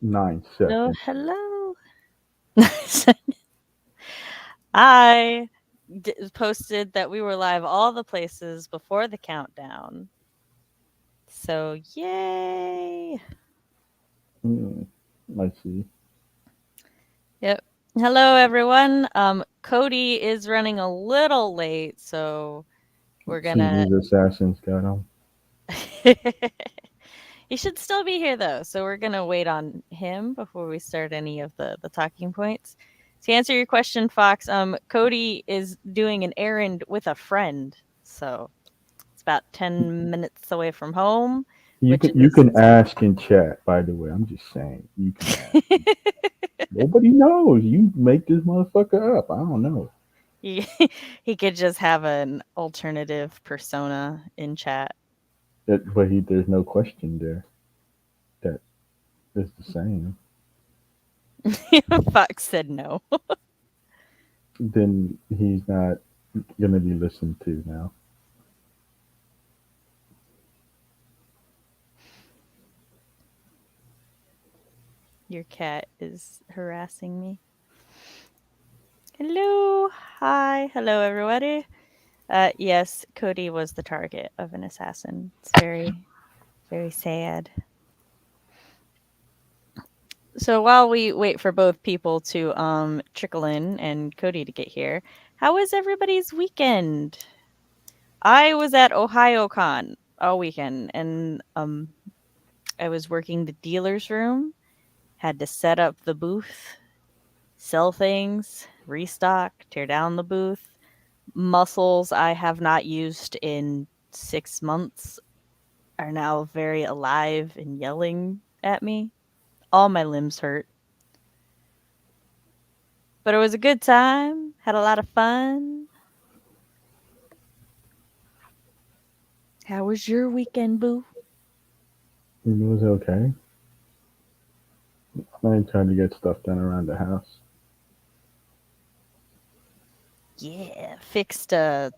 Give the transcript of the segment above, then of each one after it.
9 Oh, seconds. hello. I posted that we were live all the places before the countdown. So, yay. Mm, I see. Yep. Hello, everyone. Cody is running a little late, so we're See, gonna. these assassins got him. He should still be here, though, so we're gonna wait on him before we start any of the talking points. To answer your question, Fox, Cody is doing an errand with a friend, so it's about 10 minutes away from home, You which can you is. can ask in chat. By the way, I'm just saying you can ask. Nobody knows. You make this motherfucker up. I don't know. he, he could just have an alternative persona in chat. But there's no question there. That is the same. Fox said no. Then he's not gonna be listened to now. Your cat is harassing me. Hello. Hi. Hello, everybody. Yes, Cody was the target of an assassin. It's very, very sad. So while we wait for both people to trickle in and Cody to get here, how was everybody's weekend? I was at OhioCon all weekend, and I was working the dealer's room. Had to set up the booth, sell things, restock, tear down the booth. Muscles I have not used in 6 months are now very alive and yelling at me. All my limbs hurt. But it was a good time. Had a lot of fun. How was your weekend, boo? It was okay. I'm trying to get stuff done around the house. Yeah, fixed No,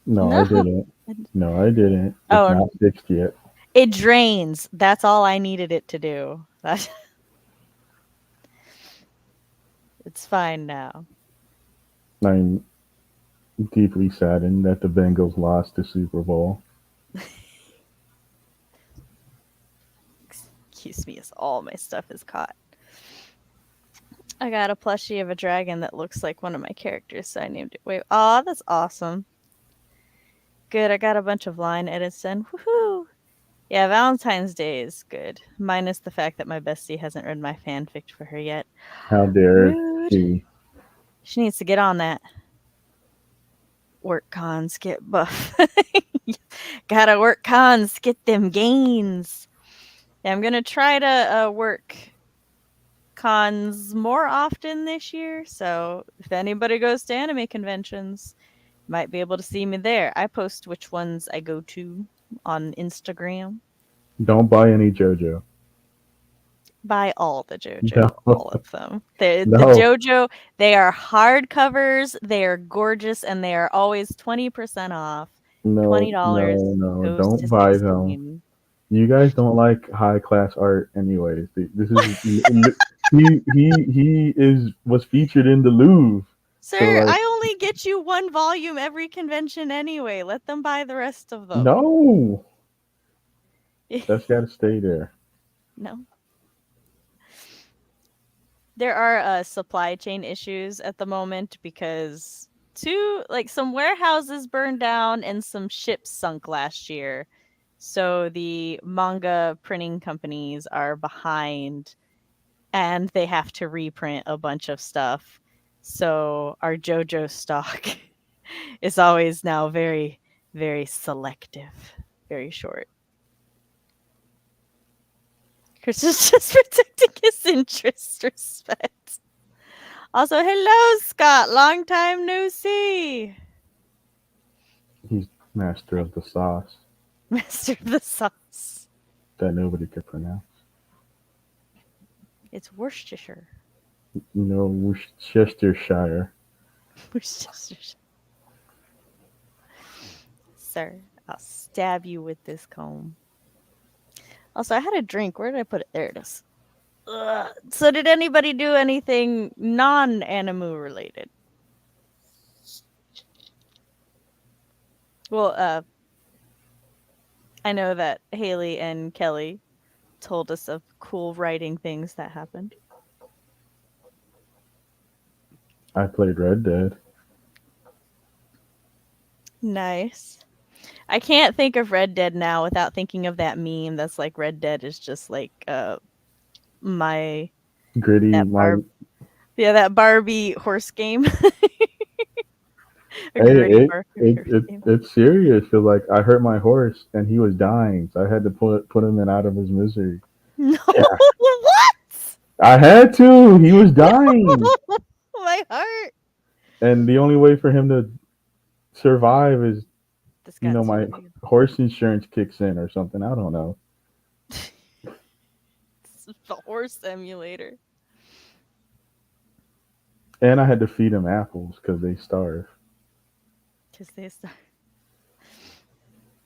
I no. didn't. No, I didn't. It's Oh, not fixed yet. it drains. That's all I needed it to do. It's fine now. I'm deeply saddened that the Bengals lost the Super Bowl. Excuse me, as all my stuff is caught. I got a plushie of a dragon that looks like one of my characters, so I named it. Wait, oh, that's awesome. Good, I got a bunch of line edits done. Woohoo! Yeah, Valentine's Day is good, minus the fact that my bestie hasn't read my fanfic for her yet. How dare Rude. she? She needs to get on that. Work cons, get buff. Gotta work cons, get them gains. Yeah, I'm gonna try to work cons more often this year. So if anybody goes to anime conventions, might be able to see me there. I post which ones I go to on Instagram. Don't buy any JoJo. Buy all the JoJo, No, all of them. The no, JoJo, they are hardcovers, they are gorgeous, and they are always 20% off. no, $20 no, no. goes Don't to buy them. 16. You guys don't like high class art, anyways. This is he is was featured in the Louvre. So Sir, like, I only get you one volume every convention anyway. Let them buy the rest of them. no, that's got to stay there. No. There are supply chain issues at the moment because some warehouses burned down and some ships sunk last year. So the manga printing companies are behind and they have to reprint a bunch of stuff. So our JoJo stock is always now very, very selective, very short. Chris is just protecting his interest, respect. Also, hello, Scott. Long time no see. He's master of the sauce Master of the sauce. that nobody could pronounce. It's Worcestershire. No, Worcestershire. Worcestershire. Sir, I'll stab you with this comb. Also, I had a drink. Where did I put it? There it is. So did anybody do anything non-Animu related? Well, I know that Haley and Kelly told us of cool writing things that happened. I played Red Dead. Nice. I can't think of Red Dead now without thinking of that meme that's like Red Dead is just like my Gritty, that my Barb yeah, that Barbie horse game. A hey, gritty it, Barbie it horse it game. it's serious. Cause like I hurt my horse and he was dying, so I had to put him in out of his misery. No, Yeah, what? I had to. He was dying, No, my heart. and the only way for him to survive is This got too my big. horse insurance kicks in or something. I don't know. It's the horse emulator. And I had to feed him apples because they starve. Because they start.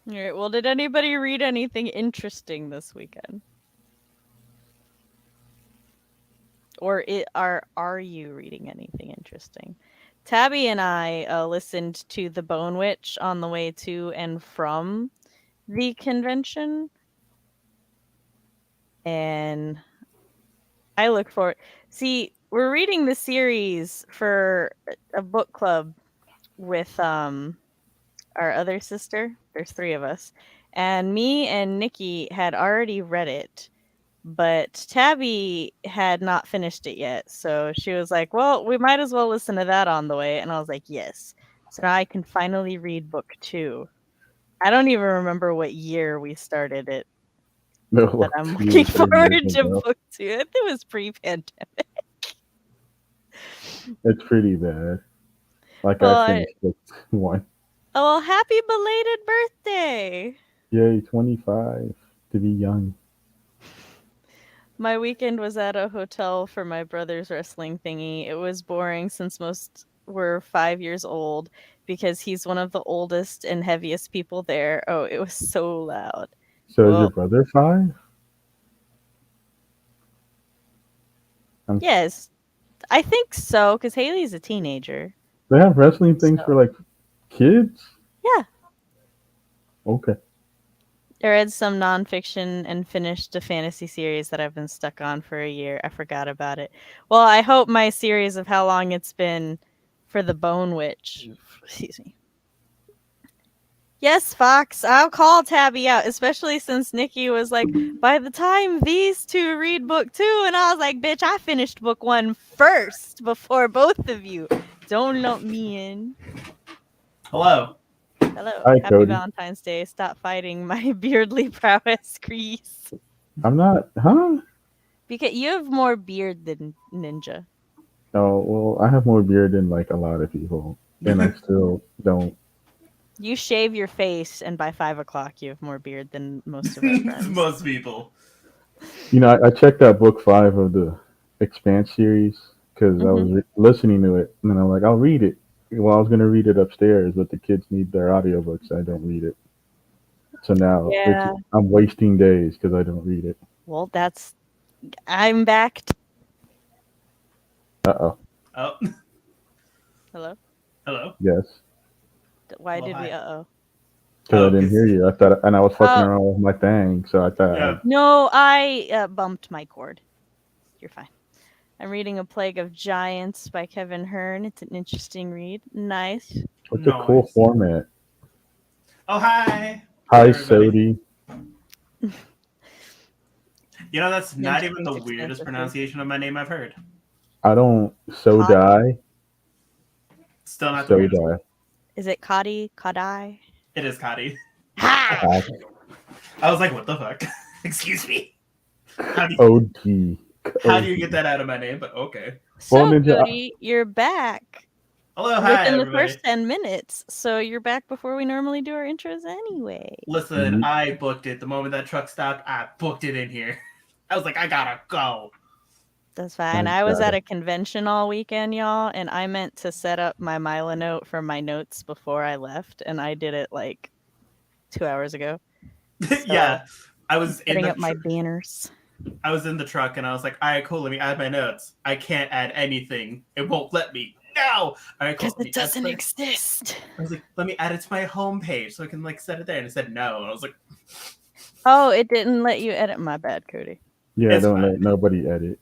All right. Well, did anybody read anything interesting this weekend? Or are you reading anything interesting? Tabby and I listened to The Bone Witch on the way to and from the convention, and I look forward. See, we're reading the series for a book club with our other sister. There's 3 of us. And me and Nikki had already read it, but Tabby had not finished it yet. So she was like, "Well, we might as well listen to that on the way." And I was like, "Yes." So now I can finally read book 2. I don't even remember what year we started it, No, but like I'm 2 looking or 3 years forward to ago. book 2. I think it was pre-pandemic. It's pretty bad. Like Well, I finished book one. oh, well, happy belated birthday. Yay, 25 to be young. My weekend was at a hotel for my brother's wrestling thingy. It was boring since most were 5 years old because he's one of the oldest and heaviest people there. Oh, it was so loud. So is your Well, brother 5? I'm, yes, I think so because Haley's a teenager. they have wrestling things So, for like kids. yeah. Okay. I read some nonfiction and finished a fantasy series that I've been stuck on for a year. I forgot about it. Well, I hope my series of how long it's been for the Bone Witch. Excuse me. Yes, Fox, I'll call Tabby out, especially since Nikki was like, by the time these 2 read book 2, and I was like, bitch, I finished book 1 first before both of you. Don't lump me in. Hello. Hello, Hi, happy Cody. Valentine's Day. Stop fighting my beardly prowess, Grease. I'm not, huh? Because you have more beard than Ninja. Oh, well, I have more beard than like a lot of people, and I still don't. You shave your face, and by 5 o'clock, you have more beard than most of our friends. Most people. I checked out book 5 of the Expanse series because I was listening to it, and then I'm like, I'll read it. Well, I was gonna read it upstairs, but the kids need their audiobooks. So I don't read it. So now Yeah. I'm wasting days because I don't read it. Well, I'm back. Uh-oh. Oh, Hello? hello. Yes, Why Well, did we hi. uh-oh? because I Oh, didn't hear 'cause- you. I thought, and I was fucking Oh. around with my thing, so I thought, yeah. No, I bumped my cord. You're fine. I'm reading A Plague of Giants by Kevin Hearn. It's an interesting read. Nice. what's a cool Noise. format? Oh, hi. Hi, Everybody. Sodi. That's not Ninja even the Physics weirdest Fantasy. pronunciation of my name I've heard. I don't so Cod- die. Still not the So weirdest. die. Is it Cody? Kodai? It is Cody. Ha! I was like, what the fuck? Excuse me. How do you get that out of my name? But okay. So, Well, Ninja, Cody, you're back Hello, hi, within the everybody. first 10 minutes. So you're back before we normally do our intros anyway. Listen, Mhm. I booked it. The moment that truck stopped, I booked it in here. I was like, I gotta go. That's fine. I was at a convention all weekend, y'all, and I meant to set up my Milanote for my notes before I left, and I did it like 2 hours ago. Yeah. I was setting up my banners. I was in the truck and I was like, all right, cool, let me add my notes. I can't add anything. It won't let me. No! All right, cool. Because it doesn't exist. I was like, let me add it to my homepage so I can like set it there. And it said no. And I was like, oh, it didn't let you edit. My bad, Cody. Yeah, don't let nobody edit.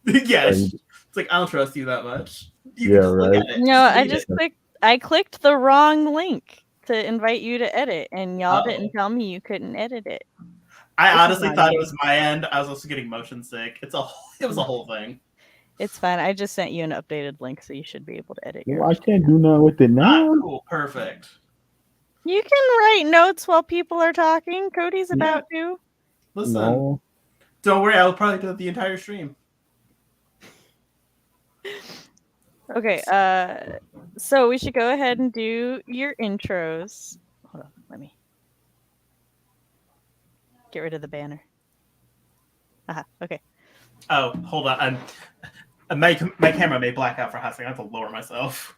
Yeah, it's like, I don't trust you that much. You Yeah, can just right. look at it. No, I clicked the wrong link to invite you to edit, and y'all didn't tell me you couldn't edit it. I honestly thought it was my end. I was also getting motion sick. It was a whole thing. It's fine. I just sent you an updated link, so you should be able to edit yours. Well, I can't do nothing with it now. Cool, perfect. You can write notes while people are talking. Cody's about to. Listen, don't worry. I'll probably do the entire stream. Okay, so we should go ahead and do your intros. Hold on, let me get rid of the banner. Okay. Oh, hold on. My camera may black out for a hot second. I have to lower myself.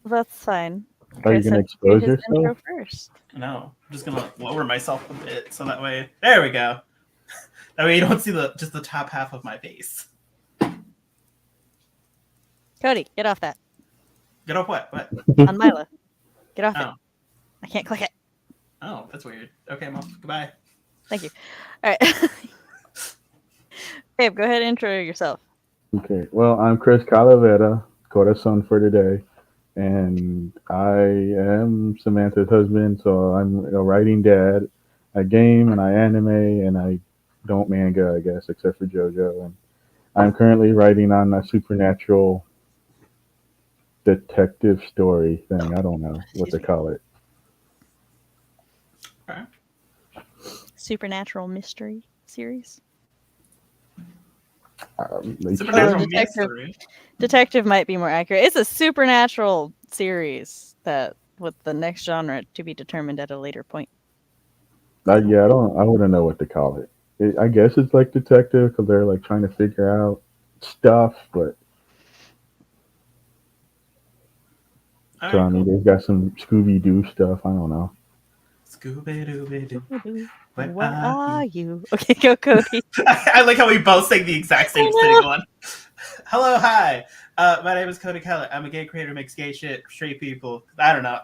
That's fine. Are you going to expose yourself? First. No, I'm just going to lower myself a bit so that way... There we go. That way you don't see just the top half of my face. Cody, get off that. Get off what? What? On Mila. Get off it. I can't click it. Oh, that's weird. Okay, Mom. Goodbye. Thank you. All right. Babe, go ahead and intro yourself. Okay. Well, I'm Chris Calavera, Corazon for today. And I am Samantha's husband, so I'm a writing dad. I game and I anime and I don't manga, I guess, except for JoJo. And I'm currently writing on a supernatural detective story thing. I don't know what to call it. Okay. Supernatural mystery series. Supernatural mystery. Detective might be more accurate. It's a supernatural series that with the next genre to be determined at a later point. I wouldn't know what to call it. I guess it's like detective because they're like trying to figure out stuff, but so I mean, they've got some Scooby-Doo stuff. I don't know. Scooby-Doo. Where are you? Okay, go, Cody. I like how we both say the exact same sitting one. Hello, hi. My name is Cody Keller. I'm a gay creator who makes gay shit for straight people. I don't know.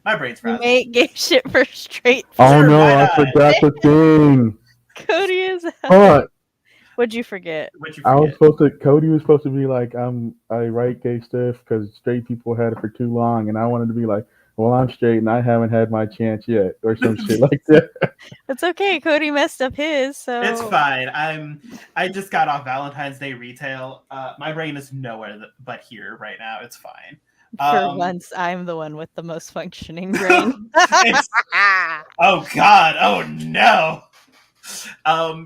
My brain's frazzled. You make gay shit for straight people. Oh no, I forgot the thing. Cody is What'd you forget? Cody was supposed to be like, I write gay stuff because straight people had it for too long, and I wanted to be like, well, I'm straight and I haven't had my chance yet, or some shit like that. It's okay. Cody messed up his, so it's fine. I just got off Valentine's Day retail. My brain is nowhere but here right now. It's fine. For once, I'm the one with the most functioning brain. Oh God! Oh no!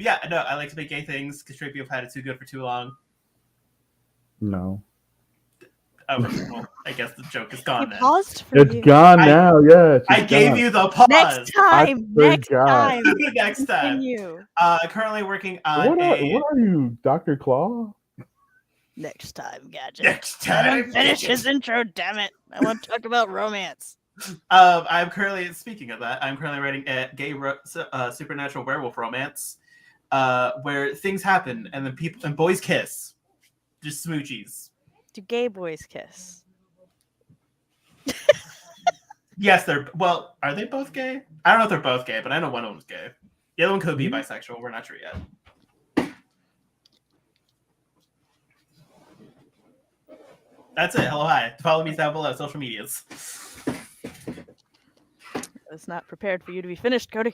Yeah, no. I like to make gay things because straight people have had it too good for too long. No. Oh, well, I guess the joke is gone now. Paused for it's gone now, yeah. I gave you the pause. Next time. Next time. Currently working on what are you, Dr. Claw? Next time, Gadget. Next time. Let him finish his intro, damn it. I want to talk about romance. I'm currently, speaking of that, I'm currently writing a gay supernatural werewolf romance where things happen and then people and boys kiss. Just smoochies. Do gay boys kiss? Yes, are they both gay? I don't know if they're both gay, but I know one of them's gay. The other one could be bisexual. We're not sure yet. That's it. Hello, hi. Follow me down below. Social medias. I was not prepared for you to be finished, Cody.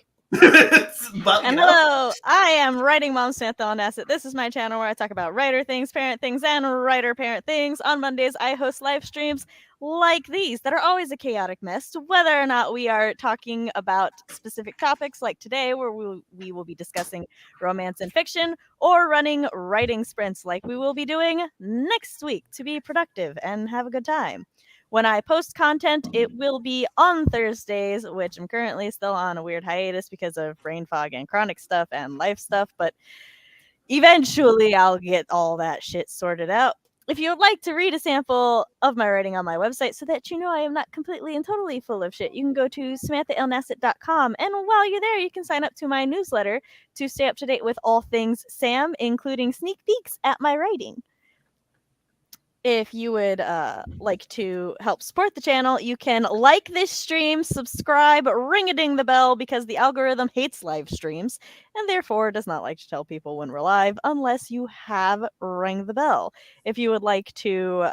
But, and hello, I am Writing Mom Samantha on Nasset. This is my channel where I talk about writer things, parent things, and writer-parent things. On Mondays, I host live streams like these that are always a chaotic mess, whether or not we are talking about specific topics like today, where we will be discussing romance and fiction, or running writing sprints like we will be doing next week to be productive and have a good time. When I post content, it will be on Thursdays, which I'm currently still on a weird hiatus because of brain fog and chronic stuff and life stuff. But eventually I'll get all that shit sorted out. If you would like to read a sample of my writing on my website so that you know I am not completely and totally full of shit, you can go to SamanthaLNasset.com. And while you're there, you can sign up to my newsletter to stay up to date with all things Sam, including sneak peeks at my writing. If you would like to help support the channel, you can like this stream, subscribe, ring-a-ding the bell, because the algorithm hates live streams and therefore does not like to tell people when we're live unless you have rang the bell. If you would like to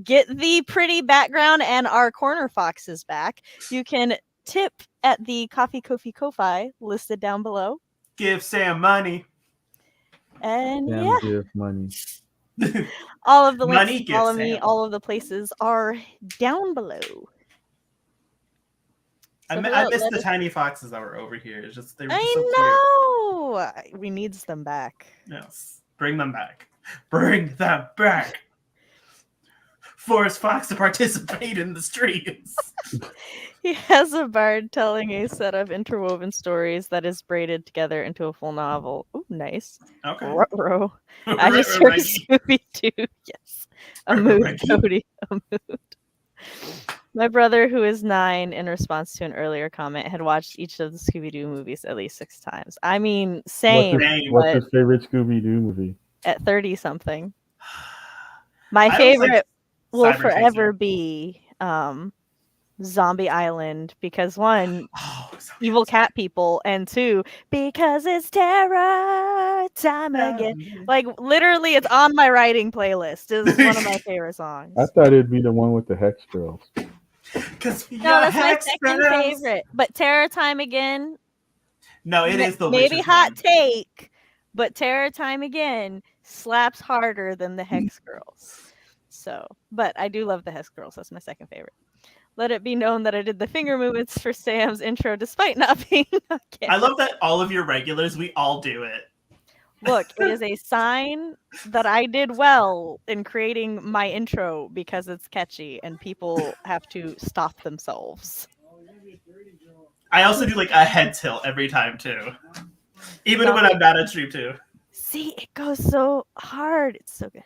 get the pretty background and our corner foxes back, you can tip at the Coffee Kofi Ko-Fi listed down below. Give Sam money. And Damn, yeah, give money. all of the links Money to follow gives me, Sam. all of the places are down below. So I miss the tiny foxes that were over here. It's just they were just so cute. I know. We needs them back. Yes, bring them back. Bring them back. Force Fox to participate in the streams. He has a bard telling a set of interwoven stories that is braided together into a full novel. Ooh, nice. Okay. Ruh-roh. I just heard Scooby-Doo. Yes. A mood, Reggie. Cody. A mood. My brother, who is 9, in response to an earlier comment, had watched each of the Scooby-Doo movies at least 6 times. I mean, same, What's but his favorite Scooby-Doo movie? at 30-something. My I always favorite liked will Cyber forever Chaser. be Zombie Island, because 1, Oh, evil cat people, and 2, because it's terror time again. Like, literally, it's on my writing playlist. It's one of my favorite songs. I thought it'd be the one with the Hex Girls. No, that's my second favorite. But Terror Time Again. No, it is the maybe witch's hot one. take, but Terror Time Again slaps harder than the Hex Girls. So, but I do love the Hex Girls. That's my second favorite. Let it be known that I did the finger movements for Sam's intro despite not being on camera. I love that all of your regulars, we all do it. Look, it is a sign that I did well in creating my intro because it's catchy and people have to stop themselves. I also do like a head tilt every time too. Even when I'm not on stream too. See, it goes so hard. It's so good.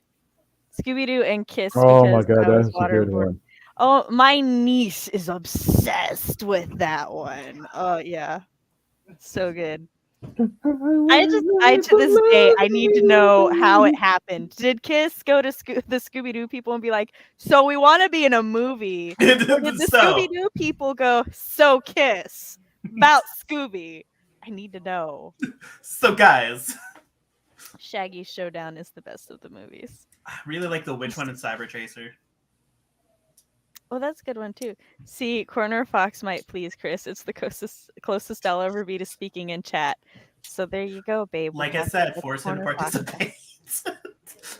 Scooby-Doo and Kiss. Oh my because god, I was that's a good waterboard. one. Oh, my niece is obsessed with that one. Oh yeah, so good. I to this day, I need to know how it happened. Did Kiss go to the Scooby-Doo people and be like, so we want to be in a movie? Or did the Scooby-Doo people go, so Kiss, about Scooby? I need to know. So guys. Shaggy's Showdown is the best of the movies. I really like the witch one in Cyber Chaser. Oh, that's a good one too. See, Corner Fox might please Chris. It's the closest I'll ever be to speaking in chat. So there you go, babe. Like I said, force him to participate.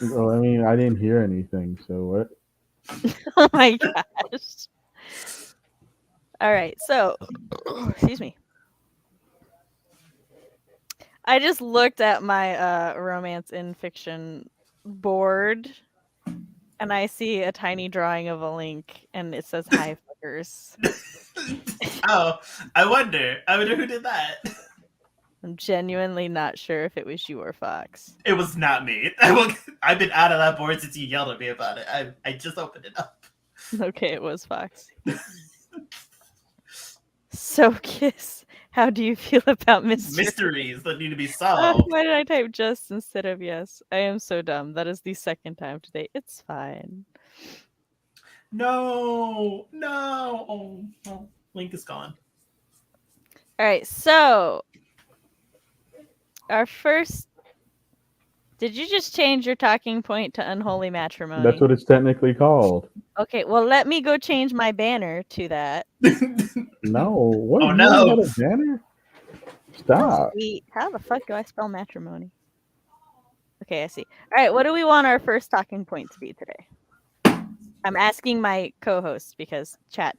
Well, I mean, I didn't hear anything, so what? Oh my gosh. All right, so, excuse me. I just looked at my romance in fiction board, and I see a tiny drawing of a link, and it says, hi, fuckers. Oh, I wonder who did that. I'm genuinely not sure if it was you or Fox. It was not me. I've been out of that board since you yelled at me about it. I just opened it up. Okay, it was Fox. So, Kiss, how do you feel about mysteries that need to be solved? Why did I type just instead of yes? I am so dumb. That is the second time today. It's fine. No. Oh, link is gone. All right, so our first. Did you just change your talking point to unholy matrimony? That's what it's technically called. Okay, well, let me go change my banner to that. No. What? Oh, You no. got a banner? Stop. How the fuck do I spell matrimony? Okay, I see. All right, what do we want our first talking point to be today? I'm asking my co-host because chat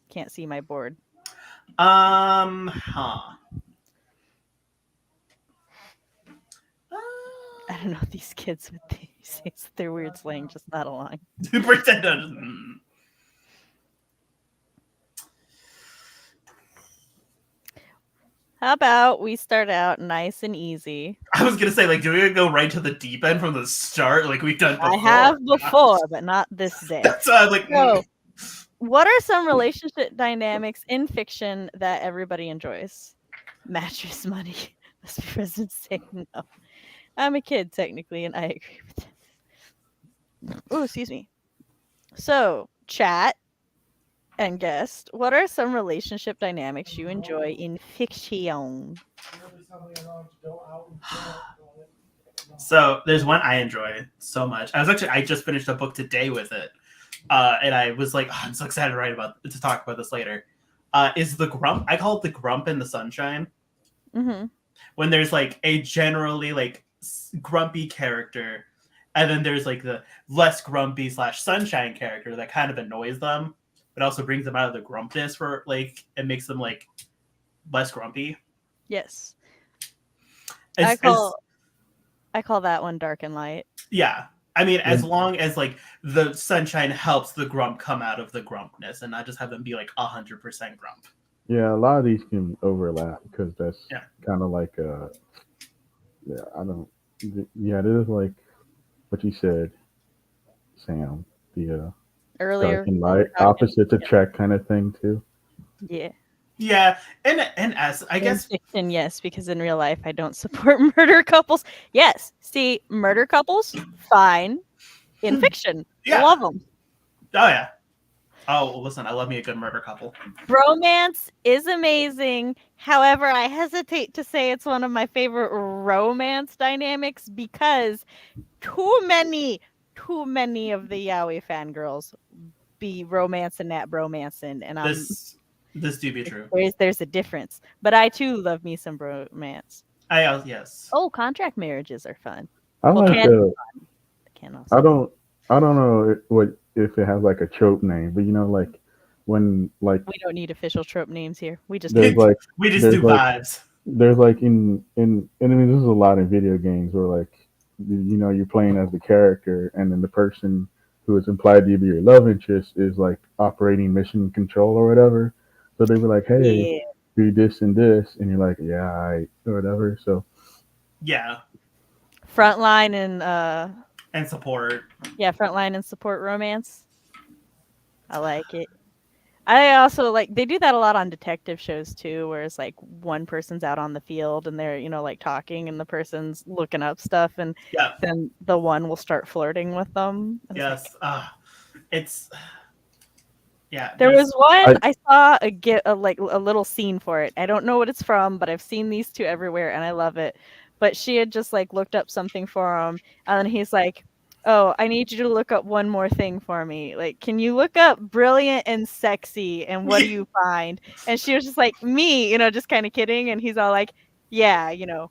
can't see my board. I don't know, these kids with these their weird slang just not along. Pretend. How How about we start out nice and easy? I was gonna say, like, do we go right to the deep end from the start, like we've done before? I have before, but not this day. So I was like, So, what are some relationship dynamics in fiction that everybody enjoys? Mattress money. Must be President saying no. I'm a kid, technically, and I agree with that. Oh, excuse me. So, chat and guest, what are some relationship dynamics you enjoy in fiction? So there's one I enjoy so much. I just finished a book today with it, and I was like, oh, I'm so excited to talk about this later. Is the grump? I call it the grump in the sunshine. Mm-hmm. When there's like a generally like grumpy character, and then there's like the less grumpy / sunshine character that kind of annoys them, but also brings them out of the grumpness for like it makes them like less grumpy. Yes. I call that one dark and light. Yeah. I mean, as long as like the sunshine helps the grump come out of the grumpness and not just have them be like 100% grump. Yeah, a lot of these can overlap because that's Yeah. kind of like yeah, I don't. Yeah, it is like what you said, Sam. The Earlier. dark and light, opposite attract kind of thing too. Yeah. Yeah, and as I guess fiction, yes, because in real life I don't support murder couples. Yes, see, murder couples, fine. In fiction, Yeah. love them. Oh yeah. Oh, listen, I love me a good murder couple. Romance is amazing. However, I hesitate to say it's one of my favorite romance dynamics because too many of the yaoi fangirls be romancing that bromancing, and this do be true. There's a difference, but I too love me some romance. Yes. Oh, contract marriages are fun. I Well, like. can also. I don't know if it has like a trope name, but you know, like when like we don't need official trope names here. We just there's like we just there's do like, vibes. There's like and I mean this is a lot in video games where like you know you're playing as the character and then the person who is implied to be your love interest is like operating mission control or whatever. So they were like, hey, do this and this, and you're like, yeah, or whatever. So yeah, frontline and support. Yeah, frontline and support romance. I like it. I also like they do that a lot on detective shows too, where it's like one person's out on the field and they're, you know, like talking and the person's looking up stuff and then the one will start flirting with them. Yes. It's yeah. There was one I saw a little scene for it. I don't know what it's from, but I've seen these two everywhere and I love it. But she had just like looked up something for him and then he's like, oh, I need you to look up one more thing for me. Like, can you look up brilliant and sexy and what do you find? And she was just like, me, you know, just kind of kidding. And he's all like, yeah, you know,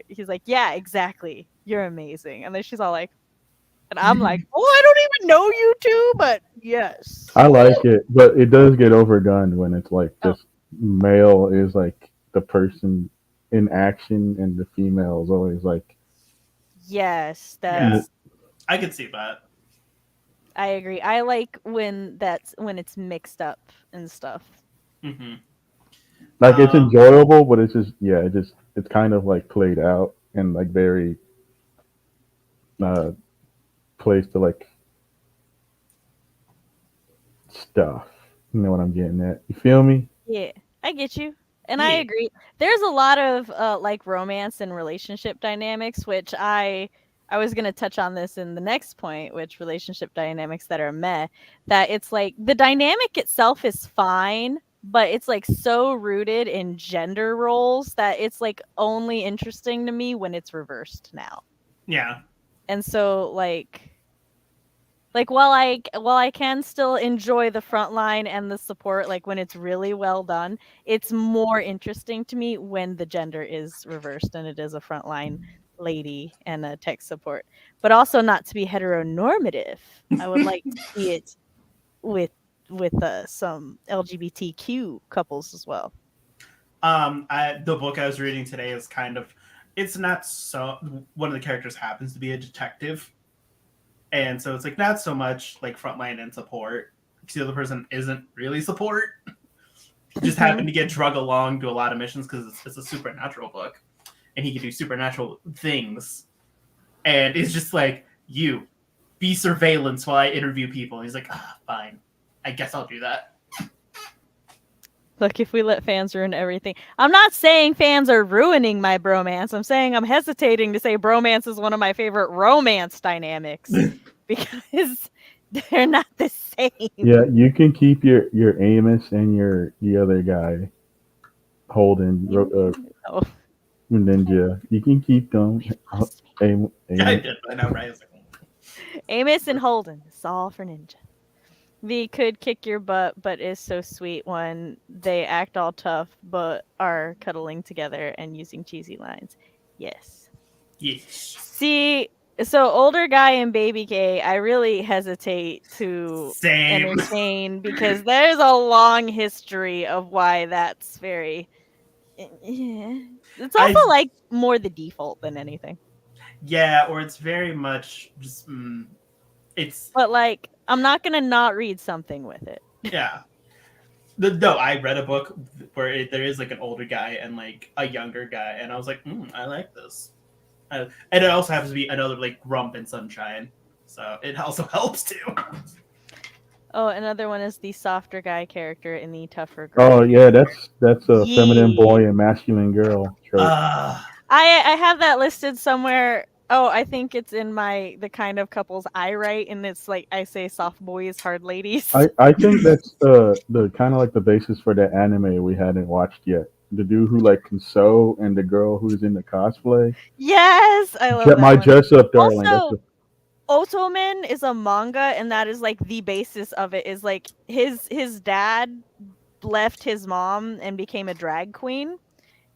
he's like, yeah, exactly. You're amazing. And then she's all like, and I'm like, oh, I don't even know you two, but yes. I like it, but it does get overdone when it's like this male is like the person in action and the female is always like. Yes, I could see that. I agree. I like when it's mixed up and stuff. Mm-hmm. Like it's enjoyable, but it's just it's kind of like played out and like very place to like stuff. You know what I'm getting at? You feel me? Yeah, I get you. And I agree. There's a lot of like romance and relationship dynamics, which I was going to touch on this in the next point, which relationship dynamics that are meh, that it's like the dynamic itself is fine, but it's like so rooted in gender roles that it's like only interesting to me when it's reversed now. Yeah. And so like while I can still enjoy the front line and the support, like when it's really well done, it's more interesting to me when the gender is reversed and it is a frontline lady and a tech support. But also not to be heteronormative. I would like to see it with some LGBTQ couples as well. The book I was reading today is kind of, it's not so, one of the characters happens to be a detective. And so it's like not so much like frontline and support because the other person isn't really support. just happened to get drug along to a lot of missions because it's a supernatural book, and he can do supernatural things. And it's just like, you be surveillance while I interview people. And he's like, fine, I guess I'll do that. Look, if we let fans ruin everything. I'm not saying fans are ruining my bromance. I'm saying I'm hesitating to say bromance is one of my favorite romance dynamics because they're not the same. Yeah, you can keep your Amos and the other guy, Holden, Oh, Ninja. You can keep them. Amos. I did, I know, right? It's like, Amos and Holden. It's all for Ninja. V could kick your butt, but is so sweet when they act all tough, but are cuddling together and using cheesy lines. Yes. yes. See, so older guy and baby K, I really hesitate to Same. entertain because there's a long history of why that's very. It's also like more the default than anything. Yeah, or it's very much just it's. But like, I'm not gonna not read something with it. Yeah. No, I read a book where there is like an older guy and like a younger guy, and I was like, I like this. And it also happens to be another like Grump and Sunshine, so it also helps too. Oh, another one is the softer guy character in the tougher girl. Oh yeah, that's a feminine boy and masculine girl trope. I have that listed somewhere. Oh, I think it's in the kind of couples I write, and it's like I say soft boys, hard ladies. I think that's the kind of like the basis for that anime we hadn't watched yet. The dude who like can sew and the girl who's in the cosplay. Yes, I love that my one. dress up, darling. Also, Otomen is a manga, and that is like the basis of it. Is like his dad left his mom and became a drag queen,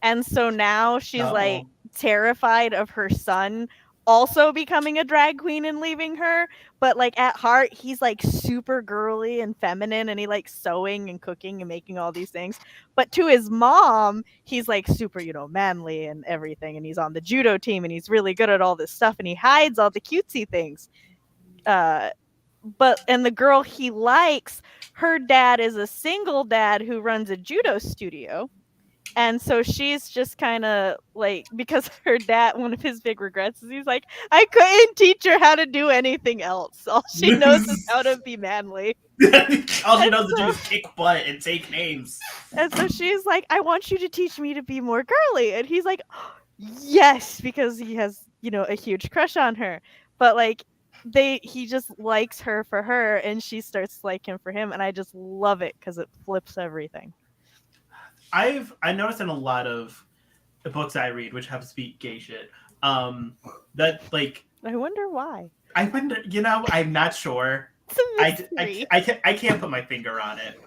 and so now she's like terrified of her son also becoming a drag queen and leaving her, but like at heart he's like super girly and feminine, and he likes sewing and cooking and making all these things, but to his mom he's like super, manly and everything, and he's on the judo team and he's really good at all this stuff, and he hides all the cutesy things. And the girl he likes, her dad is a single dad who runs a judo studio. And so she's just kind of like, because her dad, one of his big regrets is he's like, I couldn't teach her how to do anything else. All she knows is how to be manly. All she knows to do is kick butt and take names. And so she's like, I want you to teach me to be more girly. And he's like, yes, because he has, a huge crush on her. But like, he just likes her for her, and she starts to like him for him. And I just love it because it flips everything. I noticed in a lot of the books I read, which happens to be gay shit, that like I wonder why. I wonder, I'm not sure. It's a mystery. I can't put my finger on it.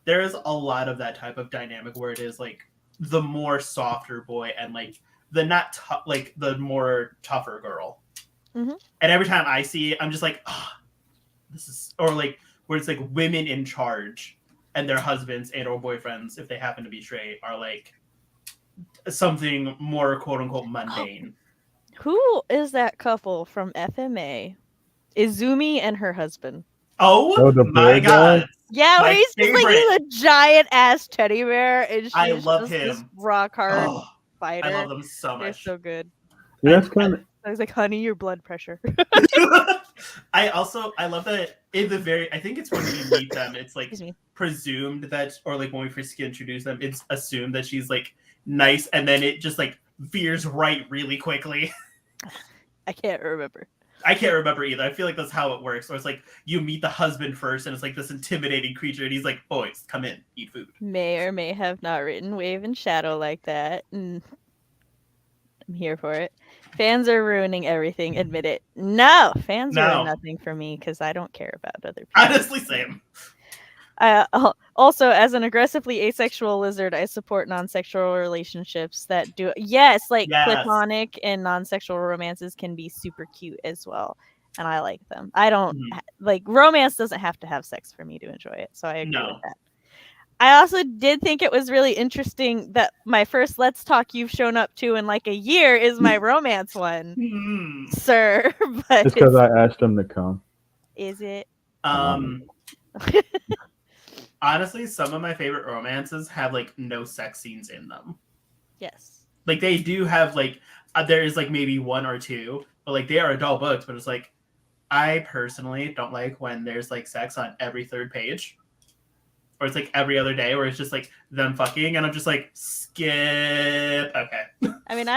There is a lot of that type of dynamic where it is like the more softer boy and like the not tough, like the more tougher girl. Mm-hmm. And every time I see it, I'm just like, this is, or like where it's like women in charge. And their husbands and or boyfriends, if they happen to be straight, are like something more quote unquote mundane. Who is that couple from FMA? Izumi and her husband. Oh my god! Yeah, where he's just like he's a giant ass teddy bear, and I love him. This rock hard fighter. I love them so much. They're so good. Yeah, that's kind of. I was like, honey, your blood pressure. I love that in the I think it's when we meet them, it's like presumed that, or like when we first introduce them, it's assumed that she's like nice, and then it just like veers right really quickly. I can't remember either. I feel like that's how it works. So it's like you meet the husband first, and it's like this intimidating creature, and he's like, boys, come in, eat food. May or may have not written Wave and Shadow like that. And I'm here for it. Fans are ruining everything. Admit it. No, fans ruin nothing for me because I don't care about other people. Honestly, same. Also, as an aggressively asexual lizard, I support non-sexual relationships that do. Yes, platonic and non-sexual romances can be super cute as well, and I like them. I don't like romance. Doesn't have to have sex for me to enjoy it, so I agree with that. I also did think it was really interesting that my first Let's Talk you've shown up to in like a year is my romance one, sir. But it's because I asked him to come. Is it? honestly, some of my favorite romances have like no sex scenes in them. Yes. Like they do have like there is like maybe one or two, but like they are adult books. But it's like I personally don't like when there's like sex on every third page, or it's like every other day, where it's just like them fucking, and I'm just like skip. Okay. I mean,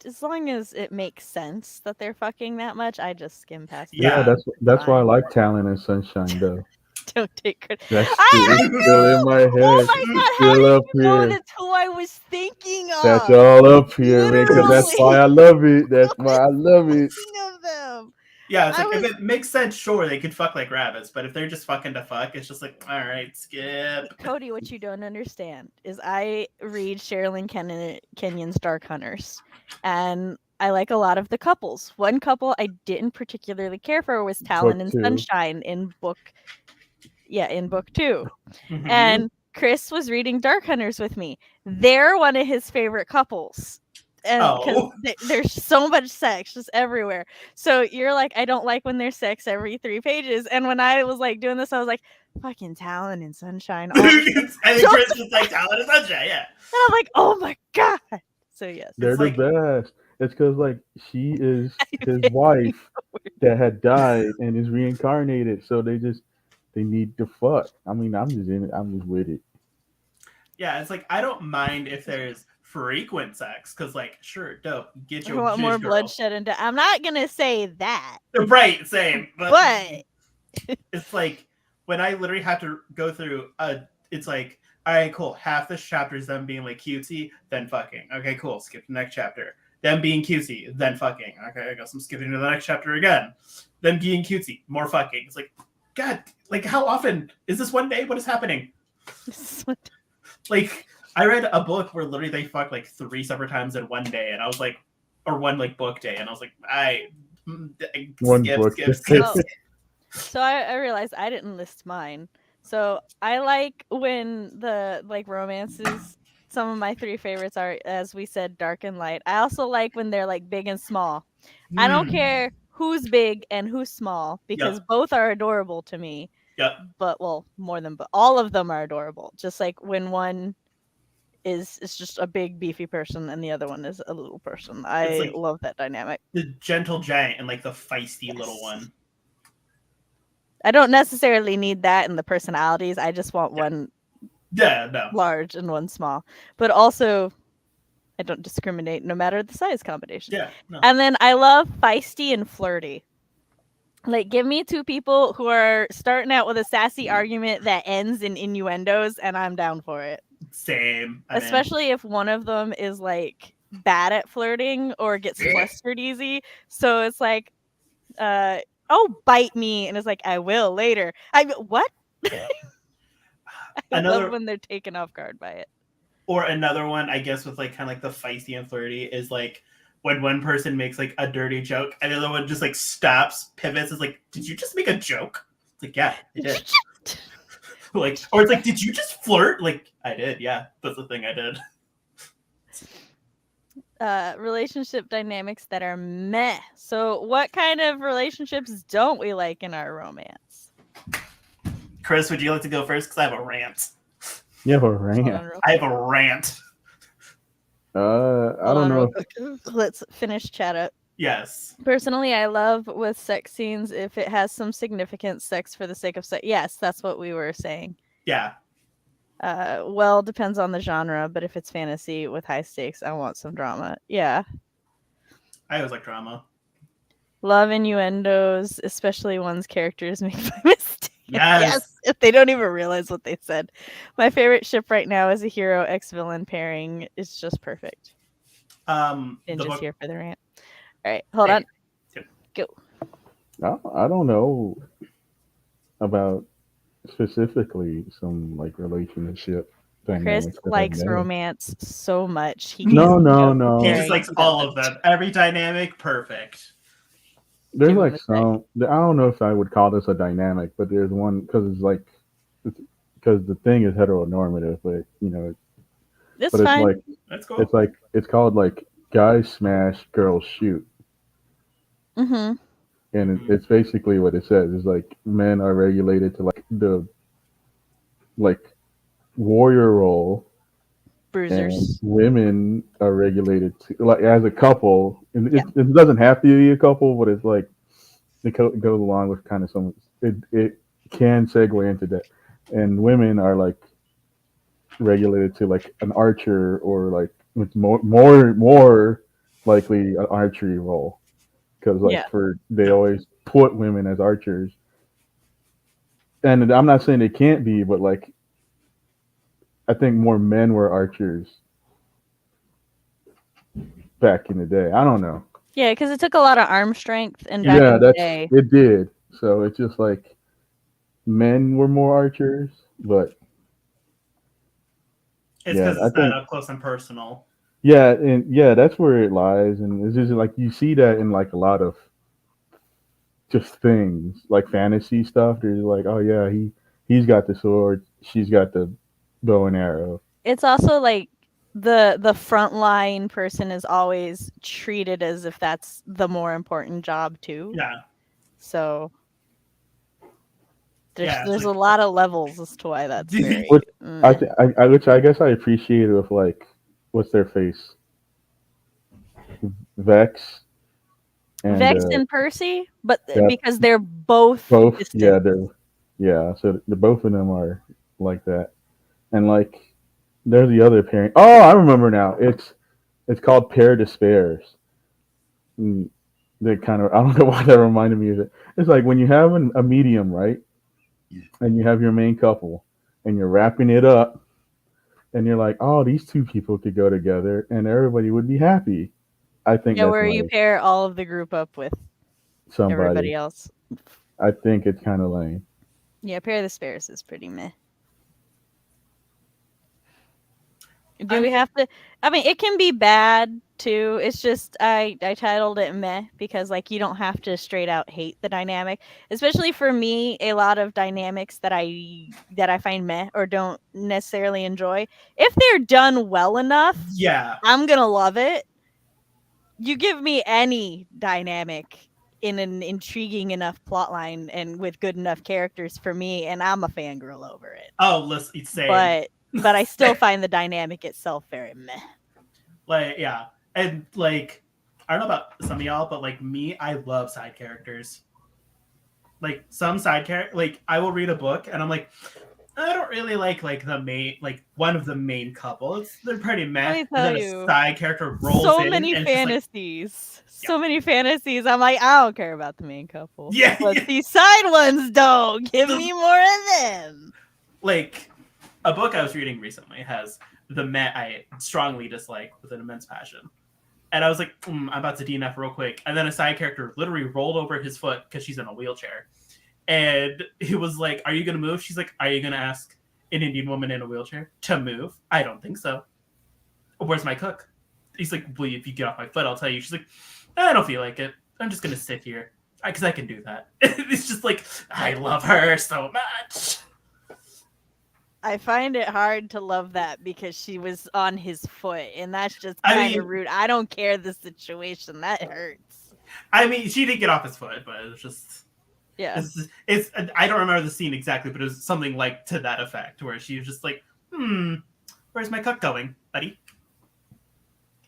as long as it makes sense that they're fucking that much, I just skim past it. Yeah, Yeah. that's why I Fine. like Talent and Sunshine though. Don't take credit. That shit is still in my head. Oh my god, how Still did up you know here. that's who I was thinking of? That's all up here, man. Because that's why I love it. That's why I love it. Thinking of them. Yeah, it's I like if was- it makes sense, sure, they could fuck like rabbits, but if they're just fucking to fuck, it's just like, all right, skip. Cody, what you don't understand is I read Sherilyn Kenyon's Dark Hunters, and I like a lot of the couples. One couple I didn't particularly care for was Talon and two. Sunshine in book 2. Mhm. And Chris was reading Dark Hunters with me. They're one of his favorite couples. And because Oh. there's so much sex just everywhere. So you're like, I don't like when there's sex every 3 pages. And when I was like doing this, I was like, fucking Talon and Sunshine. And then Chris was like, Talent and Sunshine, yeah. And I'm like, oh my god. So yes. They're It's the like- best. It's because like she is his wife that had died and is reincarnated, so they need to fuck. I mean, I'm just in it. I'm just with it. Yeah, it's like I don't mind if there's frequent sex, because like, sure, dope, get I your want more jizz girl. bloodshed and I'm not gonna say that. Right, same. But it's like when I literally have to go through it's like, all right, cool. Half this chapter is them being like cutesy, then fucking. Okay, cool. Skip the next chapter. Them being cutesy, then fucking. Okay, I guess I'm skipping to the next chapter again. Them being cutesy, more fucking. It's like, God, like how often is this one day? What is happening? Like, I read a book where literally they fucked like 3 separate times in one day, and I was like, or one like book day, and I was like, One skip, book. skip, skip. Oh. So I realized I didn't list mine. So I like when the like romances. Some of my 3 favorites are, as we said, dark and light. I also like when they're like big and small. I don't care who's big and who's small because both are adorable to me. Yep. But well, more than all of them are adorable. Just like when one is just a big beefy person and the other one is a little person. I like love that dynamic. The gentle giant and like the feisty little one. I don't necessarily need that in the personalities. I just want one large and one small. But also, I don't discriminate no matter the size combination. Yeah. No. And then I love feisty and flirty. Like, give me 2 people who are starting out with a sassy argument that ends in innuendos, and I'm down for it. Same. Especially if one of them is like bad at flirting or gets flustered easy. So it's like, oh, bite me, and it's like, I will later. What? I love when they're taken off guard by it. Or another one, I guess, with like kind of like the feisty and flirty is like when one person makes like a dirty joke and the other one just like stops, pivots, is like, did you just make a joke? It's like, yeah, I did. Like, or it's like, did you just flirt? Like, I did, yeah. That's the thing I did. Relationship dynamics that are meh. So what kind of relationships don't we like in our romance? Chris, would you like to go first? Because I have a rant. You have a rant. I have a rant. I don't know. Let's finish chat up. Yes. Personally, I love with sex scenes if it has some significant sex for the sake of sex. Yes, that's what we were saying. Yeah. Well, depends on the genre, but if it's fantasy with high stakes, I want some drama. Yeah. I always like drama. Love innuendos, especially one's characters make by mistake. Yes. If they don't even realize what they said. My favorite ship right now is a hero ex-villain pairing. It's just perfect. Ninja's here for the rant. All right, hold on. Go. I don't know about specifically some like relationship Chris dynamics. likes romance so much. He no. He just likes all of them. Every dynamic, perfect. There's like some. I don't know if I would call this a dynamic, but there's one because because the thing is heteronormative, but you know, it's fine. Like, that's cool. It's called like guys smash, girls shoot. Mm-hmm. And it's basically what it says. It's like men are regulated to like the like warrior role, and Bruisers. women are regulated to like as a couple. And Yeah. it doesn't have to be a couple, but it's like it goes along with kind of some. It can segue into that, and women are like regulated to like an archer or like with more likely an archery role because like Yeah. for they Yeah. always put women as archers, and I'm not saying they can't be, but like I think more men were archers back in the day. I don't know. Yeah, because it took a lot of arm strength, and back Yeah, in the that's day, it did. So it's just like men were more archers, but It's yeah, because I it's that think up close and personal. yeah, and yeah, that's where it lies, and it's just like you see that in like a lot of just things like fantasy stuff. There's like, oh yeah, he's got the sword, she's got the bow and arrow. it's also like the frontline person is always treated as if that's the more important job too. Yeah. So Yeah. It's there's a like lot of levels as to why that's very Which meh. which I guess I appreciated with like what's their face, Vex and Vex and Percy, but yeah, because they're both both distant. yeah, so the both of them are like that, and like there's the other pairing. Oh, I remember now. It's called Pair Despairs. Mm, they kind of I don't know why that reminded me of it. It's like when you have a medium, right, and you have your main couple, and you're wrapping it up, and you're like, oh, these two people could go together, and everybody would be happy. I think Yeah, that's where you lame. pair all of the group up with Somebody, everybody else. I think it's kind of lame. Yeah, Pair of the Spares is pretty meh. I Do we mean, have to? I mean, it can be bad too. It's just I titled it meh because like you don't have to straight out hate the dynamic. Especially for me, a lot of dynamics that I find meh or don't necessarily enjoy. If they're done well enough, yeah. I'm gonna love it. You give me any dynamic in an intriguing enough plotline and with good enough characters for me, and I'm a fangirl over it. Oh, listen, same. But I still find the dynamic itself very meh. Like, yeah. And like, I don't know about some of y'all, but like me, I love side characters. Like some side character, like I will read a book and I'm like, I don't really like the main, like one of the main couples. They're pretty Let meh, me and tell then a you, side character rolls so in many and it's just like, fantasies. yeah, So many fantasies. I'm like, I don't care about the main couple. yeah, But yeah. these side ones don't. Give me more of them. Like a book I was reading recently has the meh I strongly dislike with an immense passion. And I was like, I'm about to DNF real quick. And then a side character literally rolled over his foot because she's in a wheelchair. And he was like, are you going to move? She's like, are you going to ask an Indian woman in a wheelchair to move? I don't think so. Where's my cook? He's like, well, if you get off my foot, I'll tell you. She's like, I don't feel like it. I'm just going to sit here because I can do that. It's just like, I love her so much. I find it hard to love that because she was on his foot, and that's just I kind of mean, rude. I don't care the situation. That hurts. she did get off his foot, but it was just. Yeah. It's I don't remember the scene exactly, but it was something like to that effect, where she was just like, where's my cook going, buddy?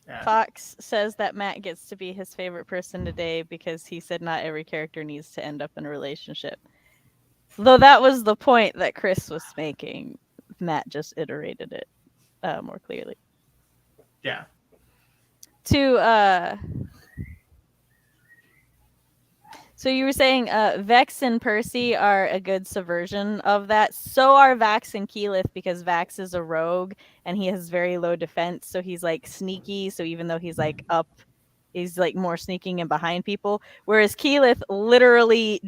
Yeah. Fox says that Matt gets to be his favorite person today because he said not every character needs to end up in a relationship. Though that was the point that Chris was making. Matt just iterated it more clearly. Yeah. So you were saying Vex and Percy are a good subversion of that. So are Vax and Keyleth because Vax is a rogue and he has very low defense. So he's like sneaky. So even though he's like up, he's like more sneaking and behind people. Whereas Keyleth literally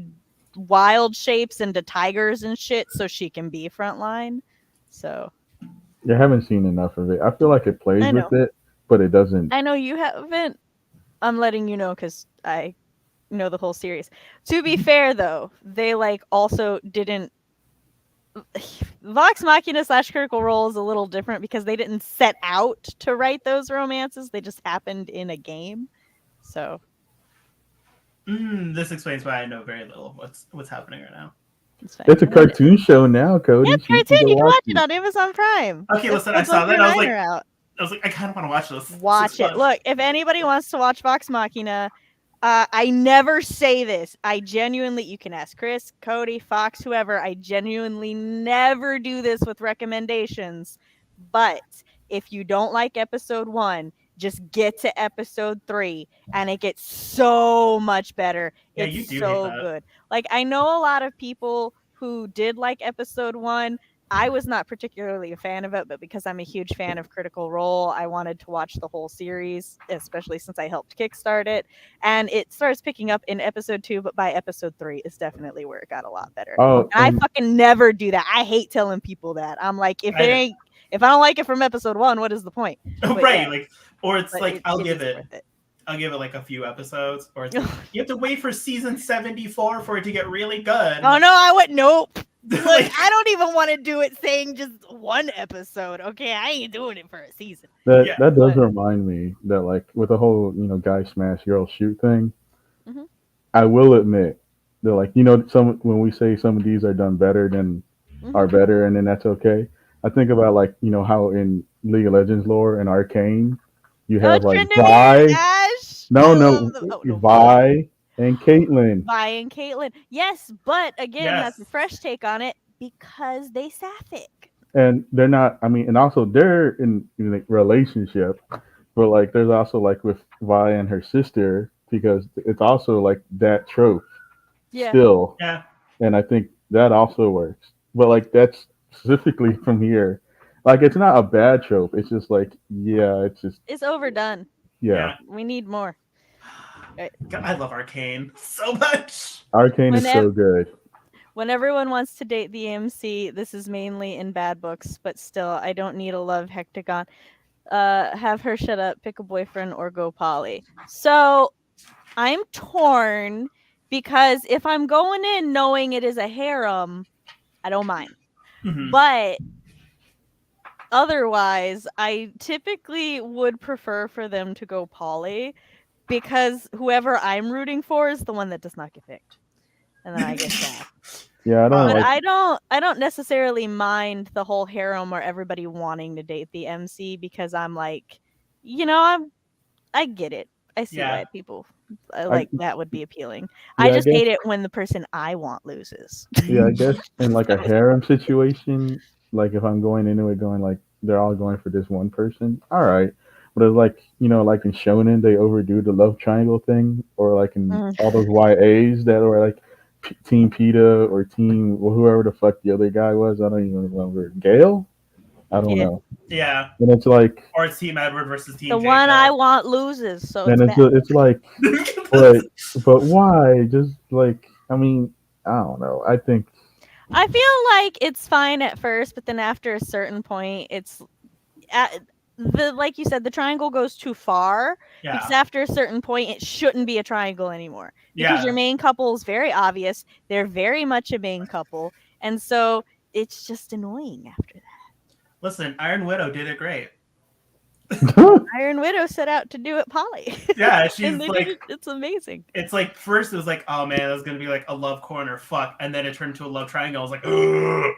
wild shapes into tigers and shit so she can be frontline. So You haven't seen enough of it. I feel like it plays I know. with it, but it doesn't. I know you haven't. I'm letting you know because I know the whole series. To be fair though, they like also didn't Vox Machina / Critical Role is a little different because they didn't set out to write those romances. They just happened in a game. So This explains why I know very little of what's happening right now. It's fine. It's a cartoon show now, Cody. Yeah, So you cartoon. You can watch watch it on Amazon Prime. Okay, listen, I That's saw that. I was like, out. I kind of want to watch this. Watch it. Look, if anybody wants to watch Vox Machina, I never say this. I genuinely, you can ask Chris, Cody, Fox, whoever. I genuinely never do this with recommendations. But if you don't like episode 1, just get to episode 3 and it gets so much better. Yeah, It's you do hate so that. good. Like, I know a lot of people who did like episode 1. I was not particularly a fan of it, but because I'm a huge fan of Critical Role, I wanted to watch the whole series, especially since I helped kickstart it. And it starts picking up in episode 2, but by episode 3 is definitely where it got a lot better. Oh, And I fucking never do that. I hate telling people that. I'm like, if I don't like it from episode 1, what is the point? Right, yeah. like, or it's like I'll give it like a few episodes, or it's like, you have to wait for season 74 for it to get really good. Oh no, I would nope. Look, I don't even want to do it saying just one episode. Okay, I ain't doing it for a season. That does remind me that, like, with the whole guy smash girl shoot thing, I will admit that, like, some when we say some of these are done better than are better, and then that's okay. I think about, like, how in League of Legends lore and Arcane you have like Vi, Vi and Caitlyn. Vi and Caitlyn, yes, but again, that's a fresh take on it because they sapphic. And they're not. I mean, and also they're in a relationship, but like there's also like with Vi and her sister, because it's also like that trope still. Yeah. And I think that also works. But like that's specifically from here. Like it's not a bad trope. It's just like it's overdone. Yeah. We need more. God, I love Arcane so much. Arcane is so good. When everyone wants to date the MC, this is mainly in bad books, but still, I don't need a love hectagon. Have her shut up, pick a boyfriend, or go poly. So, I'm torn because if I'm going in knowing it is a harem, I don't mind. But otherwise, I typically would prefer for them to go poly because whoever I'm rooting for is the one that does not get picked. And then I get sad. Yeah, I don't necessarily mind the whole harem or everybody wanting to date the MC because I'm like, I get it. I see why people that would be appealing. I just hate it when the person I want loses. Yeah, I guess in like a harem situation, like if I'm going into it going like they're all going for this one person, all right. But it's like like in Shonen, they overdo the love triangle thing, or like in all those YAs that were like Team PETA or Team whoever the fuck the other guy was. I don't even remember. Gale? I don't know. Yeah. And it's like, or Team Edward versus Team the Jacob. one I want loses. So and it's like, but why? Just like, I mean, I don't know. I feel like it's fine at first, but then after a certain point, it's like you said, the triangle goes too far. Yeah. Because after a certain point, it shouldn't be a triangle anymore. Because your main couple is very obvious. They're very much a main couple. And so it's just annoying after that. Listen, Iron Widow did it great. Iron Widow set out to do it poly. Yeah, she's like, it's amazing. It's like, first it was like, oh man, that's going to be like a love corner, fuck. And then it turned into a love triangle. I was like, ugh.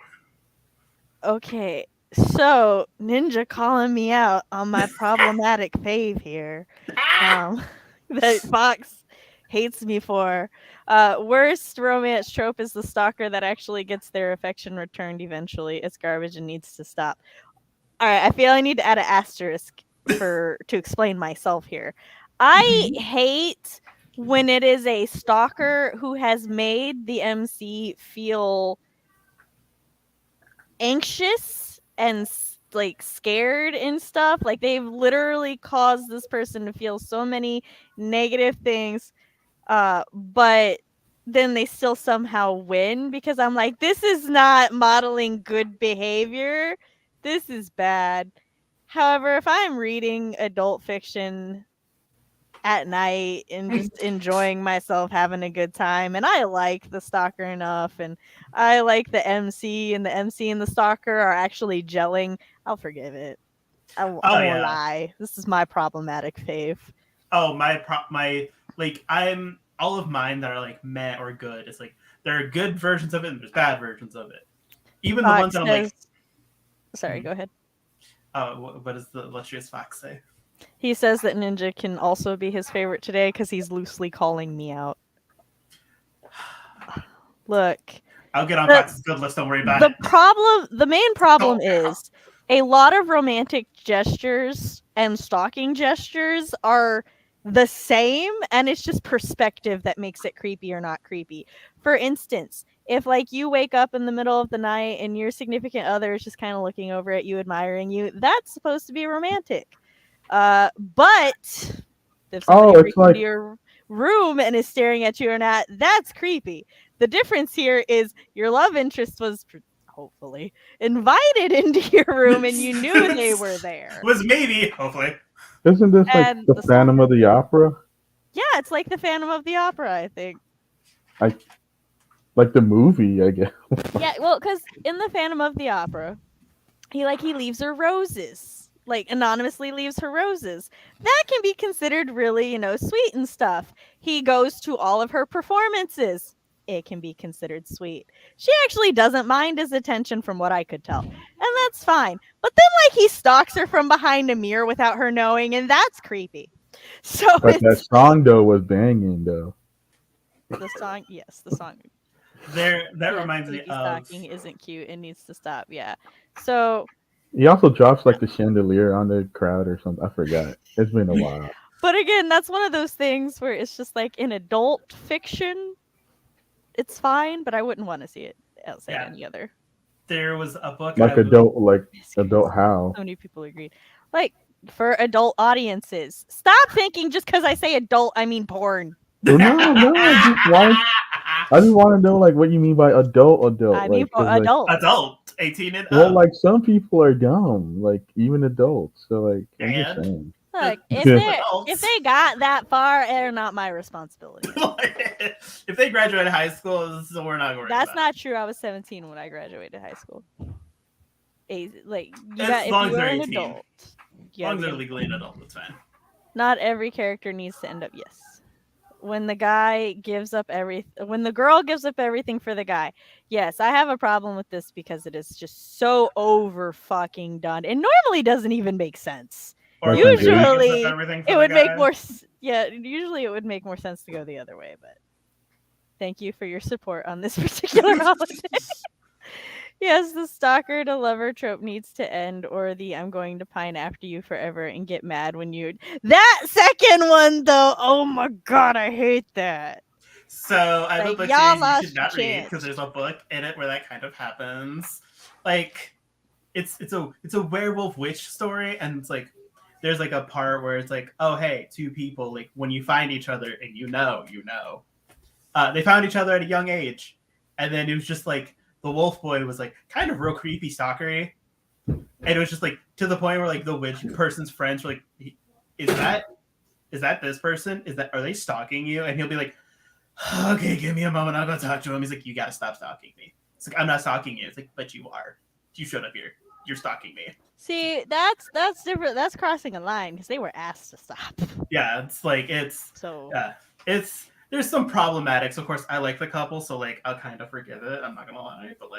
Okay. So, Ninja calling me out on my problematic fave here. That Fox hates me for. Worst romance trope is the stalker that actually gets their affection returned eventually. It's garbage and needs to stop. All right, I feel I need to add an asterisk to explain myself here. I hate when it is a stalker who has made the MC feel anxious and like scared and stuff. Like they've literally caused this person to feel so many negative things, but then they still somehow win because I'm like, this is not modeling good behavior. This is bad. However, if I'm reading adult fiction at night and just enjoying myself, having a good time, and I like the stalker enough, and I like the MC, and the MC and the stalker are actually gelling, I'll forgive it. I won't lie. This is my problematic fave. Oh, all of mine that are like meh or good. It's like there are good versions of it and there's bad versions of it. Even the ones that I'm like, sorry, go ahead. What does the illustrious Fox say? He says that Ninja can also be his favorite today because he's loosely calling me out. Look, I'll get on Fox's good list. Don't worry about it. The main problem is a lot of romantic gestures and stalking gestures are the same, and it's just perspective that makes it creepy or not creepy. For instance, if like you wake up in the middle of the night and your significant other is just kind of looking over at you, admiring you, that's supposed to be romantic. But if somebody breaks into your room and is staring at you or not, that's creepy. The difference here is your love interest was hopefully invited into your room and you knew they were there. Was maybe, hopefully. Isn't this like the Phantom of the Opera? Yeah, it's like the Phantom of the Opera, I think. Like the movie, I guess. Yeah, well, because in the Phantom of the Opera, he leaves her roses. Like, anonymously leaves her roses. That can be considered really, sweet and stuff. He goes to all of her performances. It can be considered sweet. She actually doesn't mind his attention from what I could tell. And that's fine. But then, he stalks her from behind a mirror without her knowing, and that's creepy. So but that song, though, was banging, though. The song, yes, the song. That reminds me of... Stalking isn't cute and needs to stop, yeah. So... He also drops, the chandelier on the crowd or something. I forgot. It's been a while. But again, that's one of those things where it's just in adult fiction, it's fine, but I wouldn't want to see it outside any other. There was a book... adult how? So many people agreed. For adult audiences. Stop thinking just because I say adult, I mean porn. No. I just want to know, what you mean by adult. I mean adult. Adult. 18 and up. Well, some people are dumb, even adults. So, I'm just saying. Look, if they got that far, they're not my responsibility. If they graduated high school, so we're not worried. That's not true. I was 17 when I graduated high school. If you were an adult. As long as they're legally an adult, that's fine. Not every character needs to end up, yes. When the girl gives up everything for the guy. Yes, I have a problem with this because it is just so over fucking done. It normally doesn't even make sense. Usually it would make more usually it would make more sense to go the other way, but thank you for your support on this particular holiday. Yes, the stalker to lover trope needs to end, or the I'm going to pine after you forever and get mad when you... That second one, though, oh my god, I hate that. So I have a book series you should not read because there's a book in it where that kind of happens. It's a werewolf witch story, and it's there's a part where it's oh hey, two people when you find each other and you know, they found each other at a young age, and then it was just the wolf boy was kind of real creepy stalkery, and it was just to the point where the witch person's friends were is that this person? Are they stalking you? And he'll be okay, give me a moment, I'll go talk to him. He's you gotta stop stalking me. It's I'm not stalking you. It's but you are. You showed up here. You're stalking me. See, that's different. That's crossing a line because they were asked to stop. Yeah, there's some problematics. Of course, I like the couple, so I'll kind of forgive it. I'm not gonna lie, but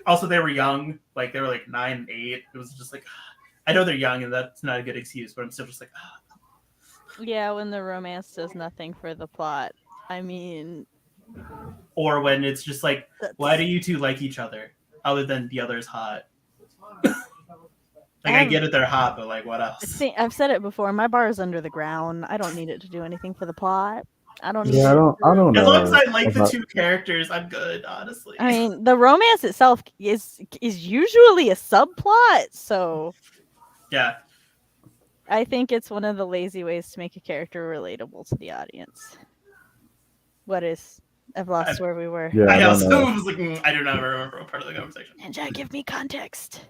also they were young, they were 9 and 8. It was just I know they're young, and that's not a good excuse, but I'm still just Yeah, when the romance does nothing for the plot. I mean, or when it's just why do you two like each other other than the other's hot? I get it, they're hot, but what else? I've said it before. My bar is under the ground. I don't need it to do anything for the plot. I don't. Yeah, I don't know. As long as I like the two characters, I'm good. Honestly, I mean, the romance itself is usually a subplot, so yeah. I think it's one of the lazy ways to make a character relatable to the audience. I've lost where we were. Yeah, I also was I do not remember what part of the conversation. Ninja, give me context.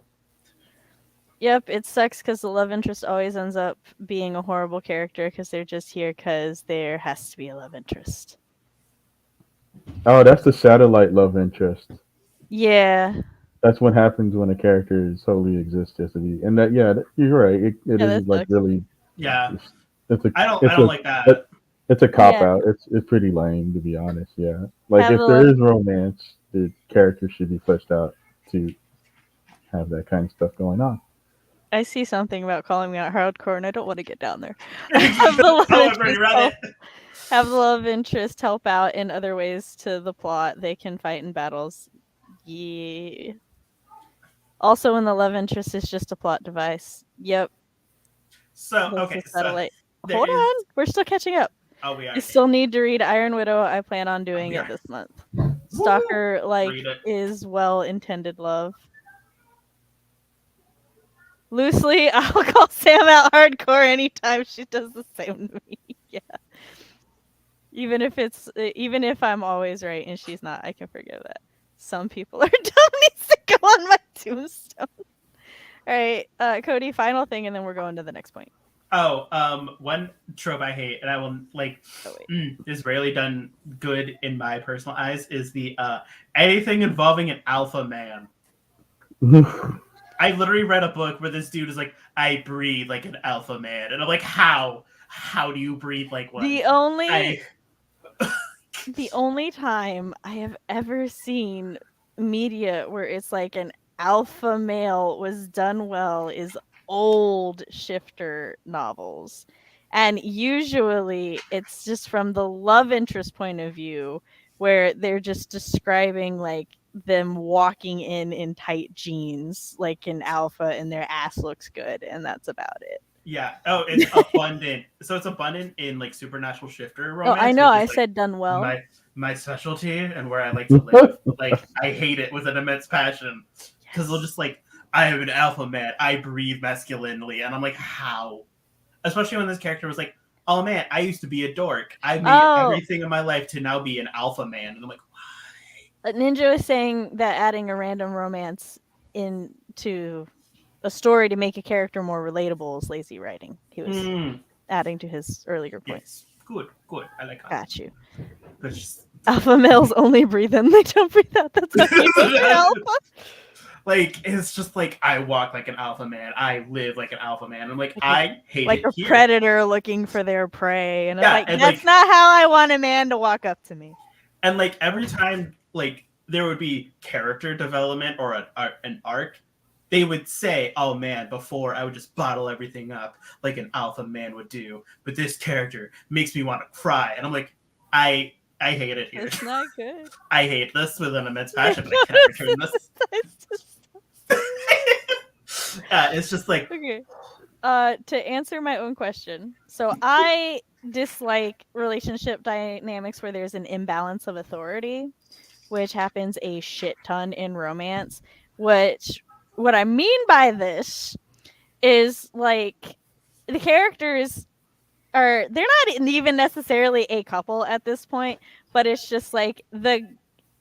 Yep, it sucks because the love interest always ends up being a horrible character because they're just here because there has to be a love interest. Oh, that's the satellite love interest. Yeah. That's what happens when a character solely exists just to be. And that, you're right. It is sucks. really. Yeah. I don't like that. It's a cop Yeah. out. It's pretty lame to be honest. Yeah, like Have if the there love. is romance, the character should be fleshed out to have that kind of stuff going on. I see something about calling me out hardcore, and I don't want to get down there. Have the love However, you interest read help. it. Have the love interest help out in other ways to the plot. They can fight in battles. Yeah. Also, when the love interest is just a plot device. Yep. So That's okay, the so satellite. there Hold is. on. We're still catching up. Oh, we are. I still need to read Iron Widow. I plan on doing we it are. this month. Woo! Stalker Read it. is well intended love. Loosely, I'll call Sam out hardcore anytime she does the same to me. Yeah. Even if I'm always right and she's not, I can forgive that. Some people are dumb needs to go on my tombstone. All right, Cody, final thing, and then we're going to the next point. Oh, one trope I hate, and I will like is rarely done good in my personal eyes, is the anything involving an alpha man. I literally read a book where this dude is like, I breathe like an alpha man, and I'm like, how? How do you breathe like one? The only I the only time I have ever seen media where it's like an alpha male was done well is old shifter novels. And usually it's just from the love interest point of view where they're just describing like them walking in tight jeans like an alpha and their ass looks good and that's about it. yeah. Oh, it's abundant. So it's abundant in like supernatural shifter romance. Oh, I know. Which is, I like, said done well. my specialty and where I like to live. Like I hate it with an immense passion because they'll just like, I am an alpha man. I breathe masculinely, and I'm like, how? Especially when this character was like, oh man, I used to be a dork. I made everything in my life to now be an alpha man, and I'm like, why? Ninja is saying that adding a random romance into a story to make a character more relatable is lazy writing. He was adding to his earlier point. Yes, good. I like that. Got you. Just... Alpha males only breathe in; they don't breathe out. That's how you make an alpha. Like it's just like I walk like an alpha man. I live like an alpha man. I'm like I hate like it a here. predator looking for their prey, and Yeah, like and, that's like, not how I want a man to walk up to me. And like every time, like there would be character development or an arc, they would say, "Oh man, before I would just bottle everything up like an alpha man would do, but this character makes me want to cry." And I'm like, I hate it here. It's not good. I hate this with an immense passion, but I can't return this. It's just like okay. To answer my own question, so I dislike relationship dynamics where there's an imbalance of authority, which happens a shit ton in romance. What I mean by this is like the characters they're not even necessarily a couple at this point, but it's just like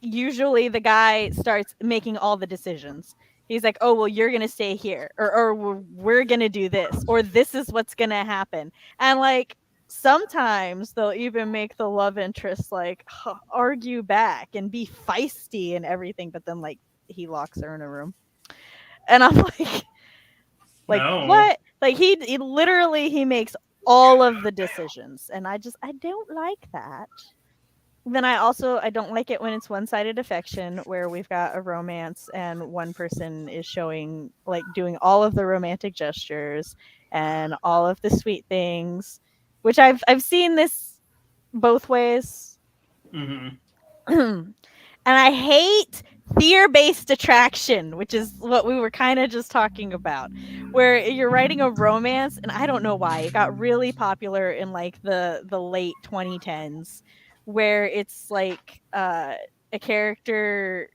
usually the guy starts making all the decisions. He's like, oh, well, you're going to stay here or we're going to do this or this is what's going to happen. And like sometimes they'll even make the love interest like argue back and be feisty and everything. But then like he locks her in a room and I'm like no. what? Like he literally he makes all of the decisions and I don't like that. Then I don't like it when it's one-sided affection where we've got a romance and one person is showing like doing all of the romantic gestures and all of the sweet things, which I've seen this both ways. Mm-hmm. And I hate fear-based attraction, which is what we were kind of just talking about, where you're writing a romance, and I don't know why it got really popular in like the late 2010s, where it's like a character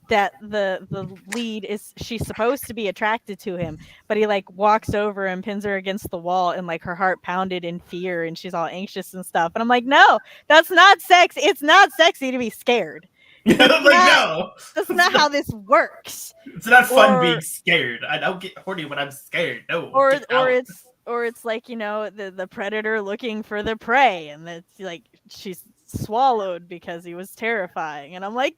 that the lead is she's supposed to be attracted to him, but he like walks over and pins her against the wall and like her heart pounded in fear and she's all anxious and stuff. And I'm like, no, that's not sex. It's not sexy to be scared. No, that's not how this works. It's not fun being scared. I don't get horny when I'm scared. No. Or it's like, you know, the predator looking for the prey and that's like she's swallowed because he was terrifying. And I'm like,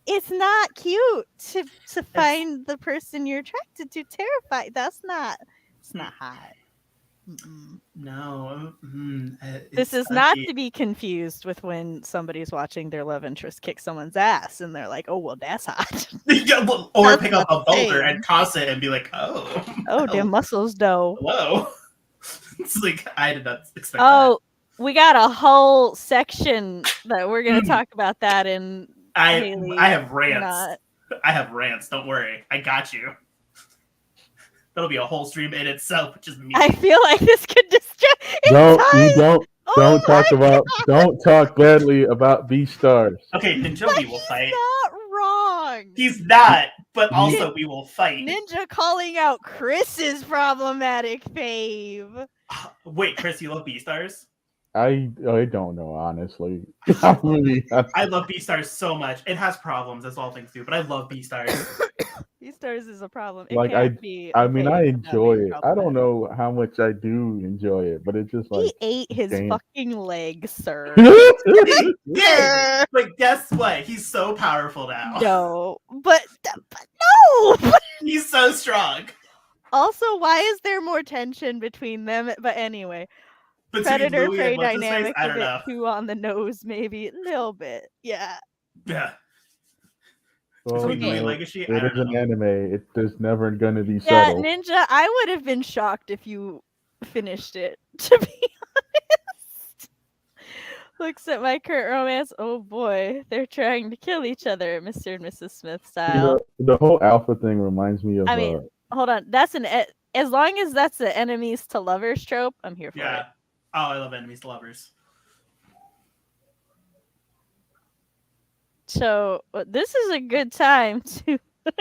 it's not cute to find the person you're attracted to terrified. It's not hot. No. This It's is not touchy. to be confused with when somebody's watching their love interest kick someone's ass and they're like, "Oh, well, that's hot." Or That's pick not up a the boulder same. and toss it and be like, oh. Oh, damn muscles, though. Hello. It's like, I did not expect Oh, we got a whole section that we're going to talk about that in that. Haley. I have rants. Not. I have rants. Don't worry. I got you. That'll be a whole stream in itself, which is me. I feel like this could distract. Don't talk badly about B-stars. Okay, Ninja, we will fight. Not wrong. He's not, but also we will fight. Ninja calling out Chris's problematic fave. Wait, Chris, you love B-stars? I don't know, honestly. I love B-stars so much. It has problems, as all things do, but I love B-stars. B-stars is a problem. It Like, can't be. I mean, I okay enjoy without being it. I don't problematic. know how much I do enjoy it, but it's just like He ate his damn. fucking leg, sir. He did! But guess what? He's so powerful now. No, but no. He's so strong. Also, why is there more tension between them? But anyway, Between predator Louis prey and what's his face? dynamic I a don't bit know. too on the nose, maybe a little bit. Yeah. Yeah. Well, Between Okay. Louis and Legacy, I it don't is an know. anime. There's never gonna be Yeah, subtle. Ninja, I would have been shocked if you finished it, to be honest. Looks at my current romance. Oh boy, they're trying to kill each other, Mr. and Mrs. Smith style. The whole alpha thing reminds me of. I mean, hold on. That's as long as that's the enemies to lovers trope, I'm here for it. Yeah. Oh, I love enemies to lovers. So this is a good time to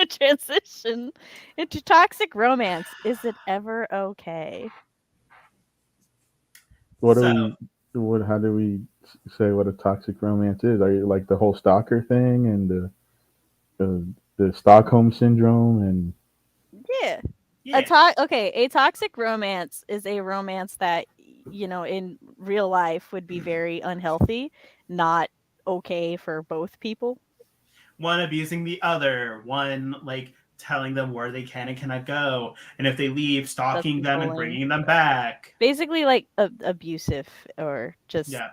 transition into toxic romance. Is it ever okay? How do we say what a toxic romance is? Are you like the whole stalker thing and the Stockholm syndrome and Yeah. Yeah. A toxic romance is a romance that, in real life would be very unhealthy, not okay for both people. One abusing the other, one like telling them where they can and cannot go, and if they leave, stalking them and controlling. bringing them back. Basically, like abusive or just Yeah.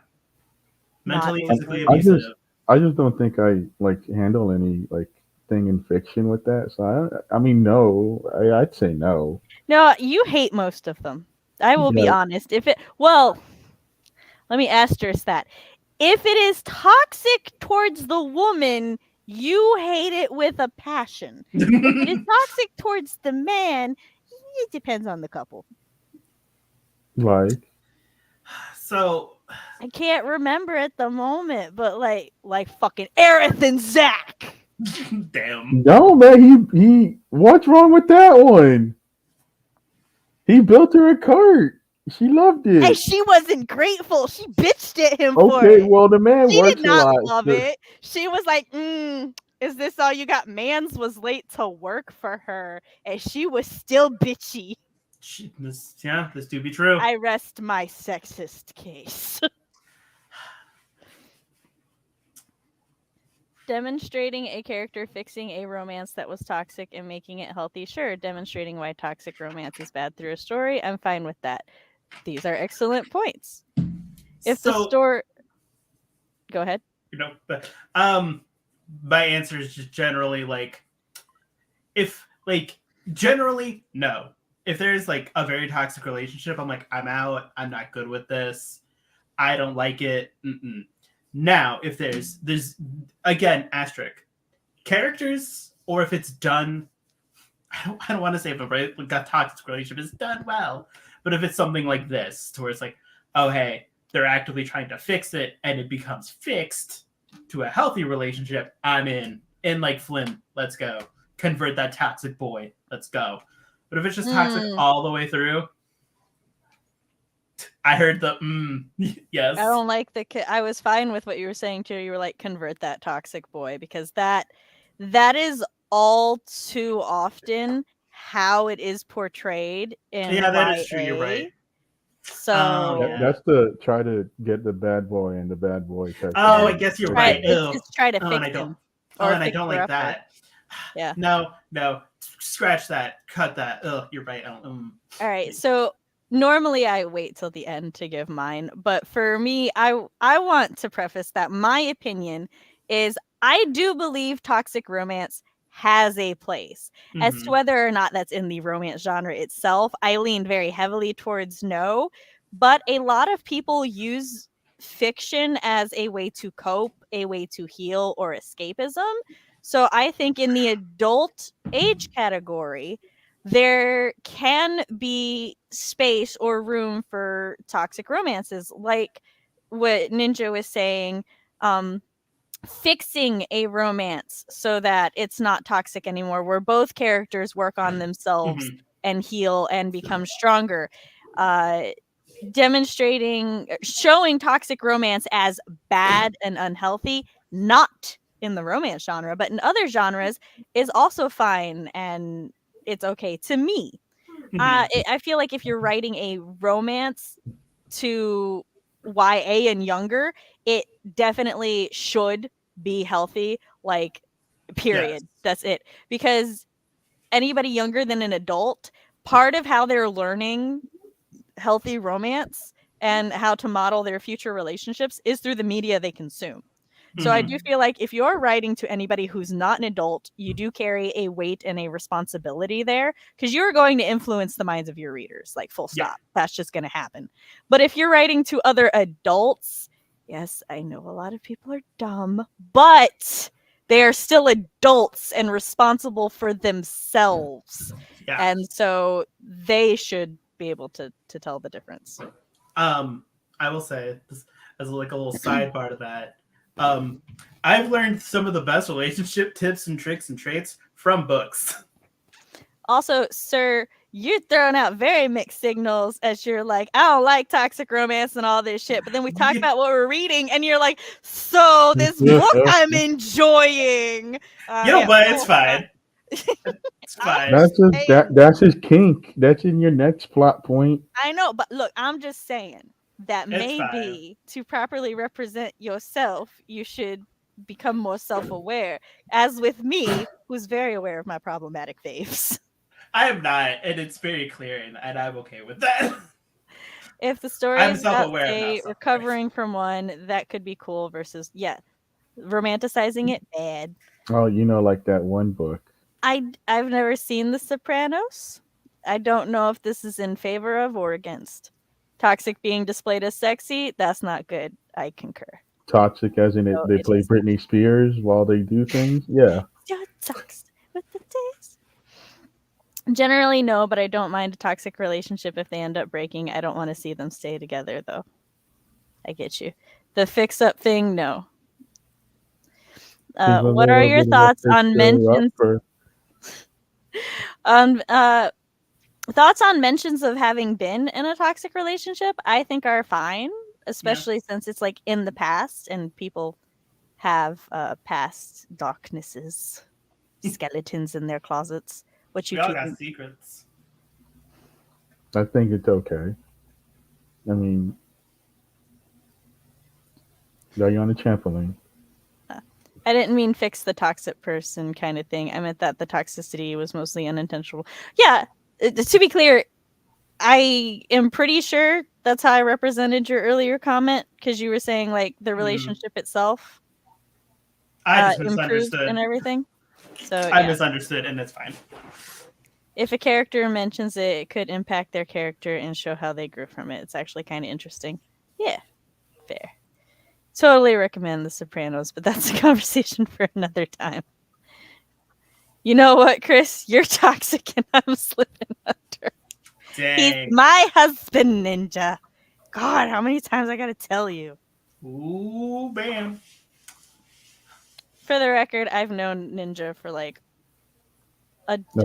not Mentally, okay. physically abusive. I just don't think I like handle any like thing in fiction with that. So I mean, no, I'd say no. No, you hate most of them. I will be Yeah. honest. Let me asterisk that. If it is toxic towards the woman, you hate it with a passion. If it is toxic towards the man, it depends on the couple. Like, So I can't remember at the moment, but like fucking Aerith and Zach. damn. no, man, he what's wrong with that one? He built her a cart. She loved it. And she wasn't grateful. She bitched at him for Okay, it. well, the man She works did not a lot. love so- it. She was like, is this all you got? Mans was late to work for her, and she was still bitchy. This do be true. I rest my sexist case. Demonstrating a character fixing a romance that was toxic and making it healthy. Sure, demonstrating why toxic romance is bad through a story. I'm fine with that. These are excellent points. If the story... Go ahead. But my answer is just generally like, generally no. If there's like a very toxic relationship, I'm like, I'm out. I'm not good with this. I don't like it. Mm-mm. Now, if there's again asterisk characters, or if it's done, I don't want to say if a toxic relationship is done well, but if it's something like this, to where it's like, oh hey, they're actively trying to fix it, and it becomes fixed to a healthy relationship, I'm in. In like Flynn, let's go. Convert that toxic boy, let's go. But if it's just toxic all the way through, I heard the yes. I don't like I was fine with what you were saying too. You were like, convert that toxic boy, because that is all too often how it is portrayed in that is YA. true. You're right. So that's to try to get the bad boy and the bad boy. Oh, I guess you're right. It's try to fix him. And I don't like that. Yeah. No. Scratch that. Cut that. Oh, you're right. All right. So normally I wait till the end to give mine, but for me, I want to preface that my opinion is I do believe toxic romance has a place. As to Mhm. whether or not that's in the romance genre itself, I lean very heavily towards no, but a lot of people use fiction as a way to cope, a way to heal, or escapism. So I think in the adult age category, there can be space or room for toxic romances, like what Ninja was saying, fixing a romance so that it's not toxic anymore, where both characters work on themselves Mhm. and heal and become stronger. Uh, showing toxic romance as bad and unhealthy, not in the romance genre, but in other genres, is also fine and it's okay to me. Mhm. I feel like if you're writing a romance to YA and younger, it definitely should be healthy. Like, Yes. period. That's it. Because anybody younger than an adult, part of how they're learning healthy romance and how to model their future relationships is through the media they consume. So I do Mhm. feel like if you're writing to anybody who's not an adult, you do carry a weight and a responsibility there because you're going to influence the minds of your readers, like full Yeah. stop. That's just going to happen. But if you're writing to other adults, yes, I know a lot of people are dumb, but they are still adults and responsible for themselves. Yeah. And so they should be able to tell the difference. I will say this as like a little sidebar to that. Um, I've learned some of the best relationship tips and tricks and traits from books. Also, sir, you're throwing out very mixed signals as you're like, I don't like toxic romance and all this shit. But then we talk Yeah. about what we're reading, and you're like, so this book I'm enjoying. You know Yeah, what? It's full stop. fine. It's I'm fine. That's just saying, that's his kink. That's in your next plot point. I know, but look, I'm just saying that It's fine. maybe to properly represent yourself, you should become more self aware. As with me, who's very aware of my problematic faves. I am not, and it's very clear, and I'm okay with that. If the story I'm is about, self-aware enough. say, recovering from one, that could be cool versus, yeah, romanticizing it, bad. Oh, like that one book. I've never seen The Sopranos. I don't know if this is in favor of or against. Toxic being displayed as sexy, that's not good. I concur. Toxic as in it No, they it play is not. Britney Spears while they do things. Yeah. You're toxic with the taste. Generally, no, but I don't mind a toxic relationship if they end up breaking. I don't want to see them stay together, though. I get you. The fix up thing, no. Give a What are little your bit of a thoughts on fixer mentions upper. on thoughts on mentions of having been in a toxic relationship? I think are fine, Yeah. especially since it's like in the past and people have past darknesses, skeletons in their closets. What you We all two got think? secrets. I think it's okay. I mean, are you on the trampoline? I didn't mean fix the toxic person kind of thing. I meant that the toxicity was mostly unintentional. Yeah, to be clear, I am pretty sure that's how I represented your earlier comment because you were saying like the Mhm. relationship itself I just improved and misunderstood. everything. So I yeah, misunderstood, and it's fine. if a character mentions it, it could impact their character and show how they grew from it. It's actually kind of interesting. Yeah, fair. Totally recommend The Sopranos, but that's a conversation for another time. You know what, Chris? You're toxic and I'm slipping under. He's Dang. my husband, Ninja. God, how many times I gotta tell you? Ooh, bam. For the record, I've known Ninja for like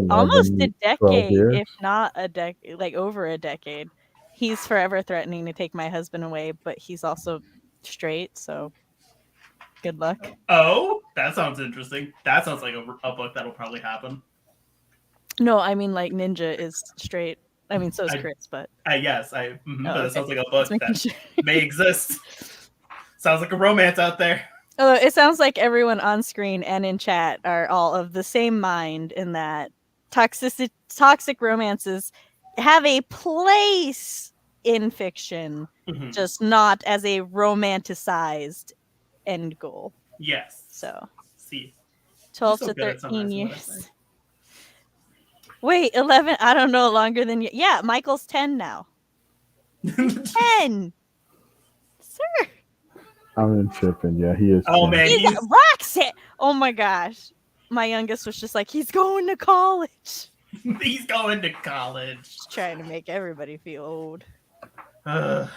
almost a 11, 12 decade, years. if not a decade, like over a decade. He's forever threatening to take my husband away, but he's also straight, so good luck. Oh, that sounds interesting. That sounds like a book that'll probably happen. No, I mean like Ninja is straight. I mean, so is I, Chris, but yes, oh, but it okay. sounds like a Just book making that sure. may exist. Sounds like a romance out there. Oh, it sounds like everyone on screen and in chat are all of the same mind in that toxic romances have a place in fiction, Mhm. just not as a romanticized end goal. Yes. So See, 12 so to good at 13 summarizing what I years. Wait, 11? I don't know, longer than you. Yeah, Michael's 10 now. say. 10! Sir! I'm in tripping. Yeah, he is. Oh 10. man, He's Roxanne! Oh my gosh. My youngest was just like, he's going to college. he's going to college. Just trying to make everybody feel old. Ugh.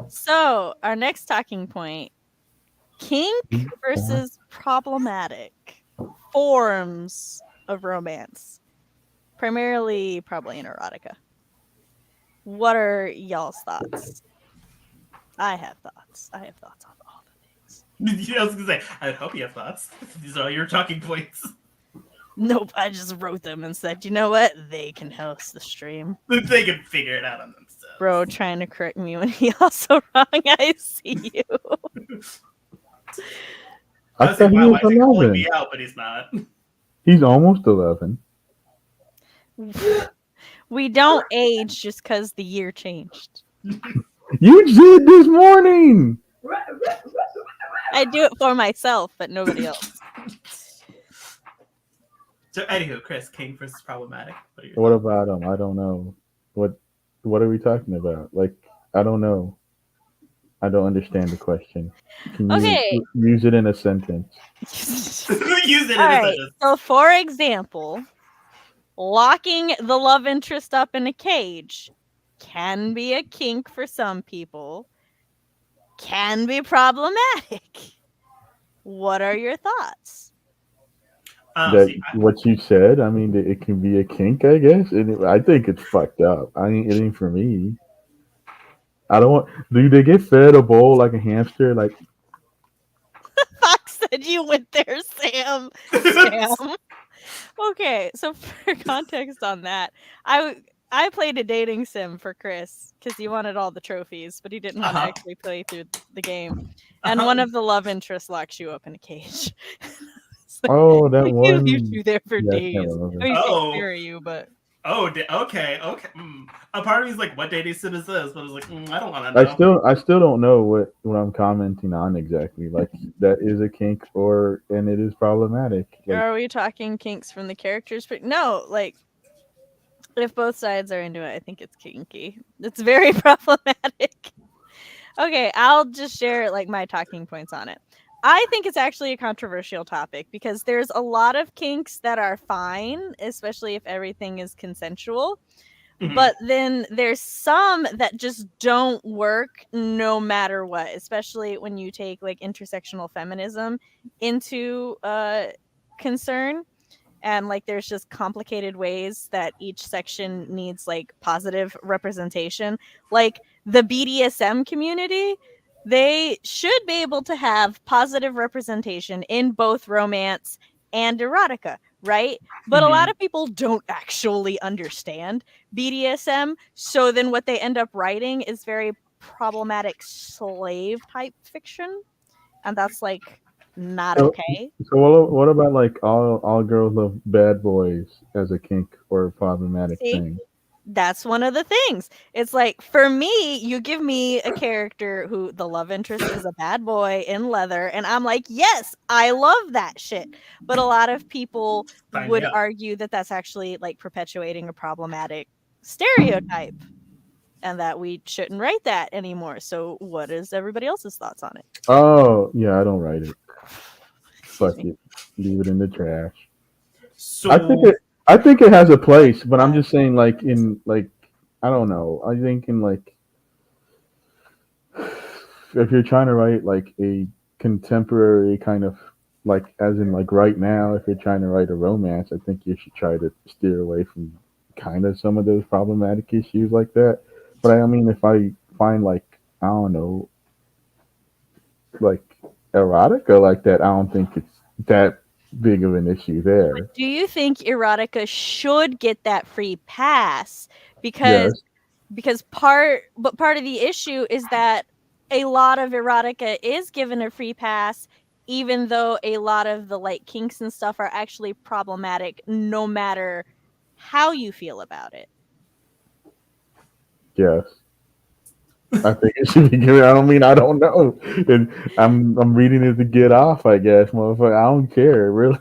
So, our next talking point, kink versus problematic forms of romance. Primarily, probably in erotica. What are y'all's thoughts? I have thoughts. I have thoughts on all the things. I was gonna say, I hope you have thoughts. These are your talking points. Nope, I just wrote them and said, you know what? They can host the stream. They can figure it out on themselves. Bro trying to correct me when he also wrong. I see you. I was like, thought he wow, why was is he calling 11. me out? But he's not. He's almost 11. We don't age just because the year changed. You did this morning. I do it for myself, but nobody else. So, anywho, Chris, king versus problematic. What are your What thoughts? about him? I don't know. What are we talking about? Like, I don't know. I don't understand the question. Can you Okay. use it in a sentence? Use it All in a right. sentence. So, for example, locking the love interest up in a cage can be a kink for some people, can be problematic. What are your thoughts? That See, what you said. I mean, it can be a kink, I guess. I think it's fucked up. I mean, it ain't for me. I don't want. Do they get fed a bowl like a hamster? Like, Fox said you went there, Sam. Sam. Okay, so for context on that, I played a dating sim for Chris because he wanted all the trophies, but he didn't want to Uh-huh. actually play through the game. And one of the love interests locks you up in a cage. It's like, oh, that we can leave one. you there for Yeah, I can't days. remember. I mean, take Oh. care of you, but Okay. A part of me is like, what dating sim is this? But I was like, I don't want to know. I still don't know what I'm commenting on exactly. Like, that is a kink, and it is problematic. Like, are we talking kinks from the characters? But no, like if both sides are into it, I think it's kinky. It's very problematic. Okay, I'll just share like my talking points on it. I think it's actually a controversial topic because there's a lot of kinks that are fine, especially if everything is consensual. Mhm. But then there's some that just don't work no matter what, especially when you take like intersectional feminism into concern. And like there's just complicated ways that each section needs like positive representation. Like the BDSM community, they should be able to have positive representation in both romance and erotica, right? But a lot of people don't actually understand BDSM, so then what they end up writing is very problematic slave type fiction, and that's like not so, okay. so what about like all girls love bad boys as a kink or a problematic See? thing? That's one of the things. It's like for me, you give me a character who the love interest is a bad boy in leather, and I'm like, yes, I love that shit. But a lot of people Sign me would up. argue that that's actually like perpetuating a problematic stereotype and that we shouldn't write that anymore. So, what is everybody else's thoughts on it? Oh yeah, I don't write it. Excuse Fuck me. it, leave it in the trash. I think So, it I think it has a place, but I'm just saying like in like I don't know. I think in like if you're trying to write like a contemporary kind of like as in like right now, if you're trying to write a romance, I think you should try to steer away from kind of some of those problematic issues like that. But I mean, if I find like I don't know, like erotica like that, I don't think it's that big of an issue there. Do you think erotica should get that free pass? Because Yes. part of the issue is that a lot of erotica is given a free pass, even though a lot of the like kinks and stuff are actually problematic no matter how you feel about it. Yes. I think it should be given. I don't mean I don't know. And I'm reading it to get off, I guess, motherfucker. I don't care, really.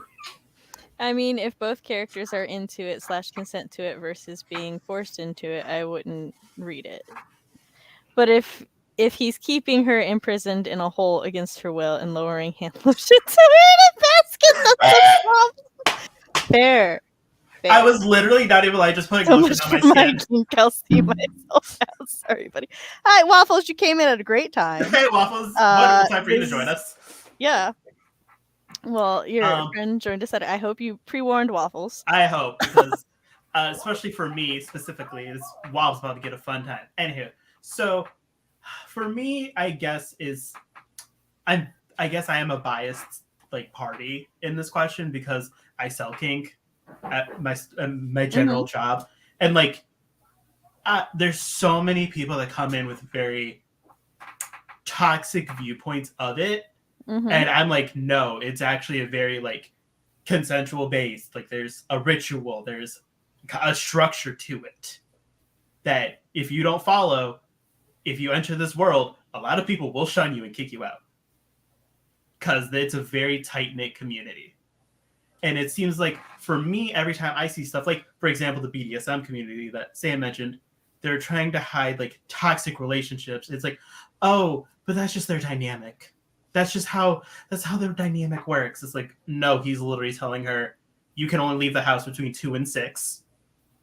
I mean, if both characters are into it / consent to it versus being forced into it, I wouldn't read it. But if he's keeping her imprisoned in a hole against her will and lowering hand lotion to her in a basket, that's a problem. Fair. I was literally not even like just putting so lotion much on my for my skin. kink. I'll see myself out. Sorry, buddy. Hi, Waffles. You came in at a great time. Hey, Waffles. Wonderful time for you to this- join us. Yeah. Well, your friend joined us. I hope you pre-warned Waffles. I hope, because especially for me specifically, is Waffles about to get a fun time. Anywho, so for me, I guess I guess I am a biased like party in this question because I sell kink at my general job, and like there's so many people that come in with very toxic viewpoints of it, and I'm like, no, it's actually a very like consensual based. Like there's a ritual, there's a structure to it that if you don't follow, if you enter this world, a lot of people will shun you and kick you out because it's a very tight-knit community. And it seems like for me, every time I see stuff like, for example, the BDSM community that Sam mentioned, they're trying to hide like toxic relationships. It's like, oh, but that's just their dynamic. That's how their dynamic works. It's like, no, he's literally telling her, you can only leave the house between 2 and 6.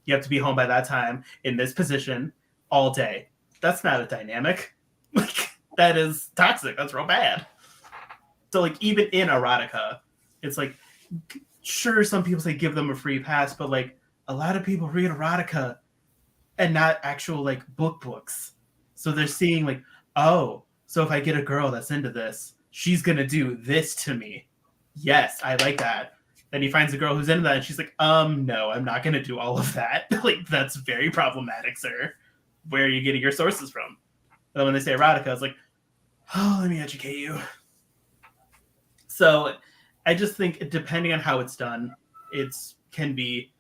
You have to be home by that time in this position all day. That's not a dynamic. Like, that is toxic. That's real bad. So like even in erotica, it's like, sure, some people say give them a free pass, but like a lot of people read erotica and not actual like books. So they're seeing like, oh, so if I get a girl that's into this, she's gonna do this to me. Yes, I like that. Then he finds a girl who's into that and she's like, no, I'm not gonna do all of that. Like, that's very problematic, sir. Where are you getting your sources from? And then when they say erotica, it's like, oh, let me educate you. So I just think depending on how it's done, it can be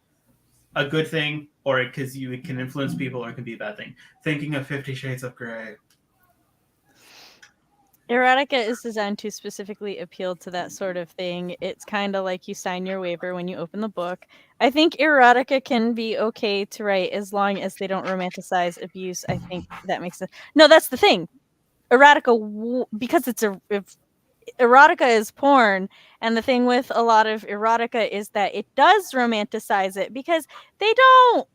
a good thing, or it can influence people, or it can be a bad thing. Thinking of 50 Shades of Grey. Erotica is designed to specifically appeal to that sort of thing. It's kind of like you sign your waiver when you open the book. I think erotica can be okay to write as long as they don't romanticize abuse. I think that makes sense. No, that's the thing. Erotica, because erotica is porn, and the thing with a lot of erotica is that it does romanticize it because they don't.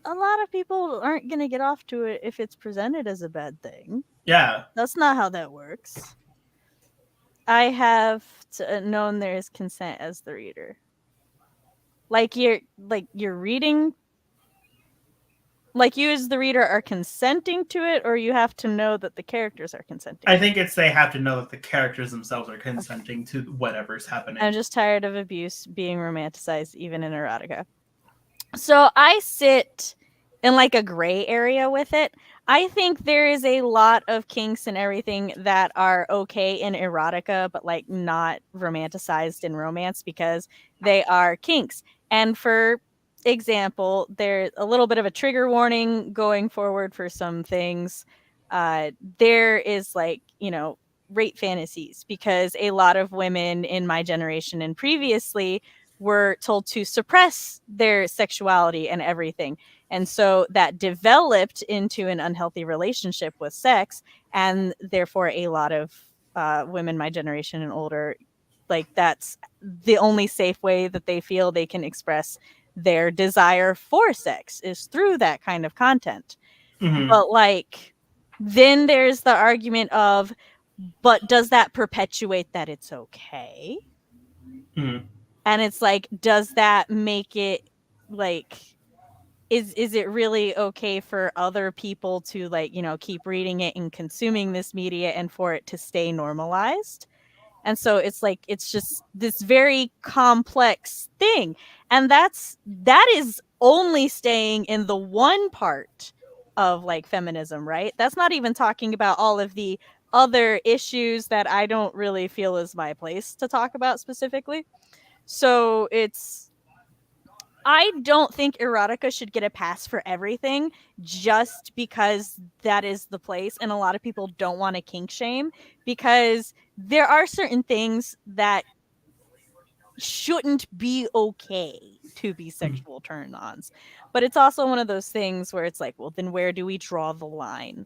A lot of people aren't going to get off to it if it's presented as a bad thing. Yeah. That's not how that works. I have known there is consent as the reader. Like you're reading, like you as the reader are consenting to it, or you have to know that the characters are consenting. I think they have to know that the characters themselves are consenting to whatever's happening. I'm just tired of abuse being romanticized, even in erotica. So I sit in like a gray area with it. I think there is a lot of kinks and everything that are okay in erotica, but like not romanticized in romance because they are kinks. And for example, there's a little bit of a trigger warning going forward for some things. There is like, rape fantasies, because a lot of women in my generation and previously were told to suppress their sexuality and everything. And so that developed into an unhealthy relationship with sex. And therefore, a lot of women my generation and older, like that's the only safe way that they feel they can express their desire for sex is through that kind of content. Mm-hmm. But like, then there's the argument of, but does that perpetuate that it's okay? Mm-hmm. And it's like, does that make it like, is it really okay for other people to like, keep reading it and consuming this media and for it to stay normalized? And so it's like, it's just this very complex thing. And that is only staying in the one part of like feminism, right? That's not even talking about all of the other issues that I don't really feel is my place to talk about specifically. So it's I don't think erotica should get a pass for everything just because that is the place, and a lot of people don't want to kink shame because there are certain things that shouldn't be okay to be sexual turn-ons. But it's also one of those things where it's like, well, then where do we draw the line?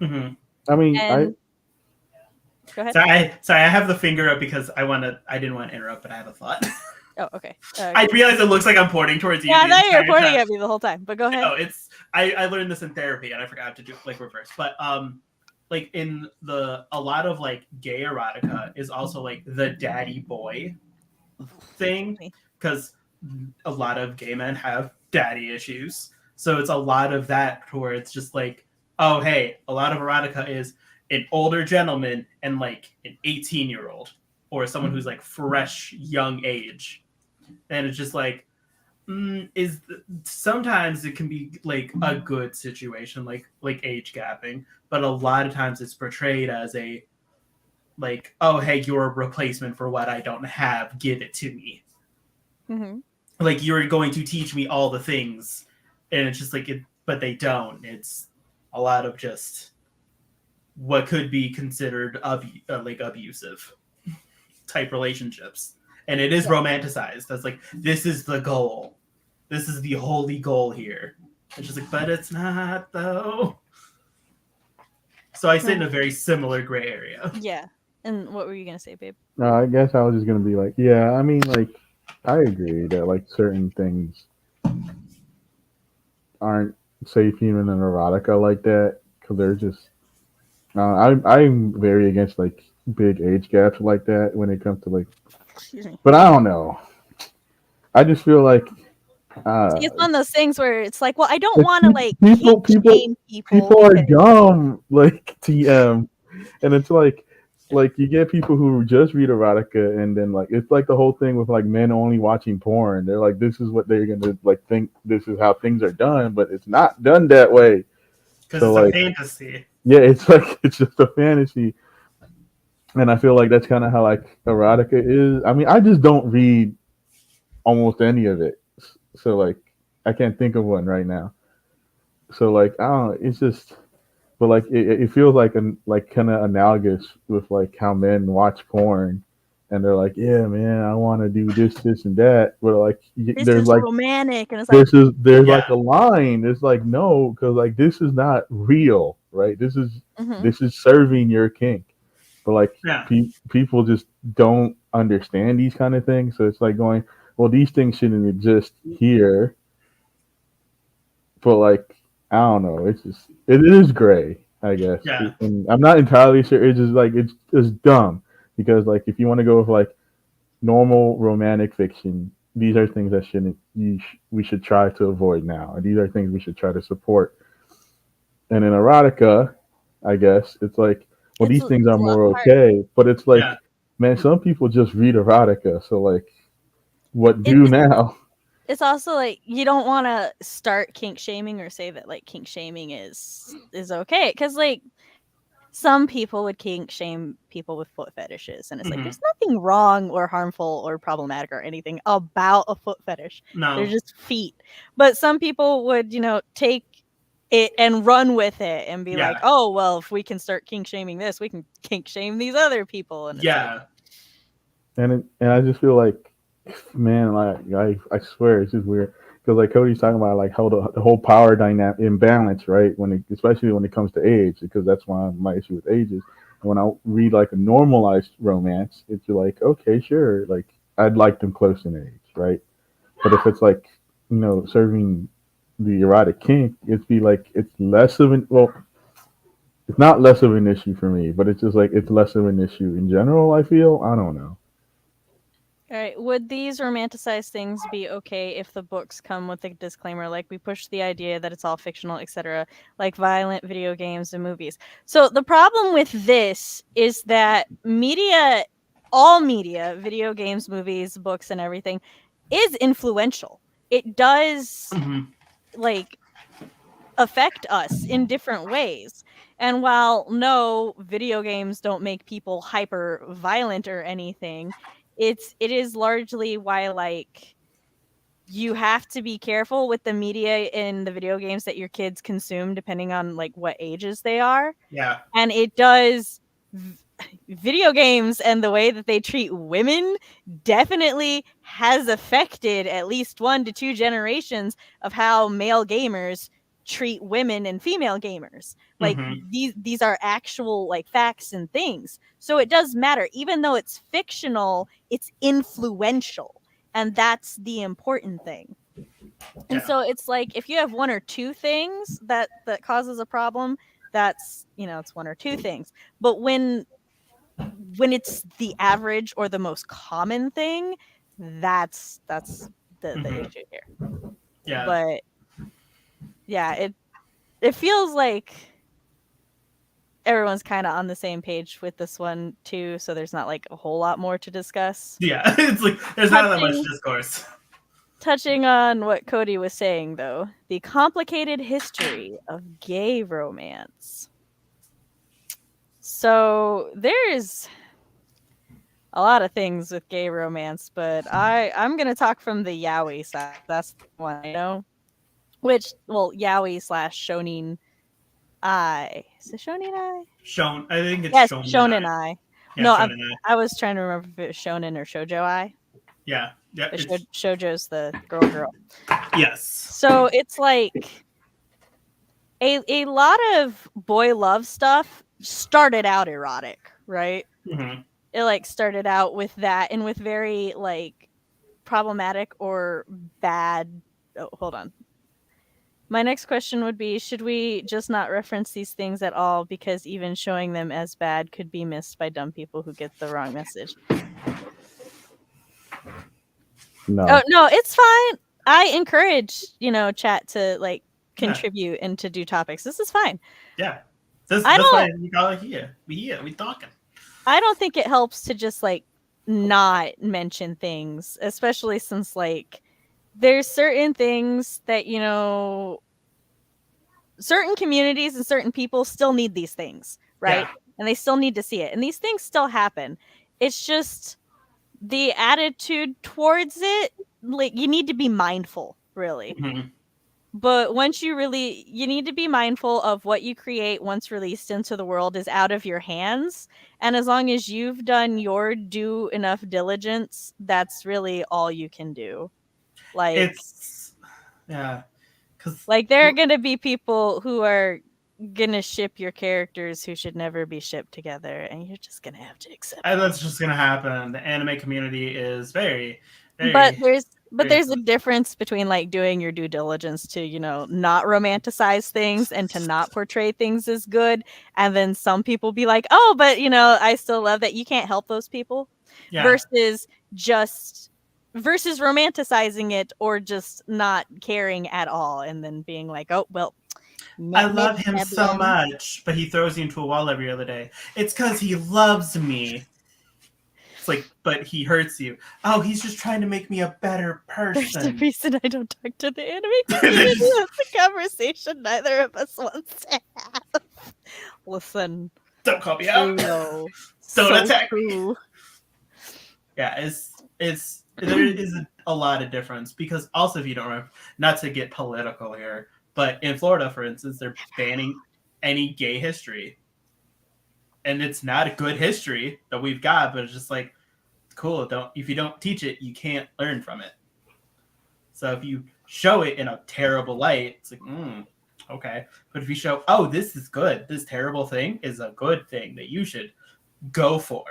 Mm-hmm. I mean, And go ahead. Sorry, I have the finger up because I didn't want to interrupt, but I have a thought. Oh, okay. I realize it looks like I'm pointing towards you. Yeah, I the thought you were entire pointing time. at me the whole time, but go ahead. No, it's I learned this in therapy and I forgot to do like reverse. But like in a lot of like gay erotica is also like the daddy boy thing, because a lot of gay men have daddy issues. So it's a lot of that where it's just like, oh hey, a lot of erotica is an older gentleman and like an 18-year-old or someone who's like fresh young age. And it's just like, sometimes it can be like a good situation, like age gapping, but a lot of times it's portrayed as a like, oh hey, you're a replacement for what I don't have, give it to me. Mm-hmm. Like you're going to teach me all the things, and it's just like it, but they don't. It's a lot of just what could be considered like abusive type relationships, and it is romanticized as like, this is the goal, this is the holy goal here. It's just like, but it's not though. So I sit in a very similar gray area. Yeah. And what were you gonna say, babe? I guess I was just gonna be like, yeah. I mean, like, I agree that like certain things aren't safe even in erotica like that because they're just. I'm very against like big age gaps like that when it comes to like. Excuse me. But I don't know. I just feel like It's one of those things where it's like, well, I don't want to like people kink shame people are because- dumb, like TM, and it's like you get people who just read erotica, and then like it's like the whole thing with like men only watching porn. They're like, this is what they're gonna like think. This is how things are done, but it's not done that way. Because So it's like, a fantasy. yeah, it's like it's just a fantasy, and I feel like that's kind of how like erotica is. I mean, I just don't read almost any of it, so like I can't think of one right now. So like I don't know, it's just but like it feels like like kind of analogous with like how men watch porn and they're like, yeah man, I want to do this and that, but like this there's is like romantic, and it's like, there's like a line. It's like, no, because like this is not real, right? This is serving your kink, but like people just don't understand these kind of things, so it's like going, well, these things shouldn't exist here, but like I don't know. It's just it is gray, I guess. Yeah. And I'm not entirely sure. It's just like it's dumb because like if you want to go with like normal romantic fiction, these are things that we should try to avoid now, and these are things we should try to support. And in erotica, I guess it's like, well, these things are more okay, but it's like, man, some people just read erotica, so like, what do now? It's also like you don't want to start kink shaming or say that like kink shaming is okay, because like some people would kink shame people with foot fetishes, and it's like there's nothing wrong or harmful or problematic or anything about a foot fetish. No, they're just feet. But some people would, take it and run with it and be like, oh well, if we can start kink shaming this, we can kink shame these other people. And it's like, and I just feel like, man, like I swear it's just weird because like Cody's talking about like how the whole power dynamic imbalance, right? Especially when it comes to age, because that's why my issue with age is when I read like a normalized romance, it's like, okay, sure, like I'd like them close in age, right? But if it's like, serving the erotic kink, it's less of an, well, it's not less of an issue for me, but it's just like it's less of an issue in general. I feel, I don't know. all right, would these romanticized things be okay if the books come with a disclaimer like we push the idea that it's all fictional, etc., like violent video games and movies? So the problem with this is that all media, video games, movies, books, and everything, is influential. It does like affect us in different ways. And while no, video games don't make people hyper violent or anything, it is largely why like you have to be careful with the media in the video games that your kids consume, depending on like what ages they are. Yeah. And it does video games and the way that they treat women definitely has affected at least 1 to 2 generations of how male gamers treat women and female gamers. Like these are actual like facts and things. So it does matter. Even though it's fictional, it's influential. And that's the important thing. And so it's like if you have 1 or 2 things that causes a problem, that's, it's 1 or 2 things. But when it's the average or the most common thing, that's the issue here. Yeah. But yeah, it feels like everyone's kind of on the same page with this one too, so there's not like a whole lot more to discuss. Yeah, it's like there's not that much discourse. Touching on what Cody was saying though, the complicated history of gay romance. So there's a lot of things with gay romance, but I'm gonna talk from the yaoi side. That's the one I know. Which, well, yaoi / shonen ai. Is it shonen ai? I think it's yes, shonen ai. Yeah, No, shonen ai. I was trying to remember if it was shonen or shoujo ai. Yeah. Shoujo's the girl. Yes. So it's like a lot of boy love stuff started out erotic, right? It like started out with that and with very like problematic or bad. Oh, hold on. My next question would be, should we just not reference these things at all because even showing them as bad could be missed by dumb people who get the wrong message? No. Oh, no, it's fine. I encourage, chat to like contribute and to do topics. This is fine. Yeah. That's why we got it here. We talking. I don't think it helps to just like not mention things, especially since like there's certain things that, certain communities and certain people still need these things, right? Yeah. And they still need to see it. And these things still happen. It's just the attitude towards it, like you need to be mindful, really. But once you need to be mindful of what you create once released into the world is out of your hands. And as long as you've done your due enough diligence, that's really all you can do. Like, like there are going to be people who are going to ship your characters who should never be shipped together. And you're just going to have to accept it. That's just going to happen. The anime community is very, very... But there's a difference between like doing your due diligence to, not romanticize things and to not portray things as good. And then some people be like, oh, but I still love that. You can't help those people. Yeah. Versus romanticizing it or just not caring at all. And then being like, oh, well, I love him so much, but he throws you into a wall every other day. It's because he loves me. Like, but he hurts you. Oh, he's just trying to make me a better person. There's a reason I don't talk to the anime community. That's a conversation neither of us wants to have. Listen. Don't call me out. Don't attack me. Yeah, there is a lot of difference because also, if you don't remember, not to get political here, but in Florida, for instance, they're banning any gay history. And it's not a good history that we've got, but it's just like, cool. If you don't teach it, you can't learn from it. So if you show it in a terrible light, it's like, okay. But if you show, oh, this is good. This terrible thing is a good thing that you should go for.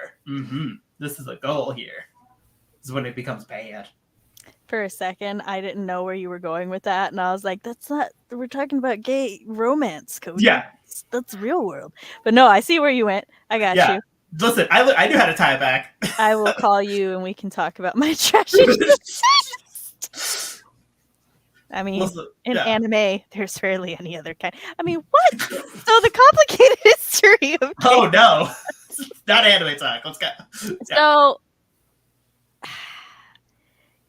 This is a goal here. This is when it becomes bad. For a second, I didn't know where you were going with that. And I was like, we're talking about gay romance, Cody. Yeah. That's real world. But no, I see where you went. I got you. Listen, I knew how to tie it back. I will call you and we can talk about my trashy I mean, in anime, there's rarely any other kind. I mean, what? So the complicated history of Oh, no. Not anime talk. Let's go. So,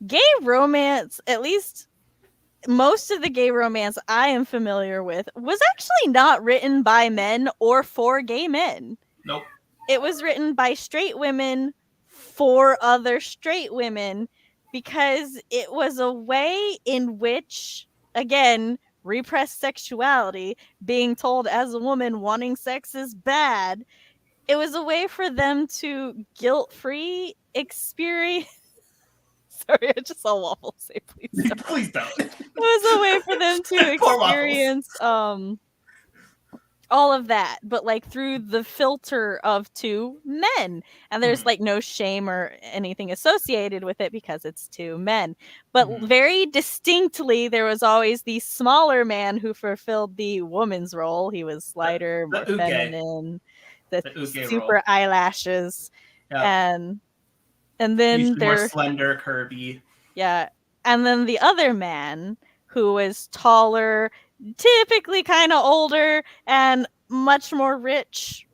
gay romance, at least most of the gay romance I am familiar with, was actually not written by men or for gay men. Nope. It was written by straight women for other straight women because it was a way in which, again, repressed sexuality, being told as a woman wanting sex is bad, it was a way for them to guilt-free experience. Sorry, I just saw Waffle say please don't. Please don't. It was a way for them to Poor Waffles. experience all of that, but like through the filter of two men. And there's like no shame or anything associated with it because it's two men. But very distinctly, there was always the smaller man who fulfilled the woman's role. He was lighter, more feminine, the super role. eyelashes. Yep. And then usually more slender, curvy. Yeah. And then the other man who was taller, typically kind of older, and much more rich,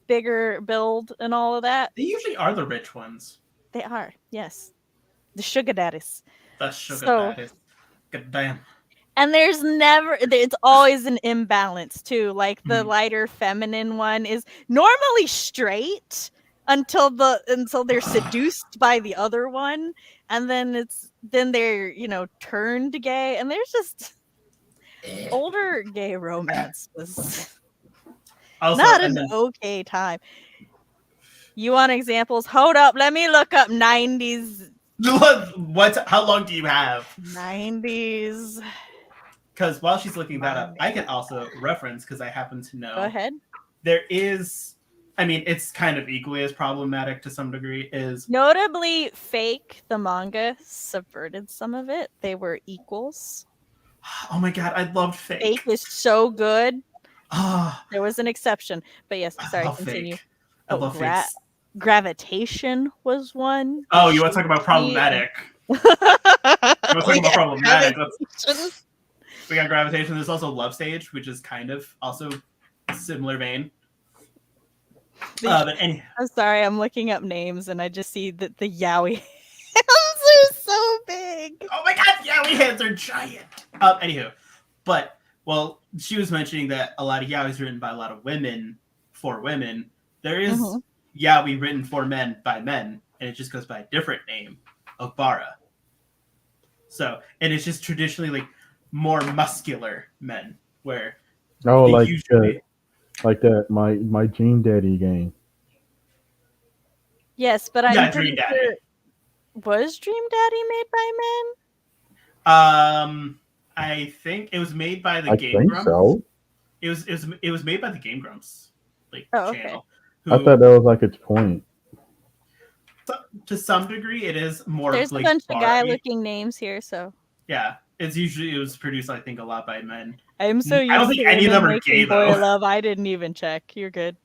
bigger build and all of that. They usually are the rich ones. They are, yes. The sugar daddies. The sugar daddies. Good damn. And it's always an imbalance too. Like the lighter feminine one is normally straight until they're seduced by the other one, and then they're turned gay, and there's just older gay romance was also, not an okay time. You want examples? Hold up, let me look up 90s. How long do you have? 90s. Because while she's looking that up, I can also reference, because I happen to know. Go ahead. There is, it's kind of equally as problematic to some degree, is... Notably, Fake, the manga, subverted some of it. They were equals. Oh my god, I loved Fake. Fake is so good. There was an exception. But yes, sorry, continue. Fake. I love Fake. Gravitation was one. Oh, you want to talk about problematic? You want to talk about problematic? We got Gravitation. There's also Love Stage, which is kind of also similar vein. But anyhow. I'm sorry, I'm looking up names and I just see that the yaoi hands are so big. Oh my god, yaoi hands are giant. Anywho, but she was mentioning that a lot of yaoi is written by a lot of women for women. There is yaoi written for men by men, and it just goes by a different name, Okbara. So, and it's just traditionally like more muscular men, where like that my Dream Daddy game. Yes, but I'm pretty sure, was Dream Daddy made by men? I think it was made by the Game Grumps. So. It was made by the Game Grumps channel. I thought that was like its point. To some degree, it is more. There's a bunch of guy-looking names here, so yeah, it was produced, I think, a lot by men. I'm so used I don't think any of them are gay though. Love. I didn't even check. You're good.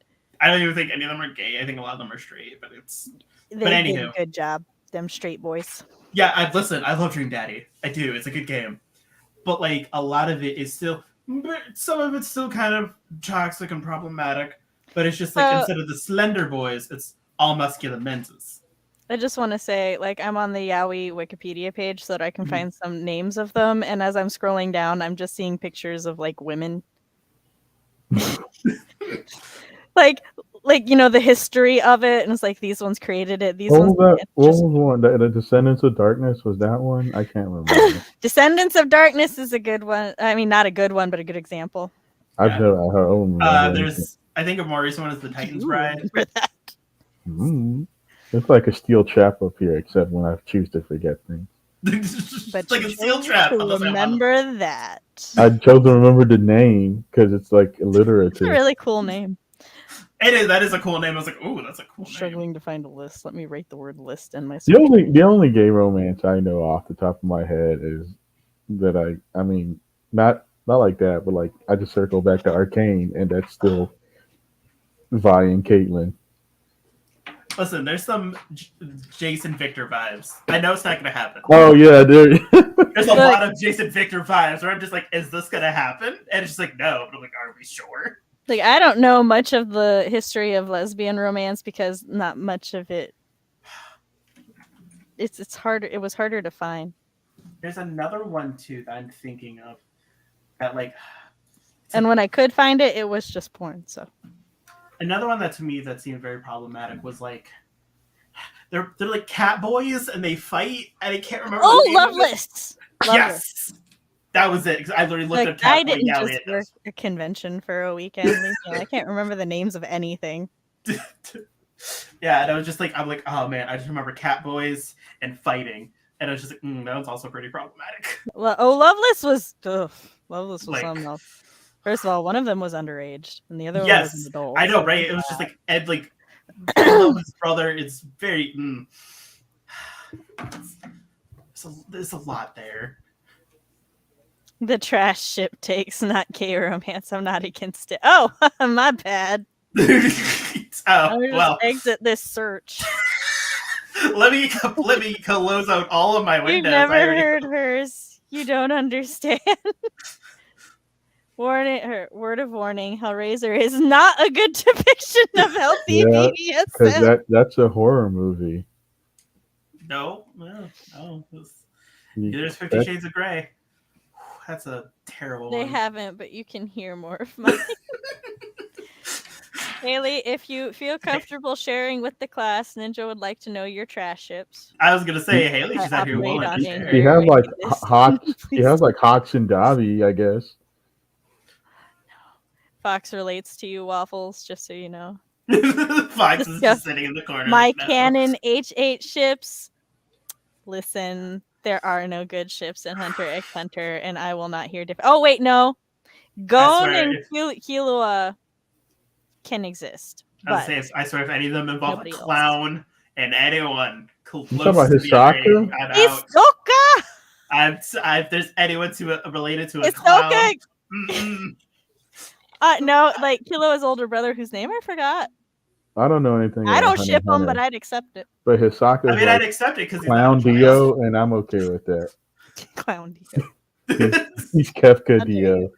I don't even think any of them are gay. I think a lot of them are straight, but they did a good job. Them straight boys. Yeah, I love Dream Daddy. I do. It's a good game, but like a lot of it is still. Some of it's still kind of toxic and problematic, but it's just like instead of the slender boys, it's all muscular men's. I just want to say, I'm on the yaoi Wikipedia page so that I can find some names of them, and as I'm scrolling down, I'm just seeing pictures of women. The history of it, and it's these ones created it. What was one? The Descendants of Darkness, was that one? I can't remember. Descendants of Darkness is a good one. I mean, not a good one, but a good example. I've heard her own. There's, I think a more recent one is the Titan's Bride. It's like a steel trap up here, except when I choose to forget things. It's like a steel trap. Remember that. I chose to remember the name because it's alliterative. It's a really cool name. It is. That is a cool name. I was like, ooh, that's a cool name. Struggling to find a list. Let me write the word list in my. The only gay romance I know off the top of my head is that I mean not like that, but I just circle back to Arcane, and that's still Vi and Caitlin. Listen, there's some Jason Victor vibes. I know it's not going to happen. Oh yeah, dude. There's a lot of Jason Victor vibes where I'm just like, is this going to happen? And it's just like, no. But I'm like, are we sure? I don't know much of the history of lesbian romance because not much of it. It's harder. It was harder to find. There's another one too that I'm thinking of. That and when I could find it, it was just porn. So. Another one that to me that seemed very problematic was they're like cat boys and they fight, and I can't remember. Oh, the name of it. Loveless. Yes, that was it. 'Cause I literally looked up I cat boy. didn't Yeah, just work a convention for a weekend. I can't remember the names of anything. Yeah, and I was just like, I'm like, oh man, I just remember cat boys and fighting, and I was just like, that was also pretty problematic. Loveless was Loveless was Like, something else. First of all, one of them was underage, and the other one was an yes, adult. I know, right? It was just like Ed, like his brother. It's very. There's a lot there. The trash ship takes, not gay romance. I'm not against it. Oh, my bad. Oh well. Exit this search. let me close out all of my windows. You've never heard hers. You don't understand. Word of warning: Hellraiser is not a good depiction of healthy BDSM. Because that's a horror movie. No. There's 50 Shades of Grey. That's a terrible one. They haven't, but you can hear more of mine. Haley, if you feel comfortable sharing with the class, Ninja would like to know your trash ships. I was gonna say, Haley, she's out here willing to share. He has like Hawks. He has like Hawks and Dobby, I guess. Fox relates to you, Waffles, just so you know. Fox is just sitting in the corner. My canon H8 ships. Listen, there are no good ships in Hunter x Hunter, and I will not hear different. Oh wait, no. Gon and Killua can exist. I swear, if any of them involve a clown and anyone close to Hisoka? Hisoka! If there's anyone related to a clown. No, like Killua's older brother, whose name I forgot. I don't know anything. I don't ship him, but I'd accept it. But Hisoka, I mean, I'd accept it because Clown Dio, and I'm okay with that. Clown Dio. He's Kefka Dio.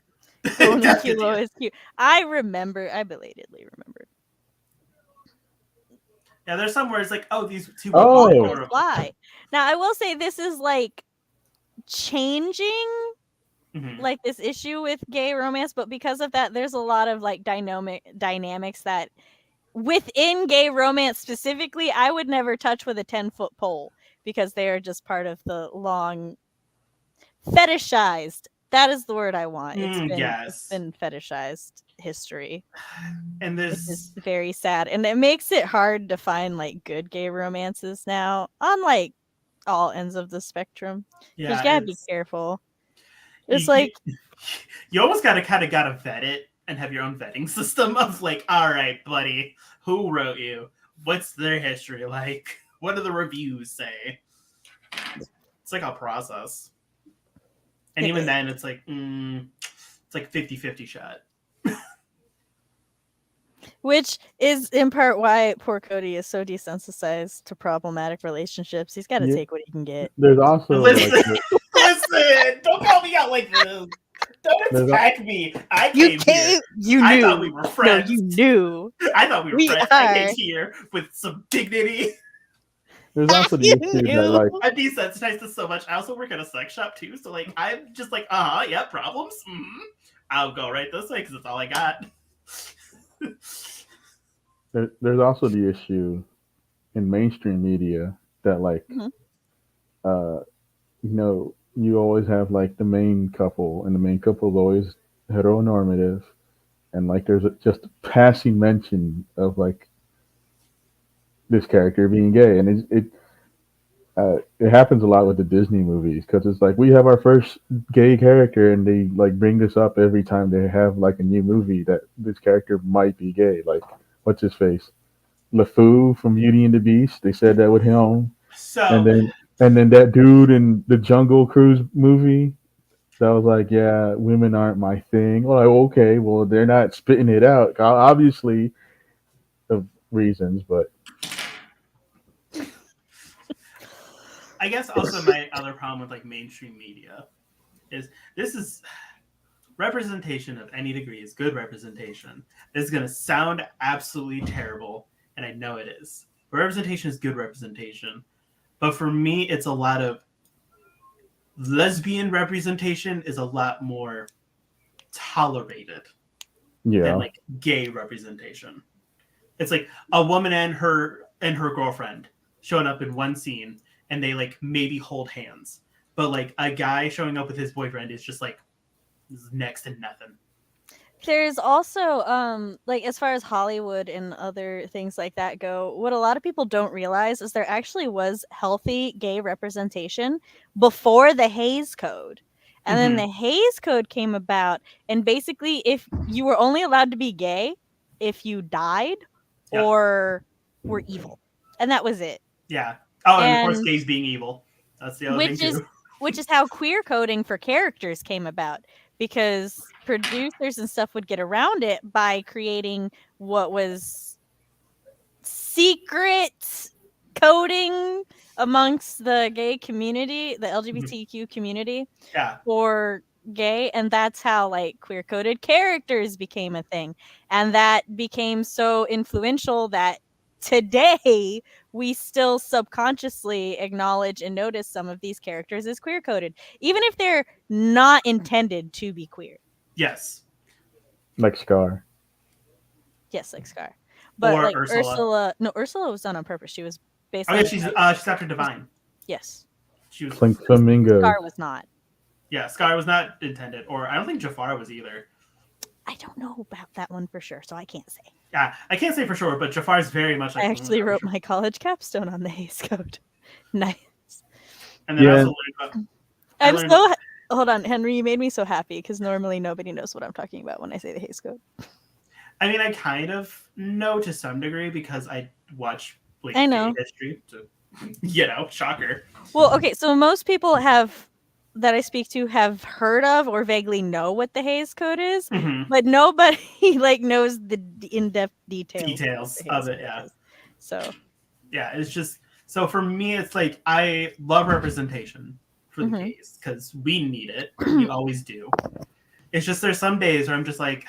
Killua is cute. I belatedly remembered. Yeah, there's some where it's like, oh, these two. Fly. Now, I will say this is like changing, like this issue with gay romance, but because of that, there's a lot of like dynamics that within gay romance specifically, I would never touch with a 10-foot pole because they are just part of the long fetishized. That is the word I want. It's been fetishized history. And this is very sad. And it makes it hard to find like good gay romances now on like all ends of the spectrum. Yeah. You gotta be careful. It's you almost gotta vet it and have your own vetting system of like, all right, buddy, who wrote you? What's their history like? What do the reviews say? It's like a process. And even then, it's like 50-50 shot. Which is in part why poor Cody is so desensitized to problematic relationships. He's got to take what he can get. There's also listen, don't call me out like this. Don't attack me. You knew. I thought we were friends. No, you knew. I thought we were friends. I came here with some dignity. There's also the issue that like I'm desensitized to so much. I also work at a sex shop too, so like I'm just like, yeah, problems. I'll go right this way because it's all I got. There's also the issue in mainstream media that like, you always have like the main couple, and the main couple is always heteronormative, and like there's just a passing mention of like this character being gay, and it happens a lot with the Disney movies because it's like we have our first gay character, and they like bring this up every time they have like a new movie that this character might be gay. Like what's his face, LeFou from Beauty and the Beast. They said that with him. So and then that dude in the Jungle Cruise movie that was like, yeah, women aren't my thing. Like, okay, well they're not spitting it out, obviously, of reasons, but. I guess also my other problem with like mainstream media is this is representation of any degree is good representation. This is going to sound absolutely terrible, and I know it is. But representation is good representation. But for me, it's a lot of lesbian representation is a lot more tolerated than like gay representation. It's like a woman and her girlfriend showing up in one scene and they like maybe hold hands, but like a guy showing up with his boyfriend is just like next to nothing. There's also like as far as Hollywood and other things like that go, what a lot of people don't realize is there actually was healthy gay representation before the Hays Code. And then the Hays Code came about, and basically if you were only allowed to be gay if you died or were evil. And that was it. Yeah. Oh, and of course And gays being evil. That's the other thing too. which is how queer coding for characters came about, because producers and stuff would get around it by creating what was secret coding amongst the gay community, the LGBTQ community, for gay, and that's how like queer coded characters became a thing, and that became so influential that today we still subconsciously acknowledge and notice some of these characters as queer coded, even if they're not intended to be queer. Yes. Like Scar. Yes, like Scar. But or like Ursula. Ursula was done on purpose. She was based Oh on yeah, she's after Divine. Yes. She was Like Flamingo. Scar was not. Yeah, Scar was not intended, or I don't think Jafar was either. I don't know about that one for sure, so I can't say. Yeah, I can't say for sure, but Jafar's very much like. I actually wrote my college capstone on the Hays Code. Nice. And then I also learned about. Hold on, Henry, you made me so happy because normally nobody knows what I'm talking about when I say the Hays Code. I mean, I kind of know to some degree because I watch like gay history. So, shocker. Well, okay, so most people that I speak to have heard of or vaguely know what the Hays Code is, but nobody like knows the in-depth details of it. Yeah. So. Yeah, it's just so for me, it's like I love representation for the gays because we need it. We always do. It's just there's some days where I'm just like.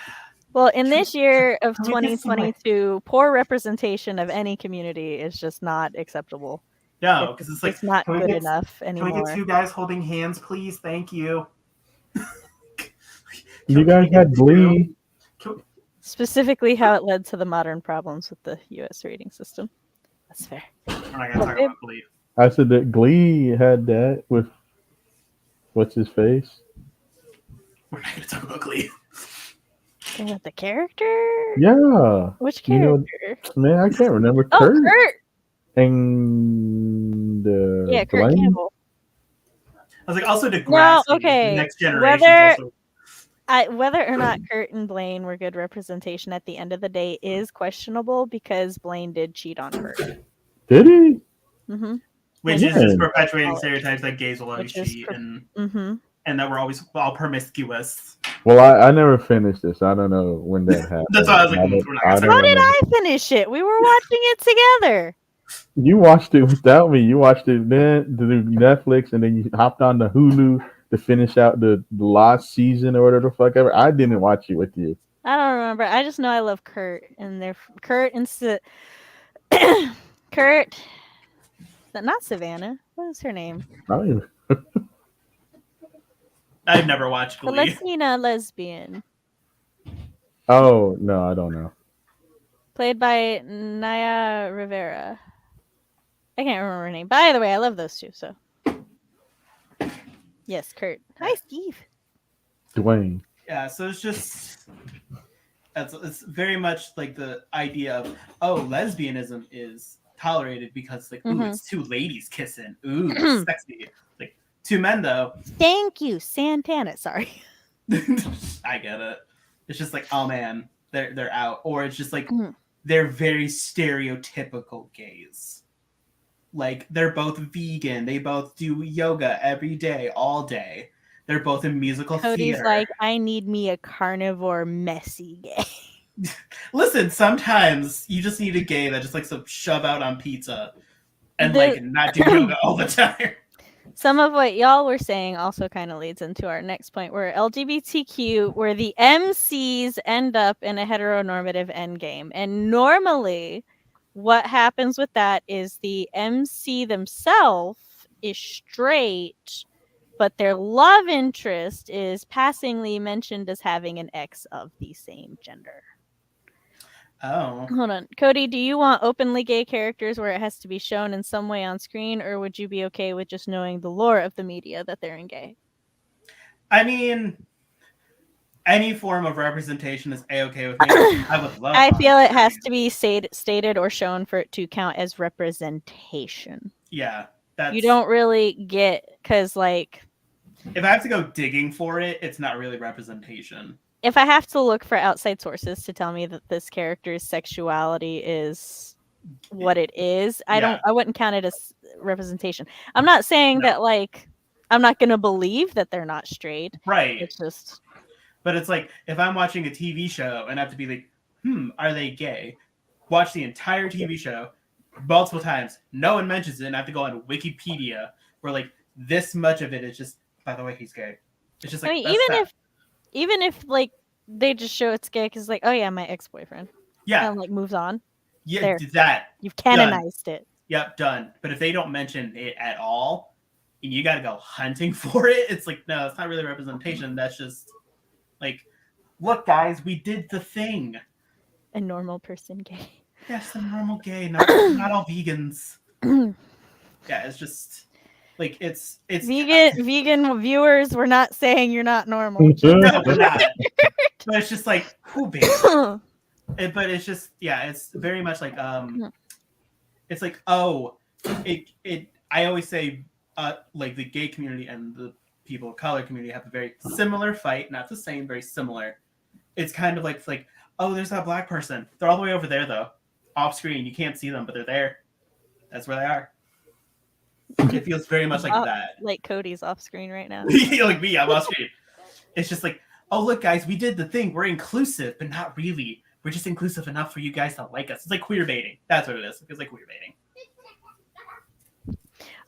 Well, in this year of 2022, poor representation of any community is just not acceptable. No, because it's like it's not good enough anymore. Can we get two guys holding hands, please? Thank you. You guys had Glee. Specifically, how it led to the modern problems with the U.S. rating system. That's fair. We're not gonna talk about Glee. I said that Glee had that with what's his face. We're not gonna talk about Glee. About the character? Yeah. Which character? Man, I can't remember. Kurt. And Kurt Blaine? Campbell. I was like, also Degrassi. No, okay. The Next Generation. Whether or not Kurt and Blaine were good representation at the end of the day is questionable because Blaine did cheat on Kurt. Did he? Mm-hmm. Which is just perpetuating stereotypes that gays will always cheat and that we're always all promiscuous. Well, I never finished this. I don't know when that happened. That's why I was like, how did I finish it? We were watching it together. You watched it without me. You watched it then through Netflix, and then you hopped on the Hulu to finish out the last season or whatever the fuck ever. I didn't watch it with you. I don't remember. I just know I love Kurt, and Kurt and Kurt. Not Savannah. What is her name? I've never watched Glee. The Latina lesbian. Oh no, I don't know. Played by Naya Rivera. I can't remember her name. By the way, I love those two. So, yes, Kurt. Hi, Steve. Dwayne. Yeah, so it's very much like the idea of lesbianism is tolerated because like it's two ladies kissing, sexy. Like two men though. Thank you, Santana. Sorry. I get it. It's just like, oh man, they're out, or it's just like they're very stereotypical gays. Like they're both vegan. They both do yoga every day, all day. They're both in musical Cody's theater. Like, I need me a carnivore messy gay. Listen, sometimes you just need a gay that just likes to shove out on pizza and like not do yoga all the time. Some of what y'all were saying also kind of leads into our next point, where LGBTQ, where the MCs end up in a heteronormative endgame. And normally what happens with that is the MC themselves is straight, but their love interest is passingly mentioned as having an ex of the same gender. Oh. Hold on. Cody, do you want openly gay characters where it has to be shown in some way on screen, or would you be okay with just knowing the lore of the media that they're in gay? I mean, any form of representation is a-okay with me. I would love. I feel it on-screen. has to be stated or shown for it to count as representation. Yeah, that's. You don't really get, because like, If I have to go digging for it, it's not really representation. if I have to look for outside sources to tell me that this character's sexuality is what it is, I wouldn't count it as representation. I'm not saying that like I'm not gonna believe that they're not straight. Right. It's just. But it's like if I'm watching a TV show and I have to be like, are they gay? Watch the entire TV show multiple times. No one mentions it, and I have to go on Wikipedia where like this much of it is just, by the way, he's gay. It's just like, I mean, even if like they just show it's gay because like, oh yeah, my ex-boyfriend. Yeah. And like moves on. Yeah, there. that. You've canonized it. Yep, done. But if they don't mention it at all, and you got to go hunting for it, it's like, no, it's not really representation. That's just like, look, guys, we did the thing. A normal person gay. Yes, a normal gay. Not all vegans. Yeah, it's just like it's vegan viewers. We're not saying you're not normal. No, we're not. But it's just like, who baby? But it's just, yeah, it's very much like it's like, oh, it. I always say, like the gay community and the people of color community have a very similar fight, not the same, very similar. It's kind of like, oh, there's that black person. They're all the way over there though, off screen. You can't see them, but they're there. That's where they are. It feels very much like that. Like Cody's off screen right now. Like me, I'm off screen. It's just like, oh look, guys, we did the thing. We're inclusive, but not really. We're just inclusive enough for you guys to like us. It's like queer baiting. That's what it is. It's like queer baiting.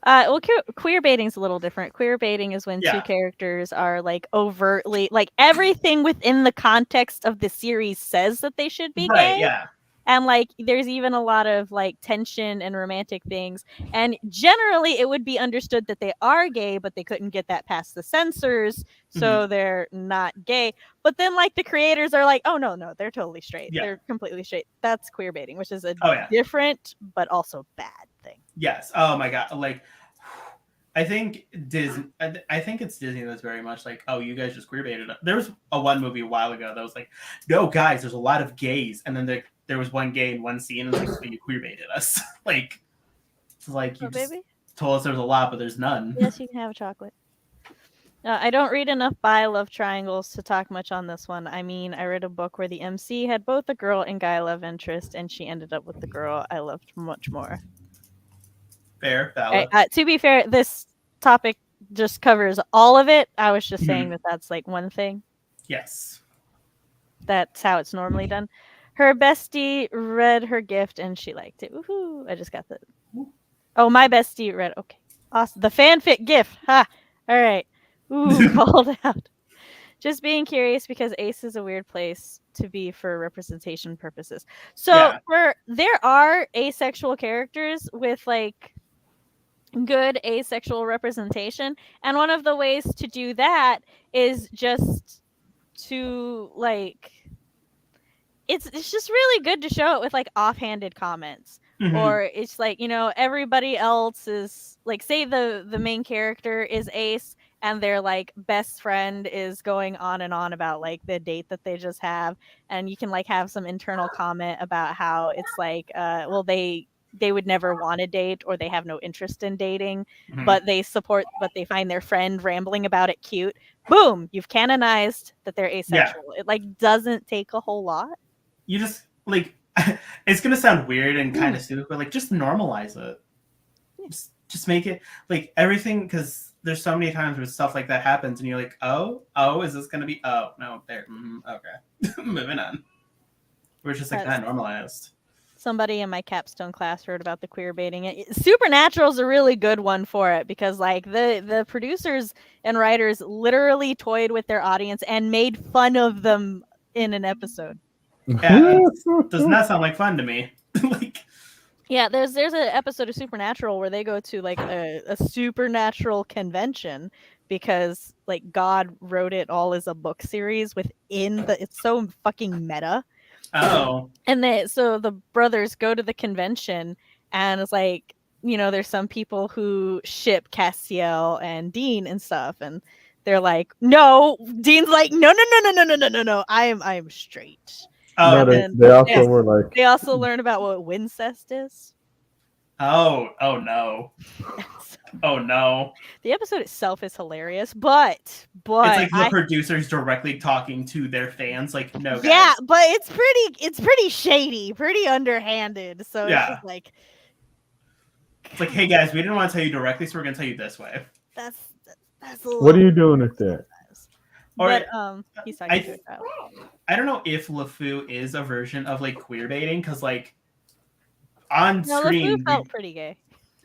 Well, queer baiting's a little different. Queer baiting is when two characters are like overtly, like everything within the context of the series says that they should be gay. Yeah. And like there's even a lot of like tension and romantic things. And generally it would be understood that they are gay, but they couldn't get that past the censors. So they're not gay. But then like the creators are like, oh no, they're totally straight. Yeah. They're completely straight. That's queer baiting, which is a different but also bad thing. Yes. Oh my God. Like I think it's Disney that's very much like, oh, you guys just queer baited. There was one movie a while ago that was like, no guys, there's a lot of gays, and then there was one gay in one scene, and it's like, you queer baited us. Like, it's like you just told us there's a lot, but there's none. Yes, you can have a chocolate. I don't read enough bi love triangles to talk much on this one. I mean, I read a book where the MC had both a girl and guy love interest, and she ended up with the girl I loved much more. Fair, valid. To be fair, this topic just covers all of it. I was just saying that that's like one thing. Yes. That's how it's normally done. Her bestie read her gift and she liked it. Woohoo! I just got the. Oh, my bestie read. Okay, awesome. The fanfic gift. Ha! All right. Ooh, called out. Just being curious because Ace is a weird place to be for representation purposes. So there are asexual characters with like good asexual representation, and one of the ways to do that is just to like it's just really good to show it with like offhanded comments. Or it's like, you know, everybody else is like, say the main character is Ace and their like best friend is going on and on about like the date that they just have, and you can like have some internal comment about how it's like well they would never want to date, or they have no interest in dating, but they find their friend rambling about it cute. Boom, you've canonized that they're asexual. It like doesn't take a whole lot. You just like, it's gonna sound weird and kind of stupid, but like just normalize it. Just make it like everything, because there's so many times where stuff like that happens and you're like, oh, is this gonna be, oh no, there, okay. Moving on. We're just like that normalized. Somebody in my capstone class wrote about the queer baiting. Supernatural is a really good one for it, because like the producers and writers literally toyed with their audience and made fun of them in an episode. Yeah, does not sound like fun to me. Like, yeah, there's an episode of Supernatural where they go to like a supernatural convention because like God wrote it all as a book series within it's so fucking meta. Oh. And so the brothers go to the convention, and it's like, there's some people who ship Castiel and Dean and stuff, and they're like, no. Dean's like, no, no, no, no, no, no, no, no, no. I'm straight. No, Oh. And then they also were like, they also learn about what wincest is. Oh. Oh no. So Oh no. the episode itself is hilarious, but It's like the I producers directly talking to their fans, like, no, guys. yeah, but it's pretty shady, pretty underhanded. So it's Yeah. just like, It's like, hey guys, we didn't want to tell you directly, so we're gonna tell you this way. that's a little. what are you doing with that? But Or he's talking to a child. I don't know if LeFou is a version of like queer baiting, because like on No, screen, LeFou felt pretty gay.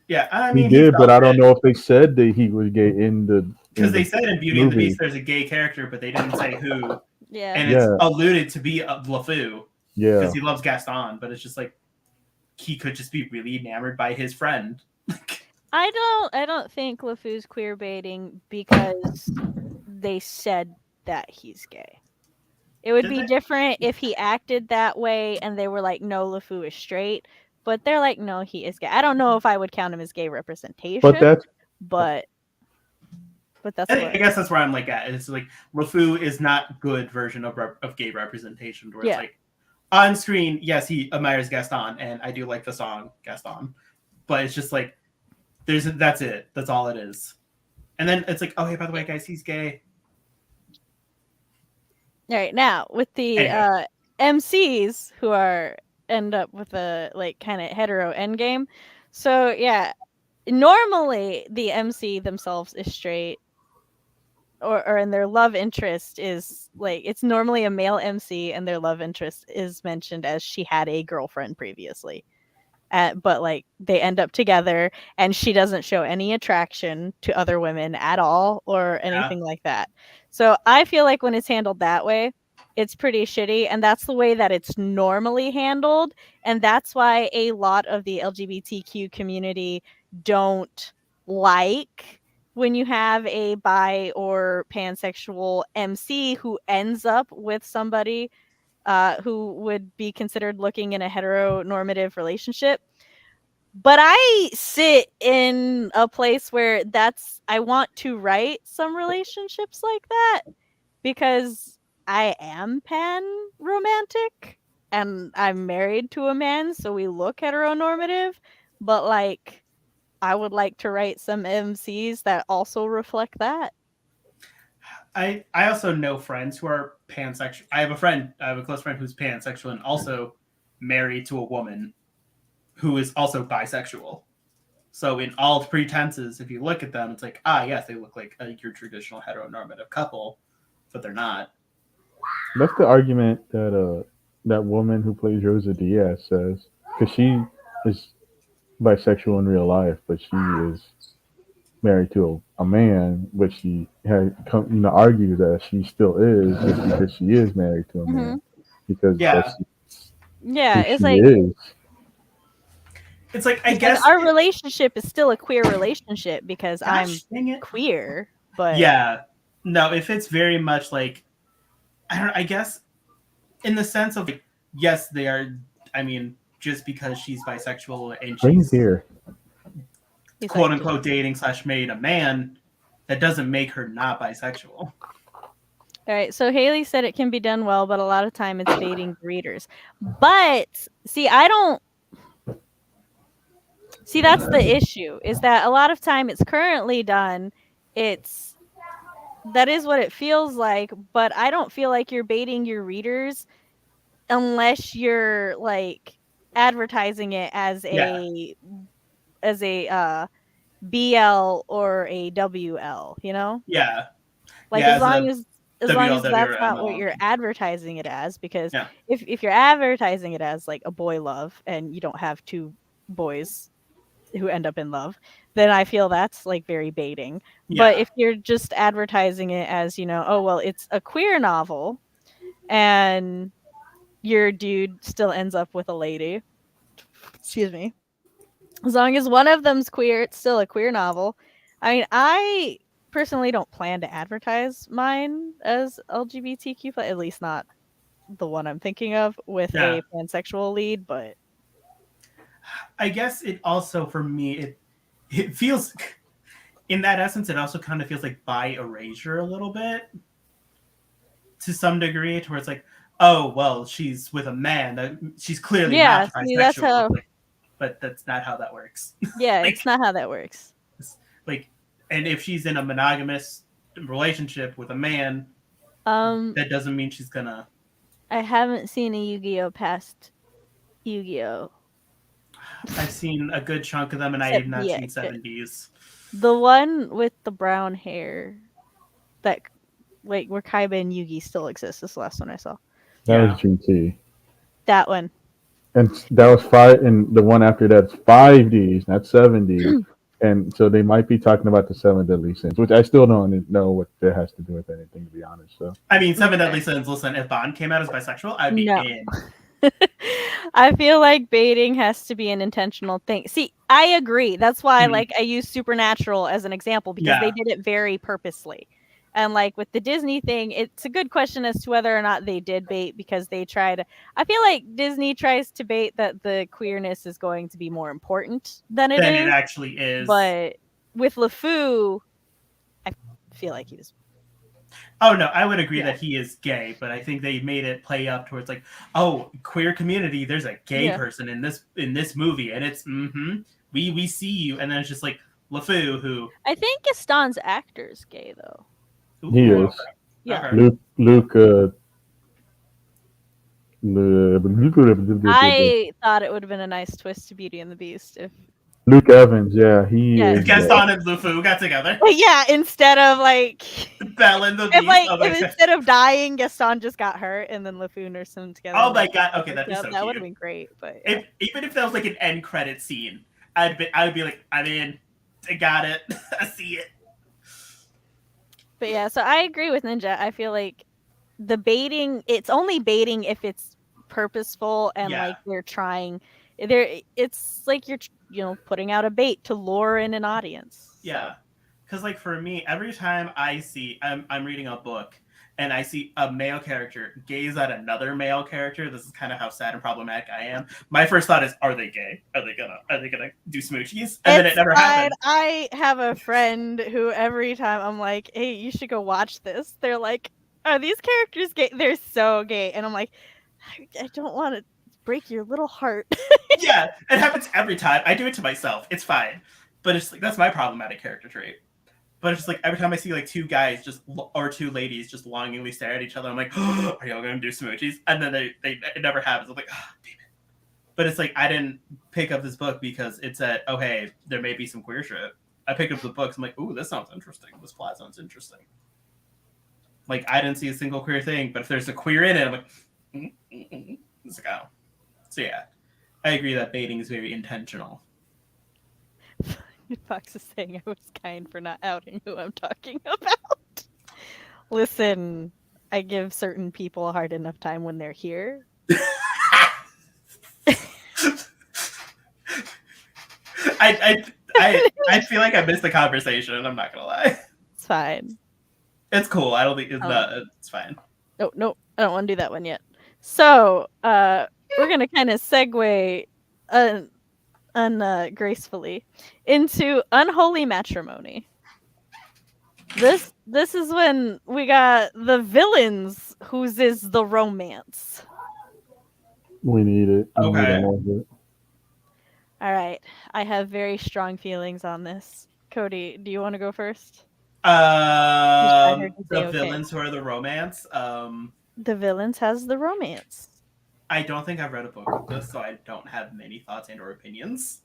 yeah, I He mean did, but I don't know if they said that he was gay in the because they the said in Beauty and the movie. Beast there's a gay character, but they didn't say who, Yeah. and it's Yeah. alluded to be LeFou Yeah, because he loves Gaston, but it's just like he could just be really enamored by his friend. I don't think LeFou's queer baiting because they said that he's gay. It would Did be they? different if he acted that way and they were like, no, LeFou is straight. But they're like, no, he is gay. I don't know if I would count him as gay representation, but that's but that's I what. guess that's where I'm like at. It's like LeFou is not good version of gay representation, where Yeah. it's like on screen, yes, he admires Gaston, and I do like the song Gaston, but it's just like that's it. That's all it is. And then it's like, oh hey, by the way, guys, he's gay. All right, now with the Anyway. MCs who end up with a like kind of hetero endgame. So yeah, normally the MC themselves is straight, or and their love interest is like, it's normally a male MC, and their love interest is mentioned as she had a girlfriend previously. But like they end up together, and she doesn't show any attraction to other women at all or anything like that. So I feel like when it's handled that way, it's pretty shitty, and that's the way that it's normally handled, and that's why a lot of the LGBTQ community don't like when you have a bi or pansexual MC who ends up with somebody who would be considered looking in a heteronormative relationship. But I sit in a place where I want to write some relationships like that, because I am pan romantic and I'm married to a man, so we look heteronormative, but like I would like to write some MCs that also reflect that. I also know friends who are pansexual. I have a close friend who's pansexual and also married to a woman who is also bisexual. So in all pretenses, if you look at them, it's like, yes, they look like your traditional heteronormative couple, but they're not. that's the argument that that woman who plays Rosa Diaz says, because she is bisexual in real life, but she is married to a man, but she had argues that she still is just because she is married to a man, because that's Yeah, who it's she like is. It's like, I guess our relationship is still a queer relationship because gosh, dang I'm it. queer, but Yeah. No, if it's very much like, I guess in the sense of like, yes, they are, I mean, just because she's bisexual and Bring she's here. quote unquote dating / married a man, that doesn't make her not bisexual. All right, so Haley said it can be done well, but a lot of time it's baiting readers. But see, that's the issue, is that a lot of time it's currently done. That is what it feels like, but I don't feel like you're baiting your readers unless you're like advertising it as a BL or a WL, Yeah. Like Yeah, as long as WLW that's or not what ML. you're advertising it as, because Yeah. if you're advertising it as like a boy love and you don't have two boys who end up in love, then I feel that's like very baiting. But if you're just advertising it as, oh well, it's a queer novel and your dude still ends up with a lady, excuse me, as long as one of them's queer, it's still a queer novel. I mean, I personally don't plan to advertise mine as LGBTQ, but at least not the one I'm thinking of with Yeah. a pansexual lead, but I guess it also for me it feels in that essence it also kind of feels like by erasure a little bit to some degree, to where it's like, oh well, she's with a man, she's clearly yeah, not see, that's bisexual. how. It's like, but that's not how that works. Yeah, like, it's not how that works. like, and if she's in a monogamous relationship with a man, Um, that doesn't mean she's gonna. I haven't seen a Yu-Gi-Oh past Yu-Gi-Oh. I've seen a good chunk of them, and I Except have not seen DX. 70s. The one with the brown hair, that like where Kaiba and Yugi still exist. This is the last one I saw. That Yeah. was GT. That one. And that was five, and the one after that's 5Ds, not 7Ds. And so they might be talking about the seven deadly sins, which I still don't know what that has to do with anything, to be honest. So I mean, Seven Okay. Deadly Sins. Listen, if Bond came out as bisexual, I'd be No. in. I feel like baiting has to be an intentional thing. See, I agree. That's why Mhm. I use Supernatural as an example, because they Yeah. did it very purposely. And like with the Disney thing, it's a good question as to whether or not they did bait, because they tried. I feel like Disney tries to bait that the queerness is going to be more important than it Then it is. actually is. But with LeFou, I feel like he was. Oh no, I would agree Yeah. that he is gay, but I think they made it play up towards like, oh, queer community. There's a gay Yeah. person in this movie, and it's we see you, and then it's just like LeFou who. I think Gaston's actor's gay though. Ooh, he is. okay. Yeah. Okay. Luke. I thought it would have been a nice twist to Beauty and the Beast if Luke Evans, yeah, he Yeah. is. If Gaston and LeFou got together, yeah, instead of like Belle and the if Beast. like Oh my if god. instead of dying, Gaston just got hurt and then LeFou nursed them together. Oh and my they god. Okay, that'd be worked so out. That would cute. have been great. But yeah. Even if that was like an end credit scene, I would be like, I'm in. I got it. I see it. But yeah, so I agree with Ninja. I feel like the baiting, it's only baiting if it's purposeful and Yeah. like they're trying. It's like you're putting out a bait to lure in an audience. Yeah, because like for me, every time I'm reading a book and I see a male character gaze at another male character, this is kind of how sad and problematic I am. My first thought is, are they gay? Are they gonna do smoochies? And then it never happens. I have a friend who every time I'm like, hey, you should go watch this. They're like, are these characters gay? They're so gay. And I'm like, I don't want to break your little heart. Yeah, it happens every time. I do it to myself. It's fine. But it's like, that's my problematic character trait. But it's just like every time I see like two guys or two ladies just longingly stare at each other, I'm like, oh, are y'all gonna do smoochies? And then it never happens. I'm like, oh, damn it. But it's like I didn't pick up this book because it said, oh hey, there may be some queer shit. I picked up the books. I'm like, ooh, this sounds interesting. This plot sounds interesting. Like I didn't see a single queer thing, but if there's a queer in it, I'm like, It's like, oh. So yeah, I agree that baiting is very intentional. Fox is saying I was kind for not outing who I'm talking about. Listen, I give certain people a hard enough time when they're here. I feel like I missed the conversation. I'm not gonna lie. It's fine. It's cool. I don't think it's not. It's fine. No, I don't want to do that one yet. So, we're gonna kind of segue, gracefully into unholy matrimony. This is when we got the villains, whose is the romance. We need it. We need Okay. all of it. All right, I have very strong feelings on this. Cody, do you want to go first? The okay. villains who are the romance. The villains has the romance. I don't think I've read a book of this, so I don't have many thoughts and or opinions.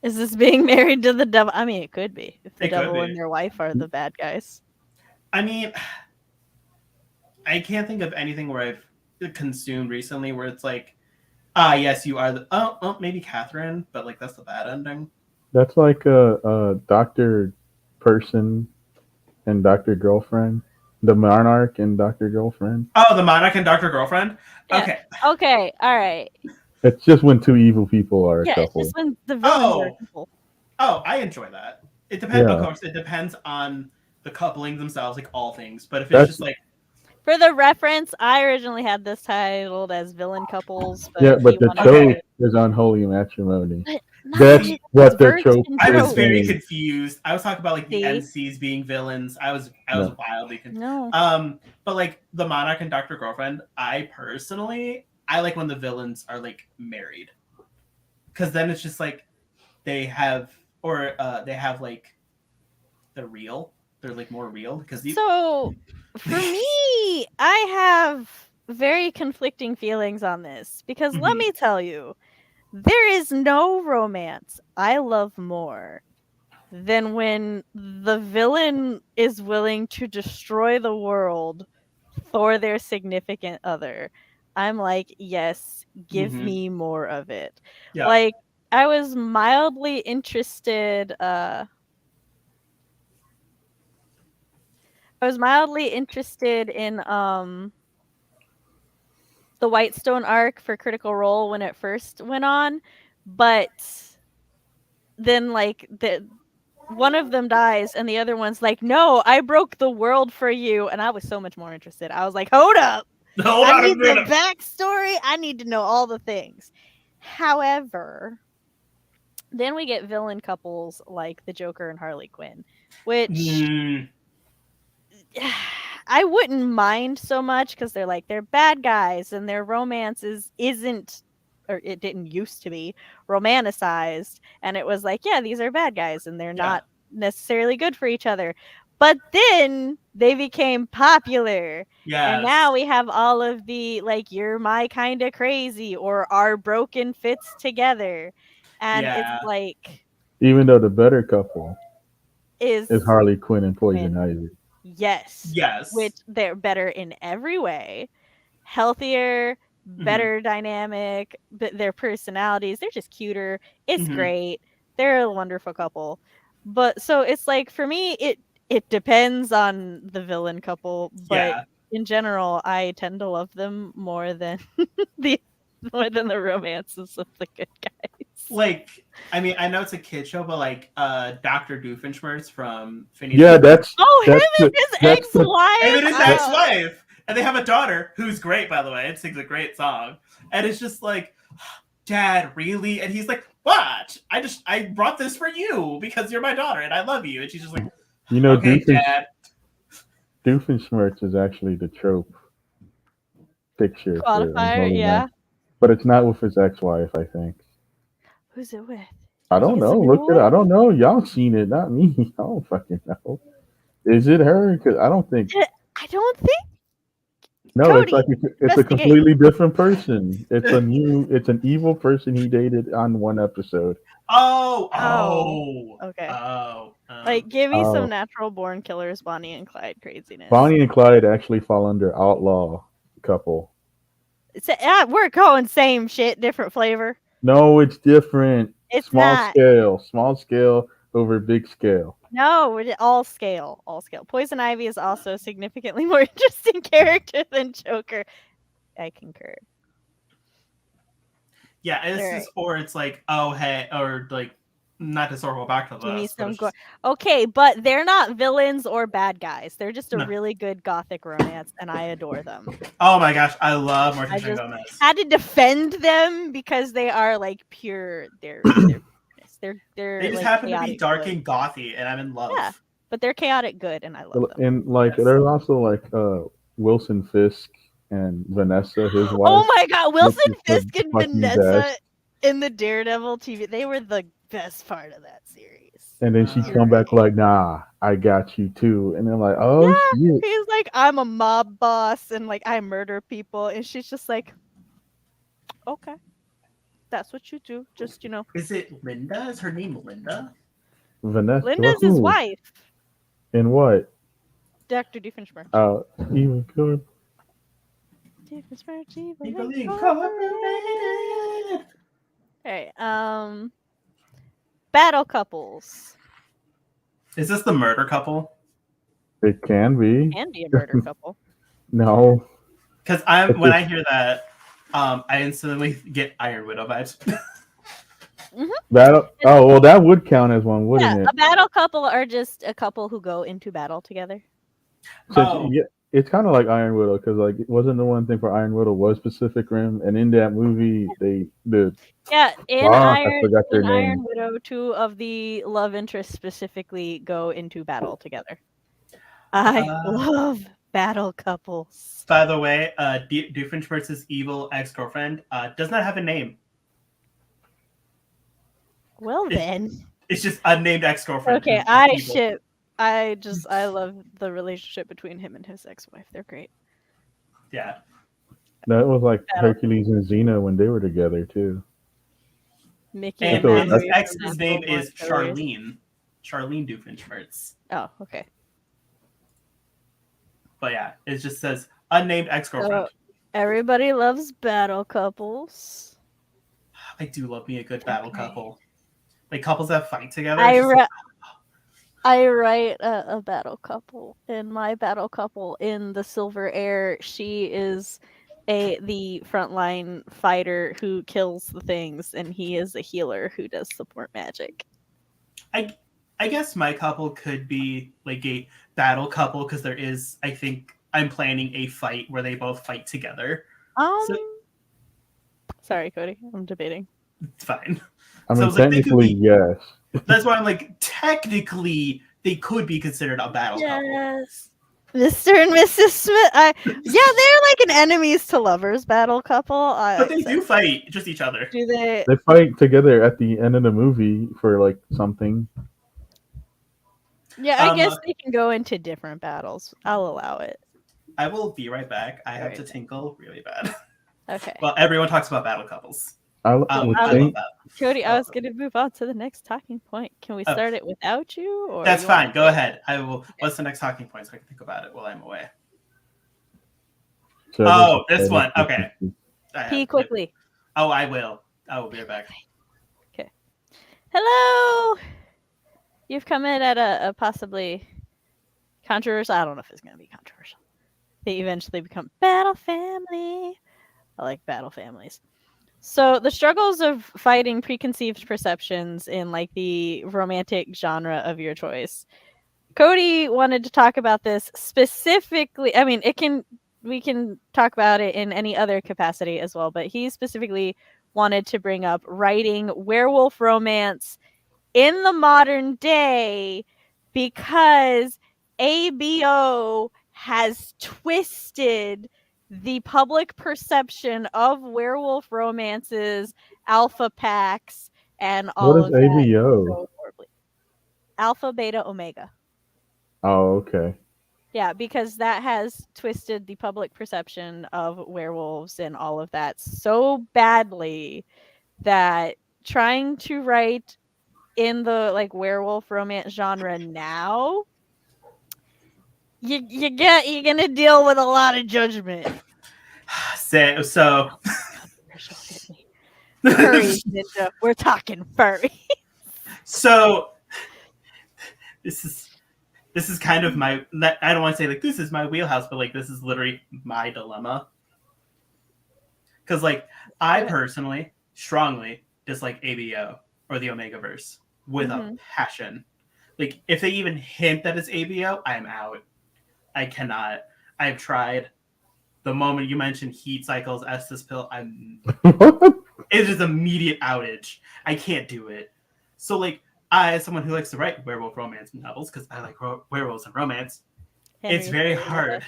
Is this being married to the devil? I mean, it could be. If the It could devil be. and their wife are the bad guys. I mean, I can't think of anything where I've consumed recently where it's like, yes, you are the. Oh, maybe Catherine, but like that's the bad ending. That's like a Doctor Person and Doctor Girlfriend, the Monarch and Doctor Girlfriend. Oh, the Monarch and Dr. Girlfriend. Yeah. Okay. Okay, all right. It's just when two evil people are a Yeah, couple. it's just when the villains are people. Oh, I enjoy that. It depends. Yeah. Of course, it depends on the coupling themselves, like all things. But if it's just like, For the reference, I originally had this titled as villain couples, but Yeah, but he the wanted trope Okay. is unholy matrimony. but That's not what the versed trope in I was is very tropes. saying. confused. I was talking about like the See? NCs being villains. I was No. wildly confused. No. But like the Monarch and Doctor Girlfriend, I like when the villains are like married, because then it's just like they have they have like they're like more real because So, for me, I have very conflicting feelings on this because let Mhm. me tell you, there is no romance I love more than when the villain is willing to destroy the world for their significant other. I'm like, yes, give Mhm. me more of it. Yeah. Like, I was mildly interested. I was mildly interested in the Whitestone arc for Critical Role when it first went on, but then like one of them dies and the other one's like, "No, I broke the world for you." And I was so much more interested. I was like, "Hold up. Hold I on a need the minute. backstory. I need to know all the things." However, then we get villain couples like the Joker and Harley Quinn, which Mm, I wouldn't mind so much because they're bad guys and their romance isn't, or it didn't used to be, romanticized, and it was like, yeah, these are bad guys and they're yeah. not necessarily good for each other. But then they became popular, and Yes. now we have all of the like, you're my kind of crazy or our broken fits together, and it's Yeah. like, Even though the better couple is is Harley Quinn and Poison Quinn, Ivy. yes, which Yes. they're better in every way, healthier, Hmm. better dynamic, but their personalities, they're just cuter. It's Hmm. great. They're a wonderful couple. But so it's like for me it depends on the villain couple, but Yeah. in general, I tend to love them more than the the romances of the good guys. Like, I mean, I know it's a kid show, but like Dr. Doofenshmirtz from Phineas Yeah, and Ferb. Oh, that's him and the his that's the And ex-wife. then his that, ex-wife. And they have a daughter who's great, by the way. It sings a great song. And it's just like, Dad, really? And he's like, what? I brought this for you because you're my daughter and I love you. And she's just like, you know okay, Dad. Doofenshmirtz is actually the trope picture for Qualifier, Unholy Match, yeah. but it's not with his ex-wife. I think. Who's it with? I You think don't it's a know. new Look at one? it. I don't know. Y'all seen it, not me. I don't fucking know. Is it her? Because I don't think. I don't think. No, it's like Cody, it's a investigate. completely different person. It's an evil person he dated on one episode. Oh, Oh, oh, okay. oh. Like, give me some Oh, natural born killers, Bonnie and Clyde craziness. Bonnie and Clyde actually fall under outlaw couple. We're going same shit, different flavor. No, it's different. It's not. Small scale over big scale. No, all scale, all scale. Poison Ivy is also a significantly more interesting character than Joker. I concur. Yeah, All it's right, just, or it's like, oh, hey, or like, not to circle back to give me this, but some it's gore. just, Okay, but they're not villains or bad guys. They're just a no. really good gothic romance, and I adore them. Oh my gosh, I love I Morticia just Gomez. had to defend them because they are like pure. They're They just like happen to be chaotic dark good. and gothy, and I'm in Yeah, love. but they're chaotic good, and I love them. And like Yes. there's also like Wilson Fisk and Vanessa, his wife, Oh my god, which Wilson is the Fisk and fucking Vanessa best. in the Daredevil TV. They were the best part of that series. And then she You're come back right. like, "Nah, I got you too." And they're like, "Oh Yeah, shit." he's like, I'm a mob boss and like I murder people, and she's just like, okay, that's what you do. Just Is it Linda? Is her name Linda? Vanessa, Linda's his who? wife, In what? Dr. Doofenshmirtz. Even good. Doofenshmirtz, Evil People Incorporated. Incorporated. Okay, battle couples Is this the murder couple? It can be. can be a murder couple. No. Because It's when just, I hear that, I instantly get Iron Widow vibes. that. Oh well, that would count as one, Yeah, wouldn't it? a battle couple are just a couple who go into battle together. Since Oh, it's kind of like Iron Widow because like it wasn't the one thing for Iron Widow was Pacific Rim, and in that movie the Yeah, I forgot their in Iron name. Widow, 2 of the love interests specifically go into battle together. I love battle couples. By the way, Doofenshmirtz's evil ex-girlfriend does not have a name. Well then. It's just unnamed ex-girlfriend. Okay, who's I evil. ship. I love the relationship between him and his ex-wife. They're great. Yeah. That was like Battle. Hercules and Xena when they were together too. Mickey And That's what- his Mallory ex's from name Natural is Born Killers. Charlene. Charlene Doofenshmirtz. Oh, okay. But yeah, it just says unnamed ex-girlfriend. Everybody loves battle couples. I do love me a good battle Okay. couple. Like couples that fight together. I it's just like, write a battle couple, and my battle couple in the Silver Air, she is the frontline fighter who kills the things, and he is a healer who does support magic. I guess my couple could be like a battle couple because there is, I think, I'm planning a fight where they both fight together. Sorry, Cody, I'm debating. It's fine. I So mean, it's like, they could technically, be- yes. That's why I'm like, technically, they could be considered a battle couple. Yes, Mr. and Mrs. Smith. Yeah, they're like an enemies to lovers battle couple. But they do fight just each other. Do they? They fight together at the end of the movie for like something. Yeah, I guess they can go into different battles. I'll allow it. I will be right back. I have Right. to tinkle really bad. Okay. Well, everyone talks about battle couples. I would I think love that. Cody, I was going to move on to the next talking point. Can we Oh. start it without you? Or That's you fine. want Go ahead. I will. What's the next talking point so I can think about it while I'm away? so Oh, this one. Okay. Pee quickly. Oh, I will. I will be right back. Hello. You've come in at a possibly controversial. I don't know if it's going to be controversial. They eventually become battle family. I like battle families. So the struggles of fighting preconceived perceptions in like the romantic genre of your choice. Cody wanted to talk about this specifically. I mean, we can talk about it in any other capacity as well, but he specifically wanted to bring up writing werewolf romance in the modern day because ABO has twisted the public perception of werewolf romances, alpha packs, and all What is of that. ABO? So horribly. Alpha, beta, omega. Oh, okay. Yeah, because that has twisted the public perception of werewolves and all of that so badly that trying to write in the like werewolf romance genre now, you're gonna deal with a lot of judgment. So Furry ninja. We're talking furry. So this is kind of my, I don't want to say like this is my wheelhouse, but like this is literally my dilemma. Because like I personally strongly dislike ABO or the Omegaverse with a passion. Like if they even hint that it's ABO, I'm out. I cannot. I've tried. The moment you mention heat cycles, Estes pill, it's just immediate outage. I can't do it. So like I, as someone who likes to write werewolf romance novels, because I like werewolves and romance, it's very hard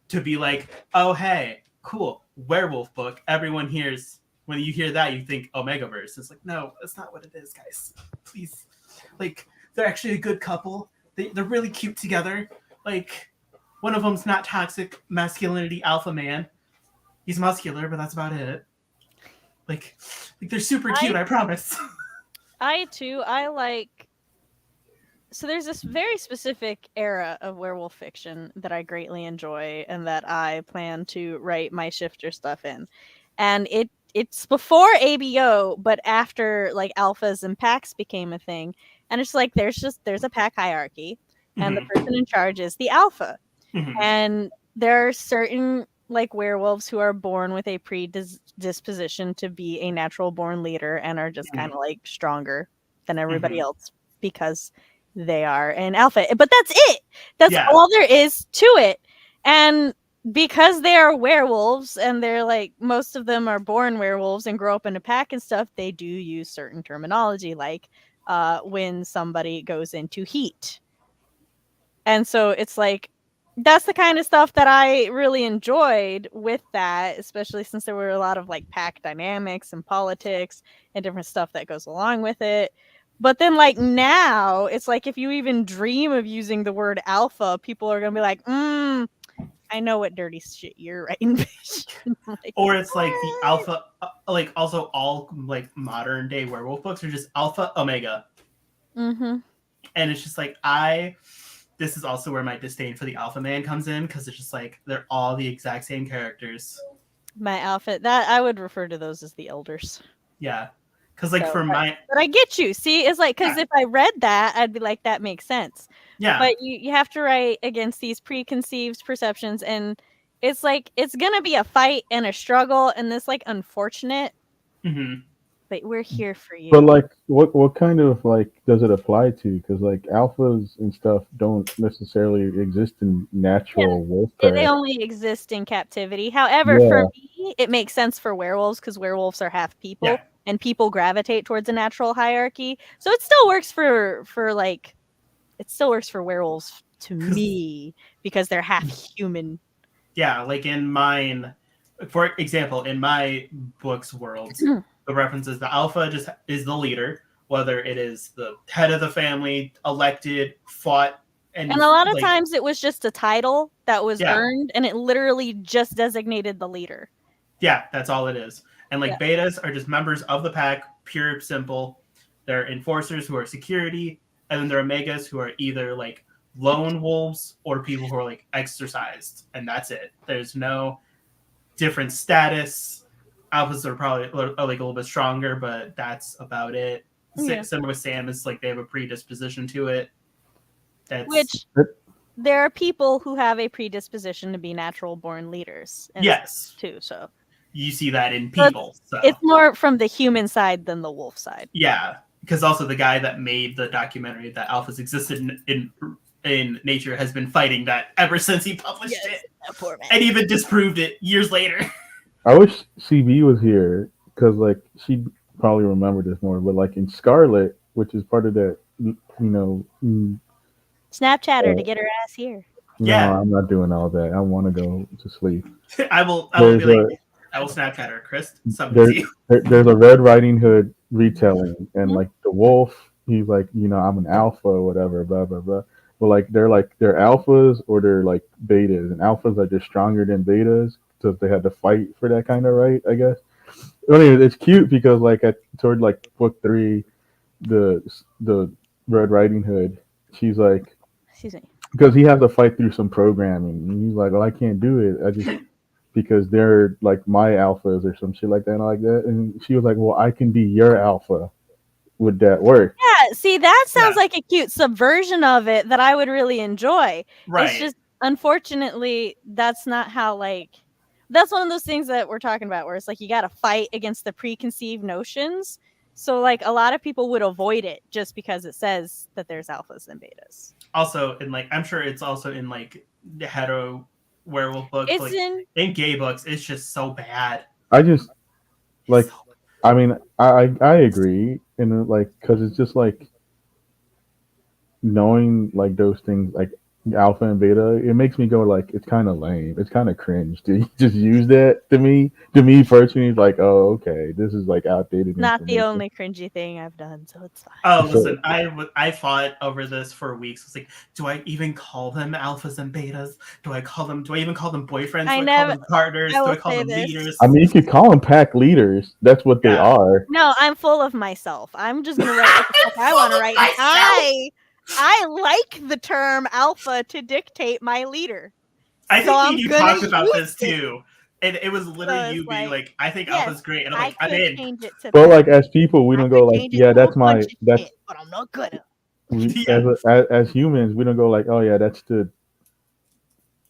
to be like, oh hey, cool, werewolf book. Everyone hears, when you hear that, you think Omegaverse. It's like, no, that's not what it is, guys. Please. Like, they're actually a good couple. They're really cute together. Like, one of them's not toxic masculinity alpha man. He's muscular, but that's about it. Like they're super cute, I promise. I like. So there's this very specific era of werewolf fiction that I greatly enjoy and that I plan to write my shifter stuff in. And it's before ABO, but after like alphas and packs became a thing. And it's like there's a pack hierarchy, and the person in charge is the alpha. And there are certain like werewolves who are born with a predisposition to be a natural born leader and are just kind of like stronger than everybody else because they are an alpha. But that's it. That's Yeah. all there is to it. And because they are werewolves and they're like, most of them are born werewolves and grow up in a pack and stuff, they do use certain terminology, like when somebody goes into heat. And so it's like, that's the kind of stuff that I really enjoyed with that, especially since there were a lot of like pack dynamics and politics and different stuff that goes along with it. But then like now, it's like if you even dream of using the word alpha, people are gonna be like, I know what dirty shit you're writing. Like, Or it's like the alpha, like also all like modern day werewolf books are just alpha omega. Mm-hmm. And it's just like this is also where my disdain for the alpha man comes in, because it's just like they're all the exact same characters. My outfit, that I would refer to those as the elders. Yeah, because like So, for my but I get you. See, it's like, because if I read that, I'd be like, that makes sense. yeah, But you have to write against these preconceived perceptions, and it's like it's gonna be a fight and a struggle, and this like unfortunate. mhm. But we're here for you. But like, what kind of like does it apply to? Because like alphas and stuff don't necessarily exist in natural wolf They pack. only exist in captivity. However, Yeah. for me, it makes sense for werewolves because werewolves are half people, Yeah. and people gravitate towards a natural hierarchy. So it still works for like, it still works for werewolves to me because they're half human. Yeah, like in mine, for example, in my book's worlds, the reference is the alpha just is the leader, whether it is the head of the family, elected, fought, And a lot of like, times it was just a title that was Yeah. earned, and it literally just designated the leader. yeah, that's all it is. And like betas are just members of the pack, pure, simple. They're enforcers who are security, and then there are omegas who are either like lone wolves or people who are like exercised, and that's it. There's no different status. Alphas are probably like a little bit stronger, but that's about it. Yeah. Similar with Sam, it's like they have a predisposition to it. Which there are people who have a predisposition to be natural born leaders. Yes. Too. So you see that in people. So it's more from the human side than the wolf side. Yeah, because also the guy that made the documentary that alphas existed in nature has been fighting that ever since he published it, poor man. and even disproved it years later. I wish CB was here because like she probably remember this more, but like in Scarlet, which is part of that, Snapchat her to get her ass here. No, Yeah. I'm not doing all that. I want to go to sleep. I will be like, I will Snapchat her, Chris. There's a Red Riding Hood retelling, and like the wolf, he's like, I'm an alpha or whatever, blah blah blah. But like they're alphas or they're like betas, and alphas are just stronger than betas, so they had to fight for that kind of right, I guess. Anyway, it's cute because like toward like book 3, the Red Riding Hood, she's like, excuse me, because he has to fight through some programming, and he's like, well, I can't do it. I just because they're like my alphas or some shit like that, and she was like, well, I can be your alpha. Would that work? Yeah, see, that sounds like a cute subversion of it that I would really enjoy. Right. It's just, unfortunately, that's not how, like, that's one of those things that we're talking about where it's like you got to fight against the preconceived notions. So, like, a lot of people would avoid it just because it says that there's alphas and betas. Also, in like, I'm sure it's also in like the hetero werewolf books, It's like in gay books. It's just so bad. I just like, I mean, I agree, and like, because it's just like knowing like those things, like alpha and beta, it makes me go like, it's kind of lame, it's kind of cringe to just use that to me personally. Like, oh, okay, this is like outdated. Not the only cringy thing I've done, so it's fine. Oh, listen, I fought over this for weeks. It's like, do I even call them alphas and betas? Do I even call them boyfriends? Do I call them partners? Do I call them leaders? I mean, you could call them pack leaders. That's what they are. No, I'm full of myself. I'm just gonna write what the fuck I want to write. I like the term alpha to dictate my leader. I think you talked about this too. And it was literally you being like, I think alpha's great. And I'm like, I'm in. But like, as people, we don't go like, yeah, that's my, that's, but I'm not good. As humans, we don't go like, oh yeah, that's the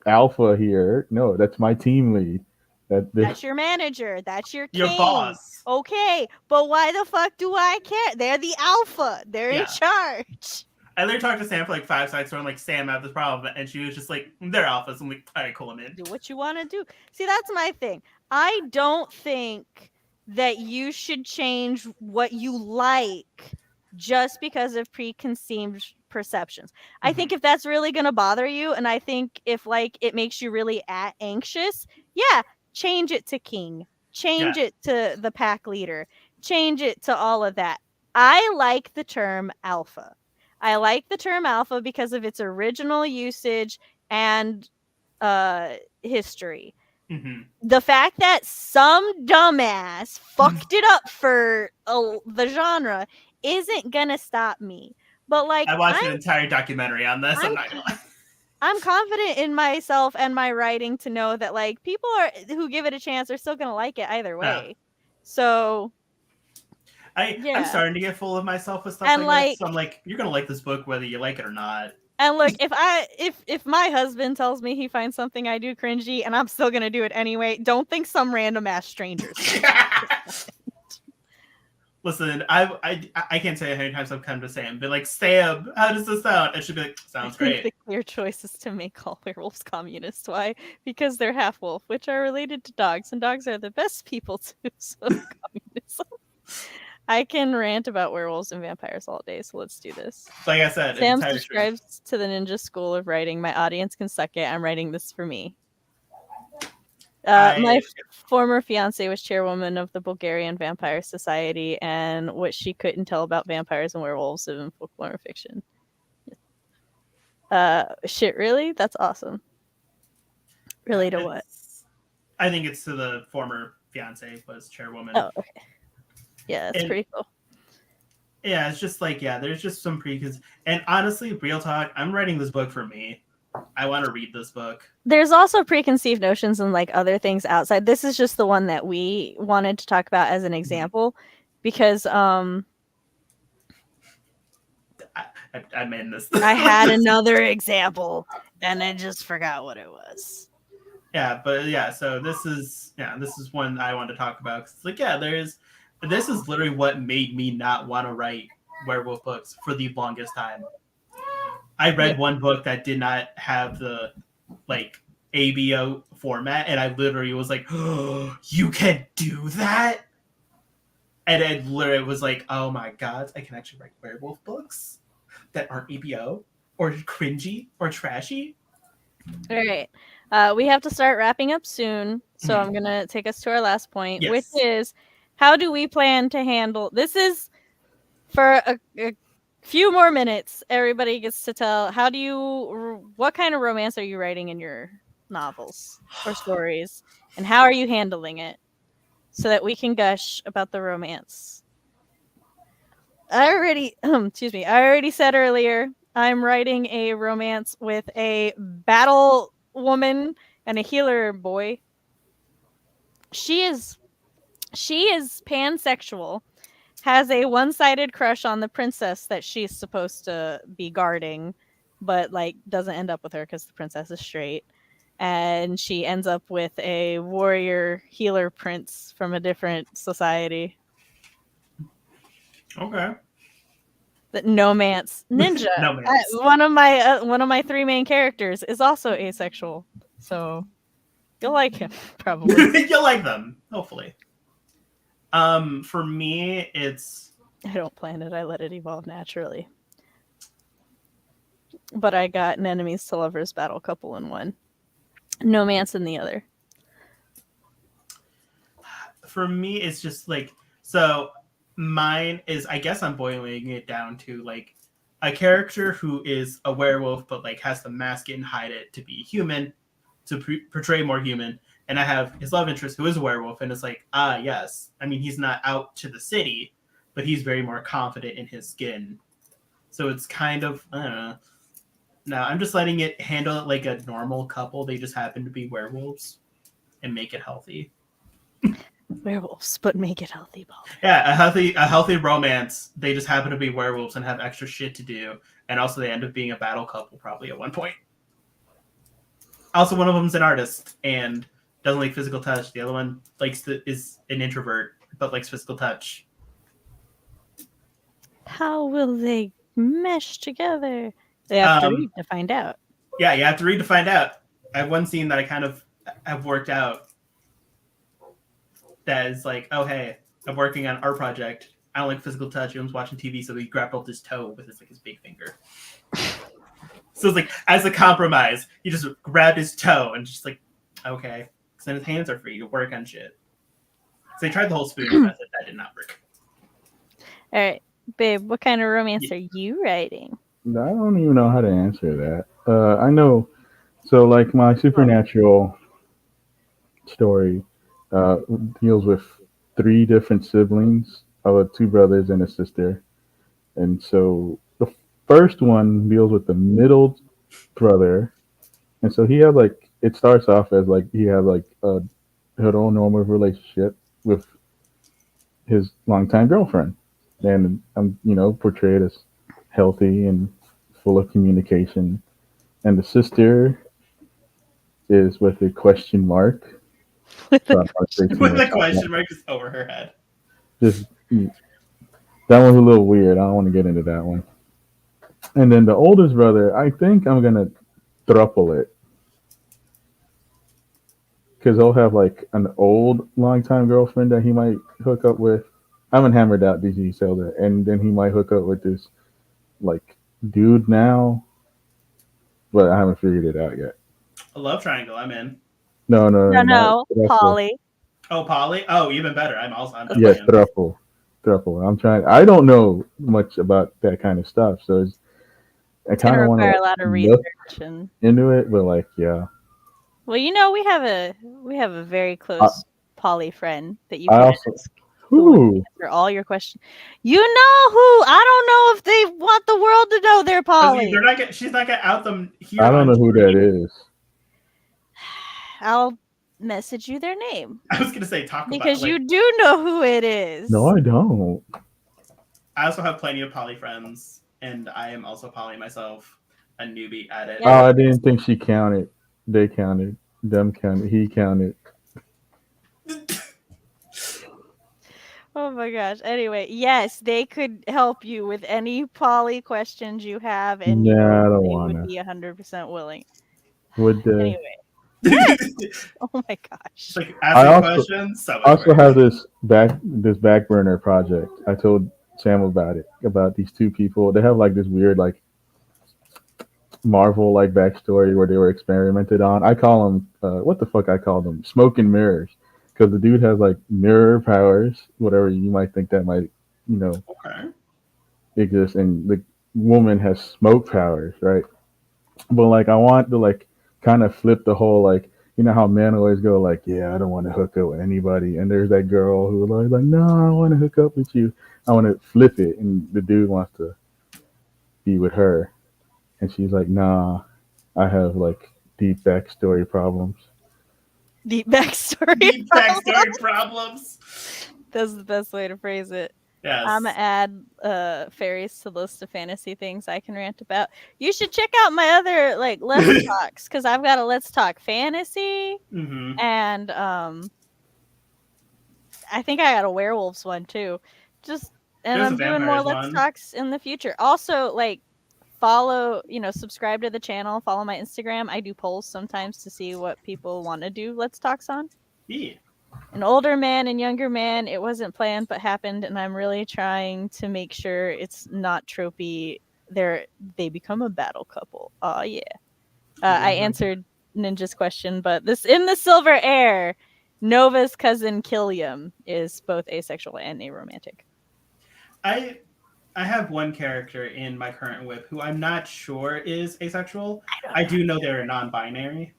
alpha here. No, that's my team lead. That's your manager. That's your king. Your boss. Okay, but why the fuck do I care? They're the alpha. They're in charge. I literally talked to Sam for like 5 seconds. So I'm like, Sam, I have this problem, and she was just like, they're alphas. I'm like, all right, cool, I'm in. Do what you want to do. See, that's my thing. I don't think that you should change what you like just because of preconceived perceptions. I think if that's really going to bother you, and I think if like it makes you really anxious, yeah, change it to king, change it to the pack leader, change it to all of that. I like the term alpha. I like the term alpha because of its original usage and history. The fact that some dumbass fucked it up for the genre isn't gonna stop me. But like, I watched an entire documentary on this. I'm not gonna lie. I'm confident in myself and my writing to know that like people who give it a chance are still gonna like it either way. So I'm starting to get full of myself with stuff and like this. So I'm like, you're gonna like this book whether you like it or not. And look, if my husband tells me he finds something I do cringy and I'm still gonna do it anyway, don't think some random ass strangers. Listen, I can't say how many times I've come to Sam, but like, Sam, how does this sound? And she'd be like, sounds great. The clear choice is to make all werewolves communists. Why? Because they're half wolf, which are related to dogs, and dogs are the best people to communism. I can rant about werewolves and vampires all day, so let's do this. Like I said, Sam subscribes to the Ninja School of Writing. My audience can suck it. I'm writing this for me. My former fiance was chairwoman of the Bulgarian Vampire Society, and what she couldn't tell about vampires and werewolves in folklore and fiction. Shit, really? That's awesome. Really to what? I think it's to the former fiance was chairwoman. Oh, okay. Yeah, that's pretty cool. Yeah, it's just like, there's just some and honestly, real talk, I'm writing this book for me. I want to read this book. There's also preconceived notions and like other things outside. This is just the one that we wanted to talk about as an example because I made this. I had another example and I just forgot what it was. Yeah, but so this is one I want to talk about. It's like, this is literally what made me not want to write werewolf books for the longest time. I read one book that did not have the like ABO format, and I literally was like, "Oh, you can do that!" And it literally was like, "Oh my god, I can actually write werewolf books that aren't ABO or cringy or trashy." All right, we have to start wrapping up soon, so I'm gonna take us to our last point, which is how do we plan to handle this? Is for a few more minutes. Everybody gets to tell what kind of romance are you writing in your novels or stories, and how are you handling it, so that we can gush about the romance. I already said earlier I'm writing a romance with a battle woman and a healer boy. She is pansexual, has a one-sided crush on the princess that she's supposed to be guarding, but like doesn't end up with her because the princess is straight, and she ends up with a warrior healer prince from a different society. Okay. The Nomance ninja. One of my three main characters is also asexual, so you'll like him probably. You'll like them, hopefully. For me, it's... I don't plan it. I let it evolve naturally. But I got an enemies to lovers battle couple in one. Nomance in the other. For me, it's just like... So, mine is... I guess I'm boiling it down to, like, a character who is a werewolf, but, like, has to mask it and hide it to be human, to portray more human. And I have his love interest, who is a werewolf, and it's like, yes. I mean, he's not out to the city, but he's very more confident in his skin. So it's kind of, I don't know. No, I'm just letting it handle it like a normal couple. They just happen to be werewolves and make it healthy. Werewolves, but make it healthy, Paul. Yeah, a healthy romance. They just happen to be werewolves and have extra shit to do. And also they end up being a battle couple probably at one point. Also, one of them's an artist and doesn't like physical touch. The other one is an introvert but likes physical touch. How will they mesh together. They have to Um, read to find out. Yeah, you have to read to find out. I have one scene that I kind of have worked out that is like, oh hey, I'm working on an art project. I don't like physical touch. He was watching TV, so he grabbed up his toe with his big finger. So it's like, as a compromise, he just grabbed his toe and just like, okay, because then his hands are free to work on shit. So they tried the whole spoon method. That did not work. All right, babe, what kind of romance are you writing? I don't even know how to answer that. I know, so like my supernatural story deals with 3 different siblings. I have 2 brothers and a sister, and so the first one deals with the middle brother, and so he had like it starts off as like he had like a heteronormative relationship with his longtime girlfriend, and portrayed as healthy and full of communication, and the sister is with a question mark. With So a I'm not sure too With much the on question that. mark just over her head. Just that one's a little weird. I don't want to get into that one. And then the oldest brother, I think I'm gonna thruple it because he'll have like an old longtime girlfriend that he might hook up with. I haven't hammered out these details, and then he might hook up with this like dude now, but I haven't figured it out yet. A love triangle. I'm in. No, not No, thruple. Polly. Oh, Poly. Oh, even better. I'm Yeah, definitely in. thruple. I'm trying. I don't know much about that kind of stuff, so I It's gonna kind of want to require like a lot of look research and. into it, but like, yeah. Well, we have a very I, close Polly friend that you I can also, ask who would who answer all your questions. You know who? I don't know if they want the world to know they're Polly. They're not. She's not gonna out them here. I don't on know who that is. I'll message you their name I was gonna say talk about because like. you do know who it is. No, I don't. I also have plenty of poly friends, and I am also poly myself, a newbie at it. Yeah. Oh, I didn't think she counted. They counted. Them counted. He counted. Oh my gosh. Anyway, yes, they could help you with any Polly questions you have, and Nah, I don't they would wanna. be 100% willing. Would Anyway, It's oh my gosh. like I asking also questions. So much also work. have this back burner project. I told Sam about these 2 people. They have like this weird like Marvel like backstory where they were experimented on. I call them what the fuck I call them smoke and mirrors because the dude has like mirror powers, whatever you might think that might Okay. exist, and the woman has smoke powers, right? But like I want to like kind of flip the whole like how men always go like, yeah, I don't want to hook up with anybody, and there's that girl who always like, no, I want to hook up with you. I want to flip it, and the dude wants to be with her, and she's like, nah, I have like deep backstory problems. Deep backstory. Deep backstory problems. That's the best way to phrase it. Yes. I'm gonna add fairies to the list of fantasy things I can rant about. You should check out my other like Let's Talks because I've got a Let's Talk fantasy Mm-hmm. and I think I got a werewolves one too. And There's a I'm doing more vampires Let's one. Talks in the future. Also, like follow, subscribe to the channel, follow my Instagram. I do polls sometimes to see what people want to do Let's Talks on. Yeah. An older man and younger man, it wasn't planned but happened, and I'm really trying to make sure it's not tropey. They become a battle couple. Oh yeah. I answered Ninja's question, but this in the Silver Air, Nova's cousin Killiam is both asexual and aromantic. I have one character in my current whip who I'm not sure is asexual. I do know they're non-binary.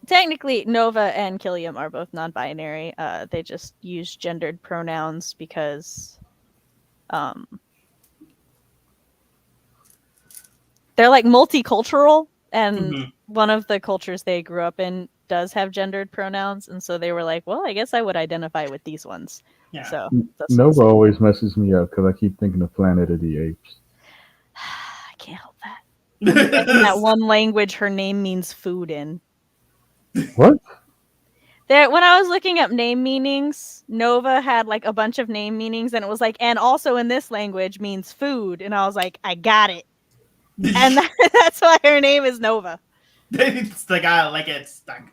Technically, Nova and Killiam are both non-binary. They just use gendered pronouns because they're like multicultural, and one of the cultures they grew up in does have gendered pronouns, and so they were like, well, I guess I would identify with these ones. Yeah. So Nova always messes me up because I keep thinking of Planet of the Apes. I can't help that. In that one language her name means food in. What? When I was looking up name meanings, Nova had like a bunch of name meanings, and it was like, and also in this language means food, and I was like, I got it, and that's why her name is Nova. It's like I like it stuck.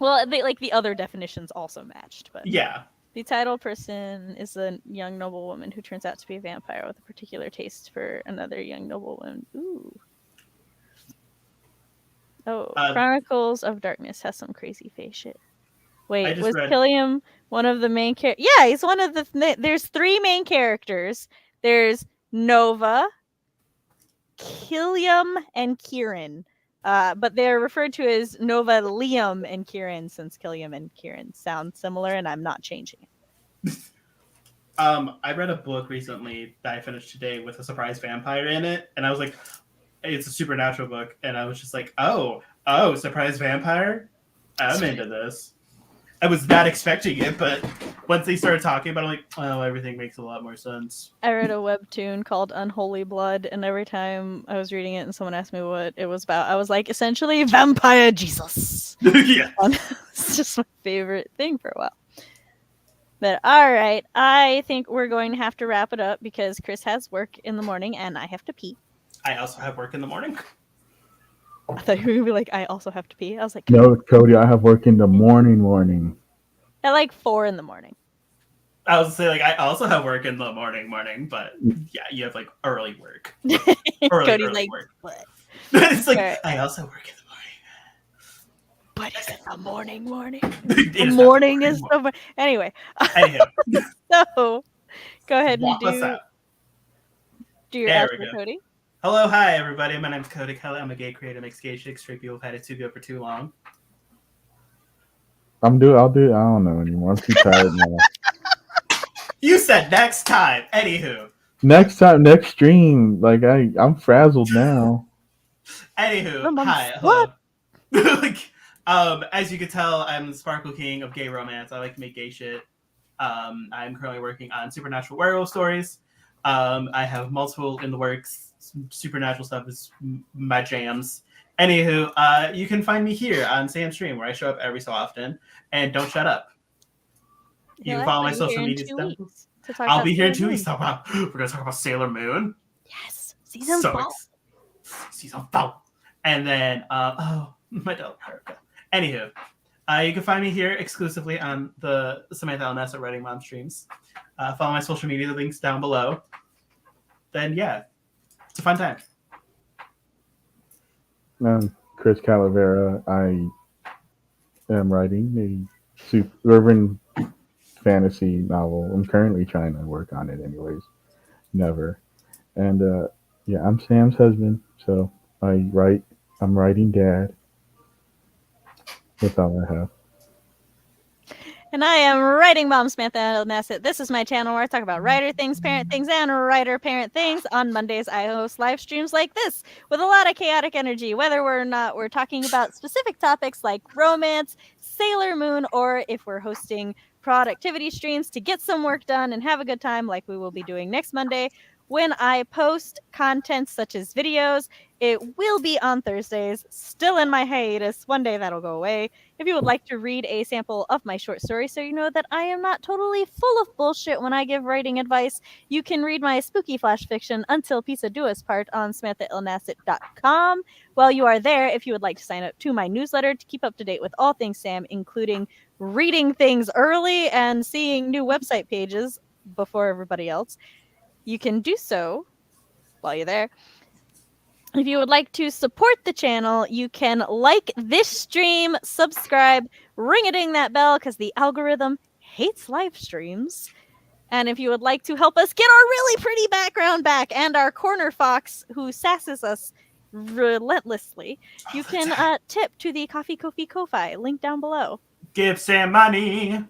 Well, the other definitions also matched, but Yeah. the title person is a young noblewoman who turns out to be a vampire with a particular taste for another young noblewoman. Ooh. Oh, Chronicles of Darkness has some crazy face shit. Wait, was Killiam one of the main characters? Yeah, he's one of the... There's 3 main characters. There's Nova, Killiam, and Kieran. But they're referred to as Nova, Liam, and Kieran, since Killiam and Kieran sound similar, and I'm not changing it. I read a book recently that I finished today with a surprise vampire in it, and I was like, it's a supernatural book, and I was just like, oh, surprise vampire? I'm into this. I was not expecting it, but once they started talking about it, I'm like, oh, everything makes a lot more sense. I read a webtoon called Unholy Blood, and every time I was reading it and someone asked me what it was about, I was like, essentially, vampire Jesus. Yeah. It's just my favorite thing for a while. But all right, I think we're going to have to wrap it up because Chris has work in the morning and I have to pee. I also have work in the morning. I thought you were going to be like, I also have to pee. I was like, no, Cody, I have work in the morning. At like 4 in the morning. I was say like I also have work in the morning, but yeah, you have like early work. Cody's like, work. What? It's like right. I also work in the morning. But is it the morning? The morning is the anyway. So go ahead and do your ad for Cody. Hello, hi everybody. My name's Cody Keller. I'm a gay creator, makes gay chicks. Straight people have had it too good for too long. I'll do it. I don't know anymore. I'm too tired now. You said next time. Anywho. Next time, next stream. Like I'm frazzled now. Anywho, hi. Hello. Like, as you can tell, I'm the Sparkle King of gay romance. I like to make gay shit. I'm currently working on supernatural werewolf stories. I have multiple in the works. Supernatural stuff is my jams. Anywho, you can find me here on Sam's Stream, where I show up every so often. And don't shut up. You can follow my social media stuff. I'll be here in 2 weeks. We're going to talk about Sailor Moon. Yes. Season 4. Season 4. And then, my dog. Anywho, you can find me here exclusively on the Samantha and Nasset Writing Mom streams. Follow my social media, the links down below. Then, yeah, it's a fun time. Chris Calavera. I am writing a urban fantasy novel. I'm currently trying to work on it anyways. Never. And yeah, I'm Sam's husband, so I'm writing dad. That's all I have. And I am writing mom, Samantha and Nasset. This is my channel where I talk about writer things, parent things, and writer-parent things. On Mondays, I host live streams like this with a lot of chaotic energy, whether or not we're talking about specific topics like romance, Sailor Moon, or if we're hosting productivity streams to get some work done and have a good time like we will be doing next Monday. When I post content such as videos, it will be on Thursdays, still in my hiatus. One day that'll go away. If you would like to read a sample of my short story so you know that I am not totally full of bullshit when I give writing advice, you can read my spooky flash fiction Until Pizza Do Us Part on SamanthaIlnasset.com. While you are there, if you would like to sign up to my newsletter to keep up to date with all things Sam, including reading things early and seeing new website pages before everybody else, you can do so while you're there. If you would like to support the channel, you can like this stream, subscribe, ring-a-ding that bell because the algorithm hates live streams. And if you would like to help us get our really pretty background back and our corner fox who sasses us relentlessly, you can tip to the Coffee Kofi Ko-Fi link down below. Give Sam money.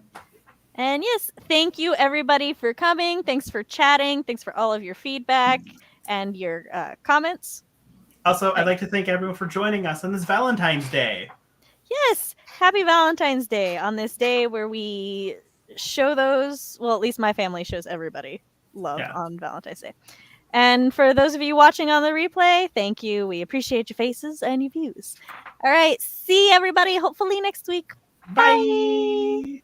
And yes, thank you everybody for coming. Thanks for chatting. Thanks for all of your feedback and your comments. Also, I'd like to thank everyone for joining us on this Valentine's Day. Yes, happy Valentine's Day on this day where we show those, well, at least my family shows everybody love on Valentine's Day. And for those of you watching on the replay, thank you. We appreciate your faces and your views. All right, see everybody hopefully next week. Bye.